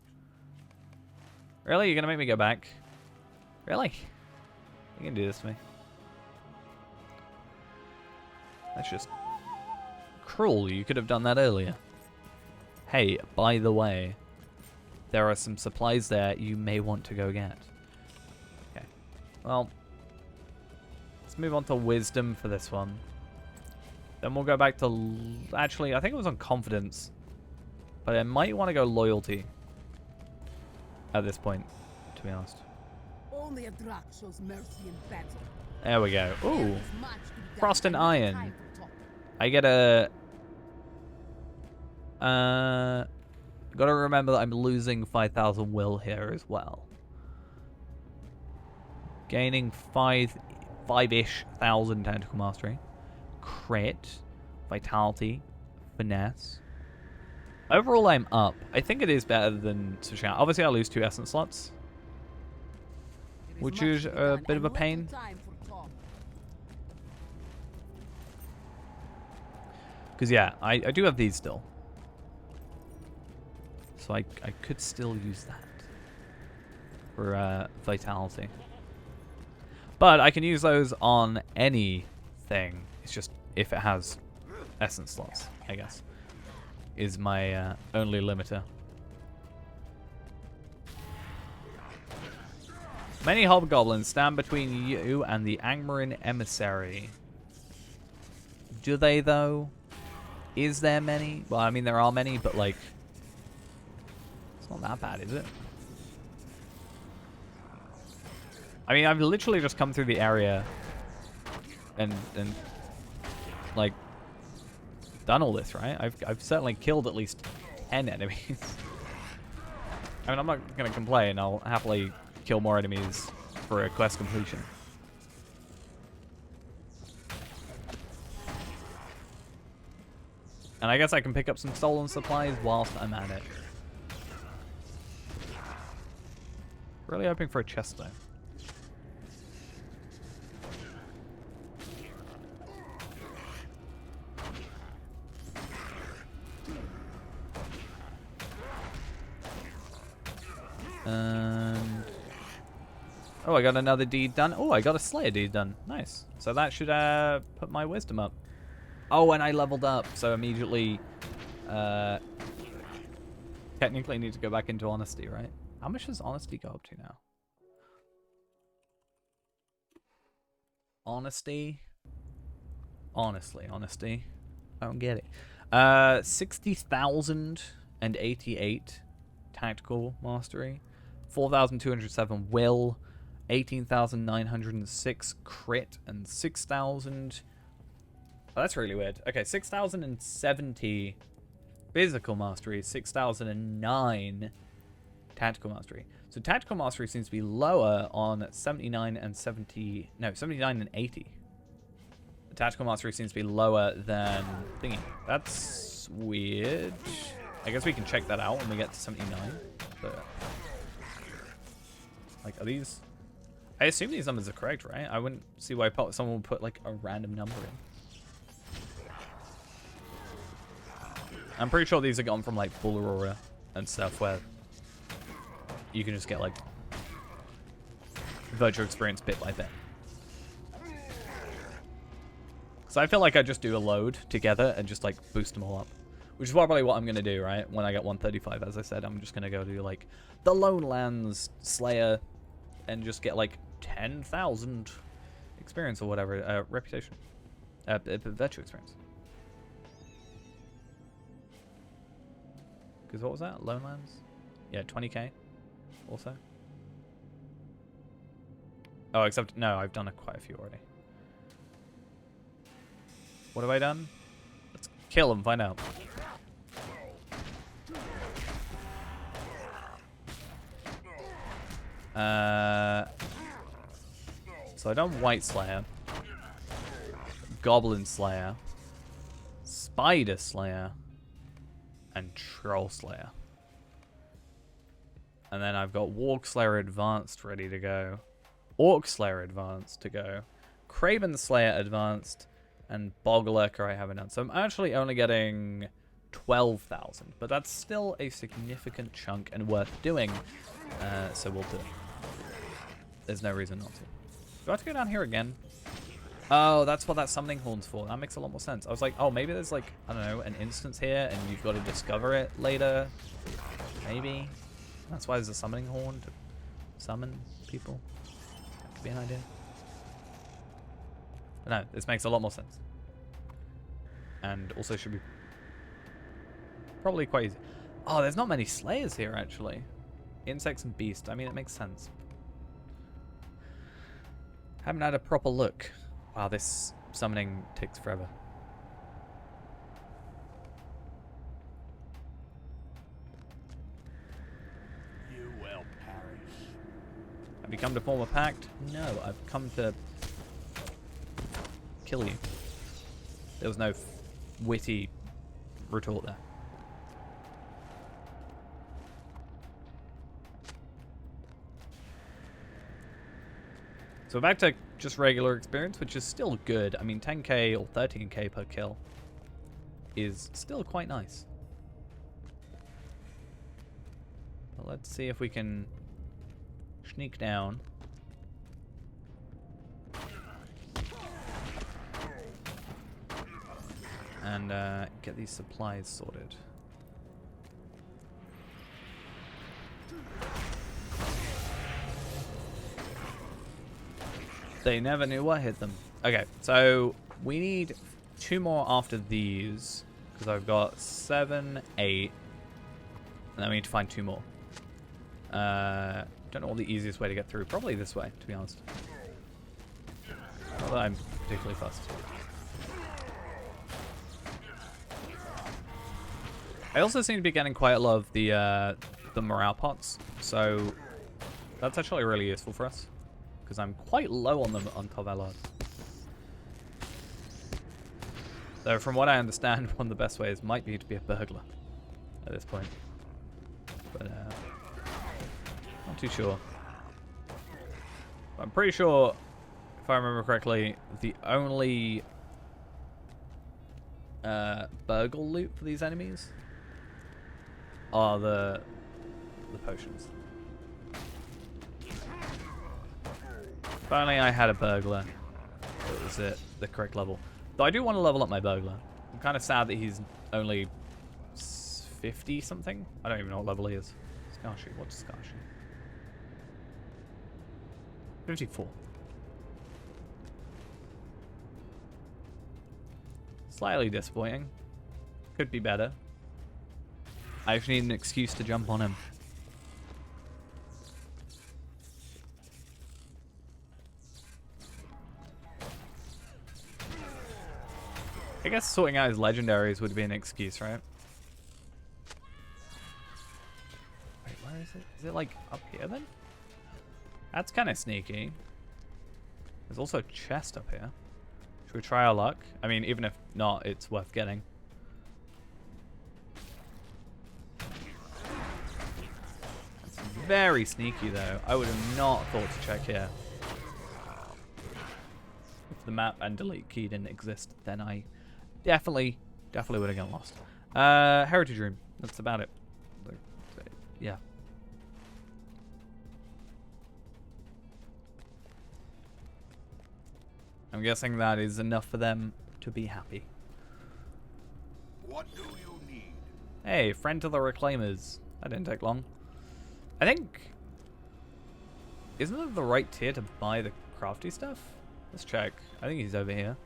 Really? You're gonna make me go back? Really? You can do this to me. That's just cruel. You could have done that earlier. Hey, by the way, there are some supplies there you may want to go get. Okay. Well, let's move on to wisdom for this one. Then we'll go back to... Actually, I think it was on confidence. But I might want to go loyalty. At this point, to be honest. Only a Drak shows mercy in battle. There we go. There Ooh. is much to be done, Frost and no iron. time for talk. I get a... Gotta remember that I'm losing 5,000 will here as well. Gaining 5-ish thousand tactical mastery. Crit. Vitality. Finesse. Overall, I'm up. I think it is better than Sushan. Obviously, I lose 2 essence slots, There which much is to be a done, bit of a and no pain. time for talk. Because, yeah, I do have these still. So I could still use that for vitality. But I can use those on anything. It's just if it has essence slots, I guess, is my only limiter. Many hobgoblins stand between you and the Angmarin emissary. Do they, though? Is there many? Well, I mean, there are many, but, like, it's not that bad, is it? I mean, I've literally just come through the area and like, done all this, right? I've certainly killed at least 10 enemies. I mean, I'm not going to complain. I'll happily kill more enemies for a quest completion. And I guess I can pick up some stolen supplies whilst I'm at it. Really hoping for a chest, though. And... oh, I got another deed done. Oh, I got a Slayer deed done. Nice. So that should put my wisdom up. Oh, and I leveled up, so immediately... technically need to go back into honesty, right? How much does honesty go up to now? Honesty? Honestly, honesty. I don't get it. 60,088 tactical mastery. 4,207 will. 18,906 crit. And 6,000... oh, that's really weird. Okay, 6,070 physical mastery. 6,009 tactical mastery. So tactical mastery seems to be lower on 79 and 70... no, 79 and 80. The tactical mastery seems to be lower than thingy. That's weird. I guess we can check that out when we get to 79. But, like, are these... I assume these numbers are correct, right? I wouldn't see why someone would put, like, a random number in. I'm pretty sure these are gone from, like, Bull Aurora and stuff where you can just get, like, virtual experience bit by bit. So I feel like I just do a load together and just, like, boost them all up. Which is probably what I'm going to do, right? When I get 135, as I said, I'm just going to go do, like, the Lone Lands Slayer and just get, like, 10,000 experience or whatever. Reputation. Virtual experience. Because what was that? Lone Lands? Yeah, 20k. Also. Oh, except... no, I've done quite a few already. What have I done? Let's kill him, find out. So I've done White Slayer, Goblin Slayer, Spider Slayer, and Troll Slayer. And then I've got Warg Slayer Advanced ready to go, Orc Slayer Advanced to go, Craven Slayer Advanced, and Bog Lurker I haven't done. So I'm actually only getting 12,000. But that's still a significant chunk and worth doing. So we'll do it. There's no reason not to. Do I have to go down here again? Oh, that's what that summoning horn's for. That makes a lot more sense. I was like, oh, maybe there's like, I don't know, an instance here and you've got to discover it later. Maybe. That's why there's a summoning horn to summon people. That could be an idea. But no, this makes a lot more sense. And also should be probably quite easy. Oh, there's not many slayers here, actually. Insects and beasts. I mean, it makes sense. Haven't had a proper look. Wow, this summoning takes forever. You will perish. Have you come to form a pact? No, I've come to kill you. There was no witty retort there. So back to just regular experience, which is still good. I mean, 10k or 13k per kill is still quite nice. Well, let's see if we can sneak down. And get these supplies sorted. They never knew what hit them. Okay, so we need 2 more after these. Because I've got 7, 8. And then we need to find 2 more. Don't know what the easiest way to get through. Probably this way, to be honest. Not that I'm particularly fussed. I also seem to be getting quite a lot of the morale pots. So that's actually really useful for us. Because I'm quite low on them on Tavelard. Though from what I understand, one of the best ways might be to be a burglar at this point. But not too sure. I'm pretty sure, if I remember correctly, the only burgle loot for these enemies are the potions. If only I had a burglar that was at the correct level. Though I do want to level up my burglar. I'm kind of sad that he's only 50 something. I don't even know what level he is. Scarshi, what's Scarshi? 54. Slightly disappointing. Could be better. I actually need an excuse to jump on him. I guess sorting out his legendaries would be an excuse, right? Wait, where is it? Is it like up here then? That's kind of sneaky. There's also a chest up here. Should we try our luck? I mean, even if not, it's worth getting. That's very sneaky though. I would have not thought to check here. If the map and delete key didn't exist, then I definitely would have gotten lost. Heritage room. That's about it. Yeah. I'm guessing that is enough for them to be happy. What do you need? Hey, friend to the Reclaimers. That didn't take long. I think... Isn't it the right tier to buy the crafty stuff? Let's check. I think he's over here.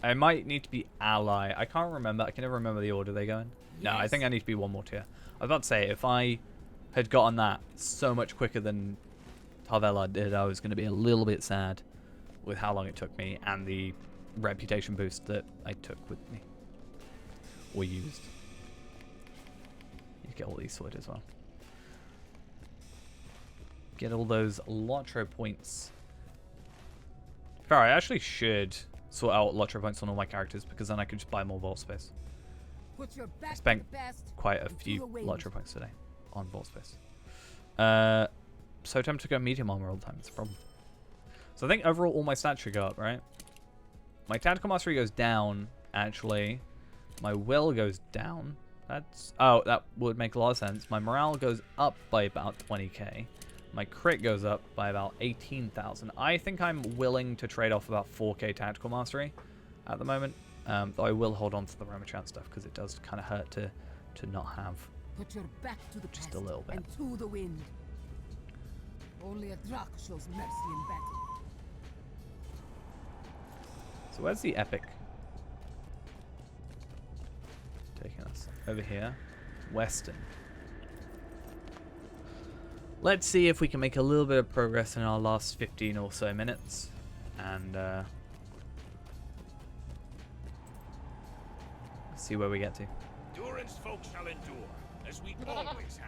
I might need to be ally. I can't remember. I can never remember the order they go in. No, I think I need to be 1 more tier. I was about to say, if I had gotten that so much quicker than Tavelard did, I was going to be a little bit sad with how long it took me and the reputation boost that I took with me. Or used. You get all these sorted as well. Get all those Lotro points. Fair, I actually should sort out Lotro points on all my characters because then I could just buy more vault space. Put your back I spent to the best. quite a Do few the wind. Lotro points today on vault space. So tempted to go medium armor all the time. It's a problem. So I think overall all my stats should go up, right? My tactical mastery goes down, actually. My will goes down. That's... Oh, that would make a lot of sense. My morale goes up by about 20k. My crit goes up by about 18,000. I think I'm willing to trade off about 4k tactical mastery at the moment. Though I will hold on to the Romachan stuff because it does kind of hurt to not have Put your back to the just past a little bit. and to the wind. Only a Drak shows mercy in battle. So where's the epic? Taking us over here. Western. Let's see if we can make a little bit of progress in our last 15 or so minutes. And see where we get to. Durin's folk shall endure, as we always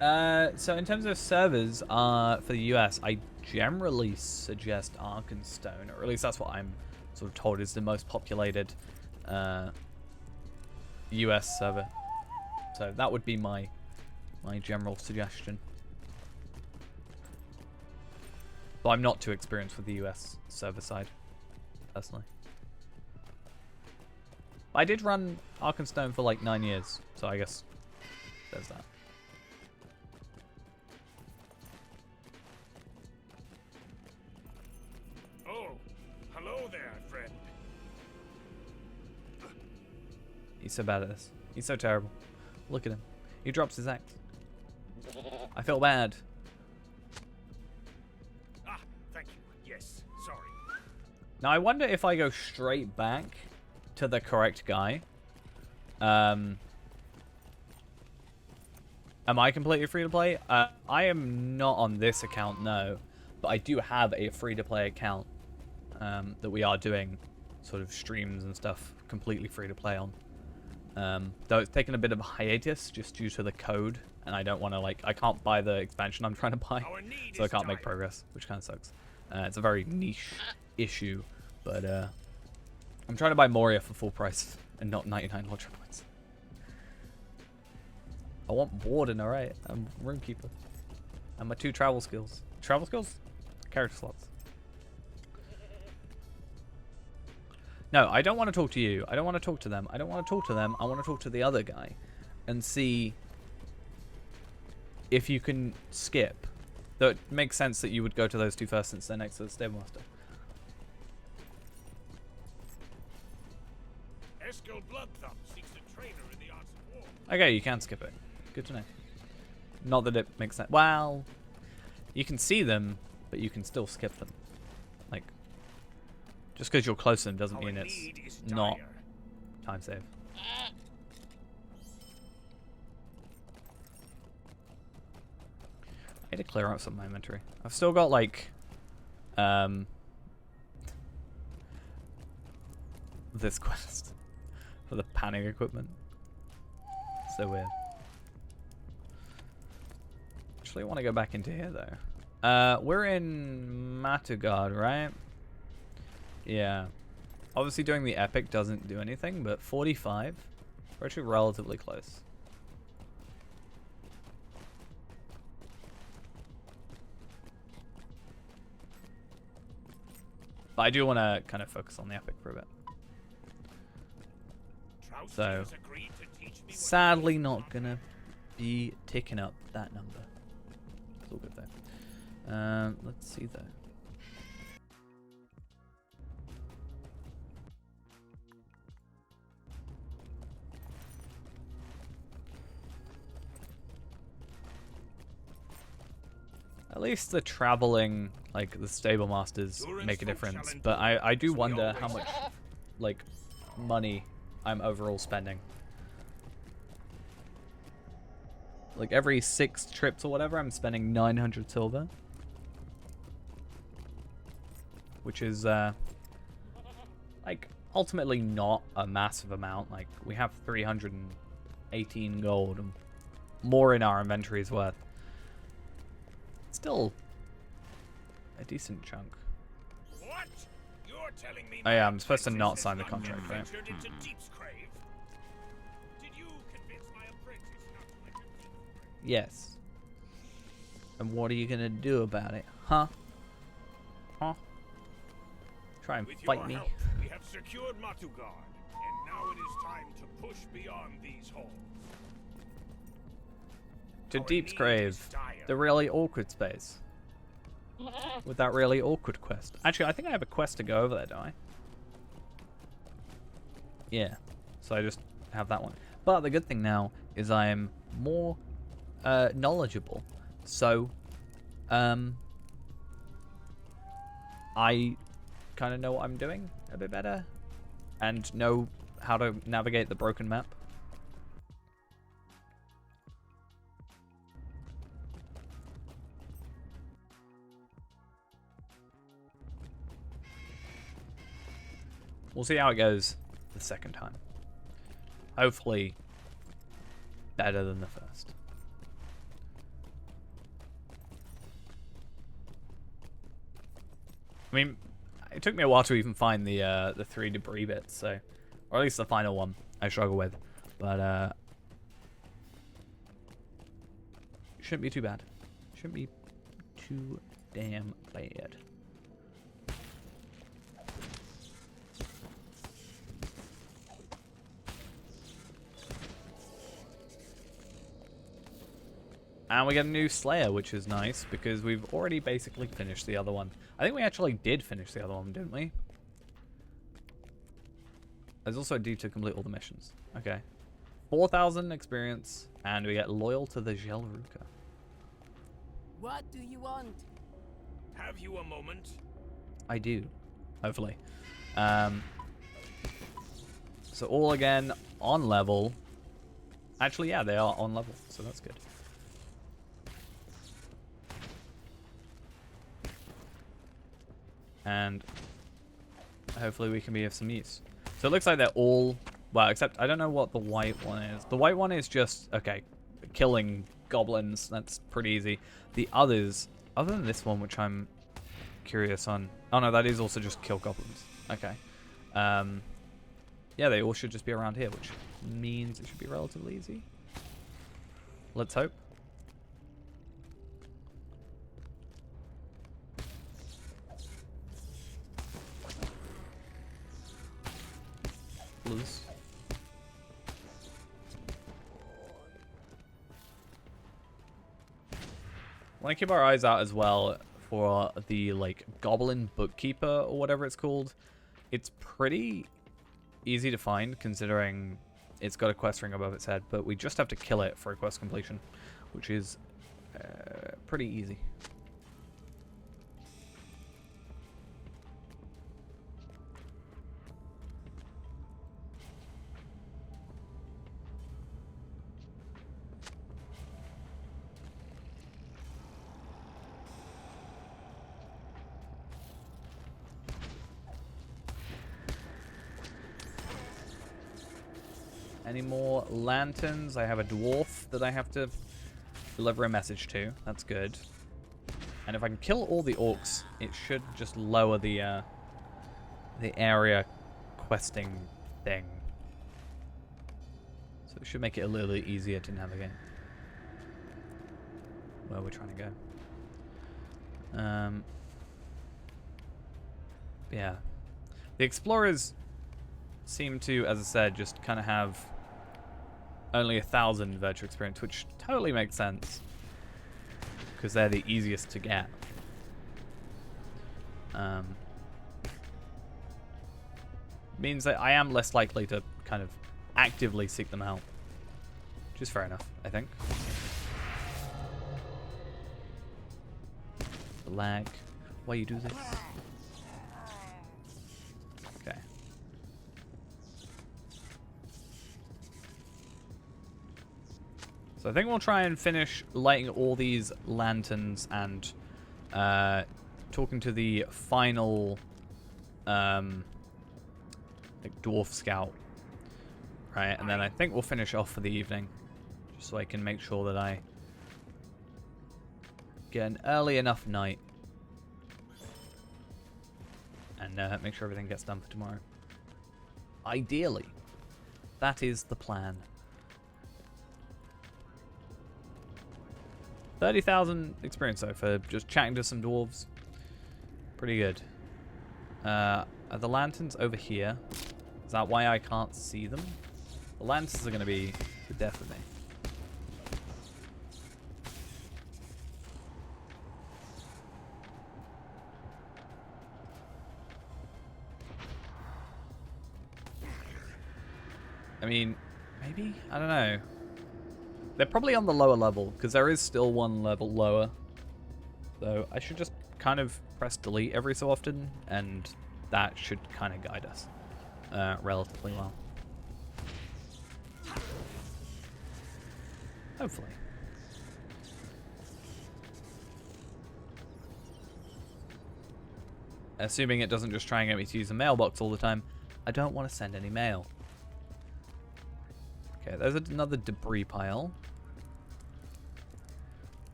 have. So in terms of servers for the US, I generally suggest Arkenstone, or at least that's what I'm sort of told is the most populated US server. So that would be my general suggestion. But I'm not too experienced with the US server side, personally. I did run Arkenstone for like 9 years, so I guess there's that. Oh, hello there, friend. He's so bad at this. He's so terrible. Look at him. He drops his axe. I feel bad. Ah, thank you. Yes, sorry. Now I wonder if I go straight back to the correct guy. Am I completely free to play? I am not on this account, no. But I do have a free to play account that we are doing sort of streams and stuff completely free to play on. Though it's taken a bit of a hiatus just due to the code, and I don't want to I can't buy the expansion I'm trying to buy, so I can't make progress, which kind of sucks. It's a very niche issue, but I'm trying to buy Moria for full price and not 99 lottery points. I want Warden, alright. I'm Roomkeeper. And my 2 travel skills. Travel skills? Character slots. No, I don't want to talk to you. I don't want to talk to them. I don't want to talk to them. I want to talk to the other guy and see if you can skip. Though it makes sense that you would go to those 2 first since they're next to the Stable Master. Eskel Bloodthumb seeks a trainer in the arts of war. Okay, you can skip it. Good to know. Not that it makes sense. Well, you can see them, but you can still skip them. Like, just because you're close to them doesn't mean it's not time save. I need to clear out some of my inventory. I've still got like this quest for the panning equipment. So weird. Actually, I want to go back into here though. We're in Matugard, right? Yeah. Obviously doing the epic doesn't do anything, but 45. We're actually relatively close. But I do want to kind of focus on the epic for a bit. So, sadly not going to be ticking up that number. It's all good though. Let's see though. At least the traveling, like the Stable Masters, make a difference. But I do wonder how much, like, money I'm overall spending. Like every 6 trips or whatever, I'm spending 900 silver. Which is, like, ultimately not a massive amount. Like, we have 318 gold and more in our inventory's worth. Still a decent chunk. What? You're telling me Oh yeah, I'm supposed to not sign the contract, right? Did you convince my apprentice not to let you keep? Yes. And what are you gonna do about it, huh? Huh? Try and With fight your me. help, we have secured Matugard, and now it is time to push beyond these halls. To Our Deep's need Grave, is dire. the really awkward space. With that really awkward quest. Actually, I think I have a quest to go over there, don't I? Yeah. So I just have that one. But the good thing now is I am more knowledgeable. So, I kind of know what I'm doing a bit better. And know how to navigate the broken map. We'll see how it goes the second time. Hopefully, better than the first. I mean, it took me a while to even find the 3 debris bits, so, or at least the final one I struggle with, but shouldn't be too bad. Shouldn't be too damn bad. And we get a new Slayer, which is nice, because we've already basically finished the other one. I think we actually did finish the other one, didn't we? There's also a D to complete all the missions. Okay. 4,000 experience, and we get loyal to the Jelruka. What do you want? Have you a moment? I do, hopefully. So all again on level. Actually, yeah, they are on level, so that's good. And hopefully we can be of some use. So it looks like they're all, well, except I don't know what the white one is. The white one is just, okay, killing goblins. That's pretty easy. The others, other than this one, which I'm curious on. Oh no, that is also just kill goblins. Okay. Yeah, they all should just be around here, which means it should be relatively easy. Let's hope. Loose. Want to keep our eyes out as well for the like goblin bookkeeper or whatever it's called. It's pretty easy to find considering it's got a quest ring above its head, but we just have to kill it for a quest completion, which is pretty easy. Any more lanterns? I have a dwarf that I have to deliver a message to. That's good. And if I can kill all the orcs, it should just lower the area questing thing. So it should make it a little bit easier to navigate where we're trying to go. Yeah. The explorers seem to, as I said, just kind of have only 1,000 virtual experience, which totally makes sense because they're the easiest to get. Means that I am less likely to kind of actively seek them out, which is fair enough, I think. The lag. Why you do this? Okay. So I think we'll try and finish lighting all these lanterns and talking to the final like dwarf scout, right? And then I think we'll finish off for the evening, just so I can make sure that I get an early enough night and make sure everything gets done for tomorrow. Ideally, that is the plan. 30,000 experience though for just chatting to some dwarves. Pretty good. Are the lanterns over here? Is that why I can't see them? The lanterns are going to be the death of me. I mean, maybe? I don't know. They're probably on the lower level, because there is still one level lower. So I should just kind of press delete every so often, and that should kind of guide us relatively well. Hopefully. Assuming it doesn't just try and get me to use the mailbox all the time. I don't want to send any mail. Okay, there's another debris pile.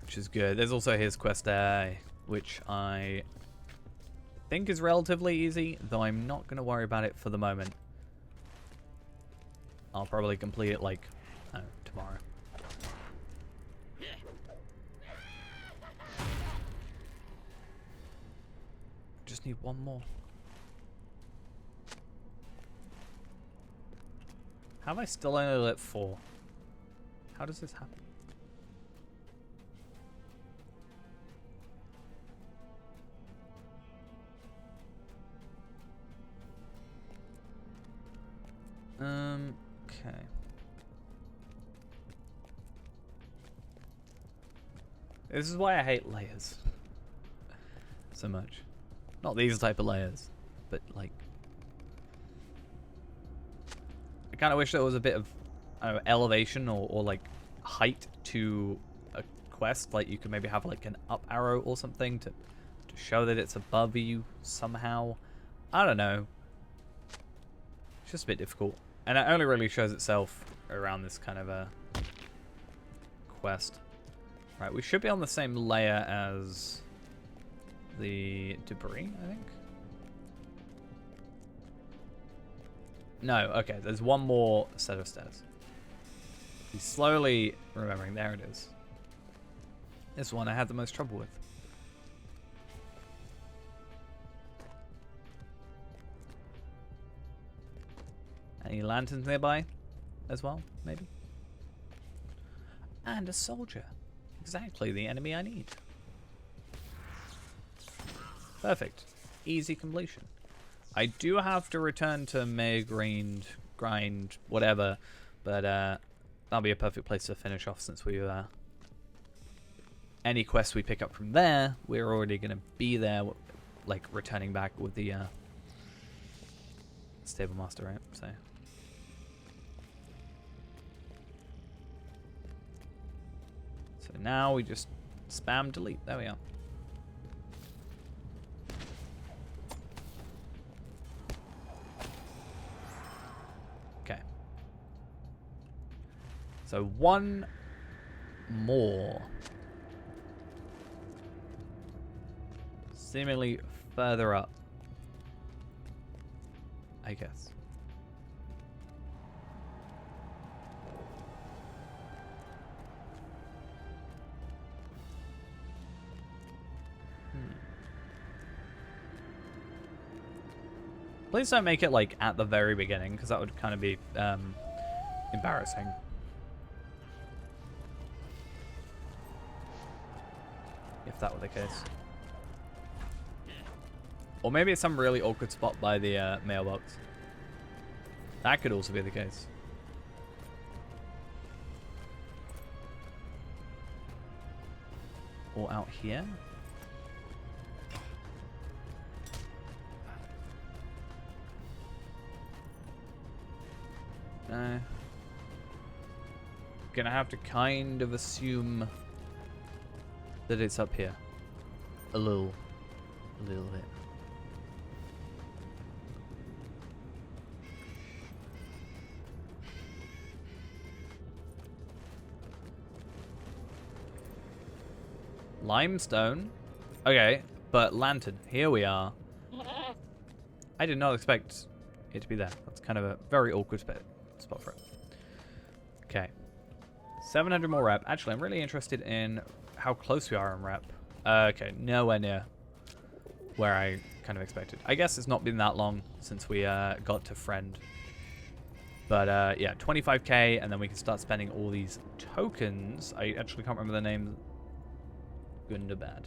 Which is good. There's also his quest there, which I think is relatively easy, though I'm not going to worry about it for the moment. I'll probably complete it, like, I don't know, tomorrow. Just need one more. How have I still only lit 4? How does this happen? Okay. This is why I hate layers so much. Not these type of layers, but like, I kind of wish there was a bit of, I don't know, elevation or like height to a quest. Like you could maybe have like an up arrow or something to show that it's above you somehow. I don't know. It's just a bit difficult. And it only really shows itself around this kind of a quest. Right, we should be on the same layer as the debris, I think. No, okay, there's one more set of stairs. He's slowly remembering. There it is. This one I had the most trouble with. Any lanterns nearby as well, maybe? And a soldier. Exactly the enemy I need. Perfect. Easy completion. I do have to return to May grind, whatever, but that'll be a perfect place to finish off since we any quest we pick up from there, we're already going to be there, like returning back with the stable master, right? So. So now we just spam delete. There we are. Okay. So one more. Seemingly further up, I guess. Please don't make it like at the very beginning, because that would kind of be embarrassing. If that were the case. Or maybe it's some really awkward spot by the mailbox. That could also be the case. Or out here? No. Gonna have to kind of assume that it's up here. A little bit. Limestone? Okay, but lantern. Here we are. I did not expect it to be there. That's kind of a very awkward spot for it. Okay. 700 more rep. Actually, I'm really interested in how close we are in rep. Okay, nowhere near where I kind of expected. I guess it's not been that long since we got to friend. But yeah, 25k, and then we can start spending all these tokens. I actually can't remember the name. Gundabad.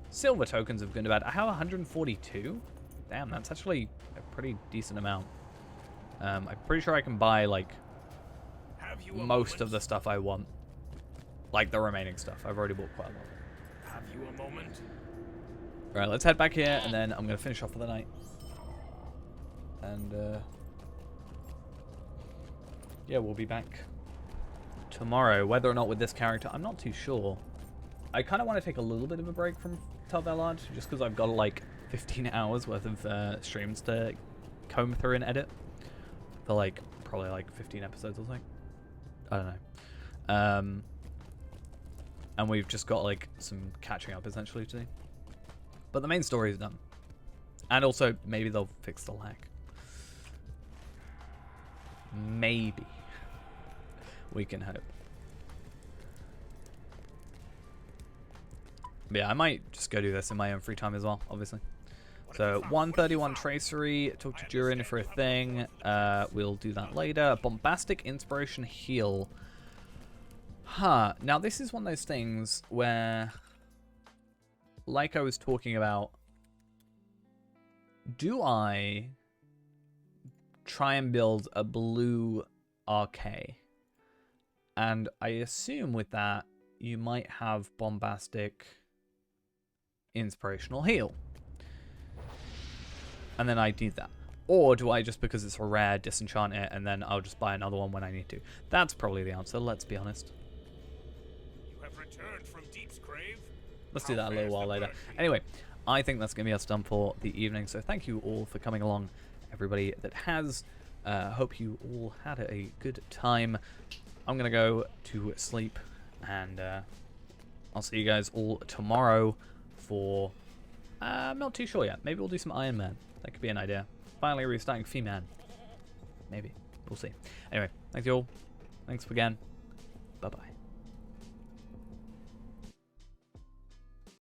Silver tokens of Gundabad. I have 142. Damn, that's actually a pretty decent amount. I'm pretty sure I can buy, like, most of the stuff I want. Like, the remaining stuff. I've already bought quite a lot. Have you a moment? Right, let's head back here, and then I'm going to finish off for the night. And, yeah, we'll be back tomorrow. Whether or not with this character, I'm not too sure. I kind of want to take a little bit of a break from Talvellard, just because I've got, like, 15 hours worth of streams to comb through and edit. For, like, probably, like, 15 episodes or something. I don't know. And we've just got, like, some catching up, essentially, to do. But the main story is done. And also, maybe they'll fix the lag. Maybe. We can hope. But yeah, I might just go do this in my own free time as well, obviously. So, 131 Tracery, talk to Durin for a thing. We'll do that later. Bombastic Inspiration Heal. Huh. Now, this is one of those things where, like I was talking about, do I try and build a blue RK? And I assume with that, you might have Bombastic Inspirational Heal. And then I need that. Or do I just, because it's a rare, disenchant it, and then I'll just buy another one when I need to? That's probably the answer, let's be honest. You have returned from Deep's grave? Let's do that a little while later. Anyway, I think that's going to be us done for the evening. So thank you all for coming along, everybody that has. Hope you all had a good time. I'm going to go to sleep, and I'll see you guys all tomorrow for... I'm not too sure yet. Maybe we'll do some Iron Man. That could be an idea. Finally restarting Fee-Man. Maybe. We'll see. Anyway, thank you all. Thanks again. Bye-bye.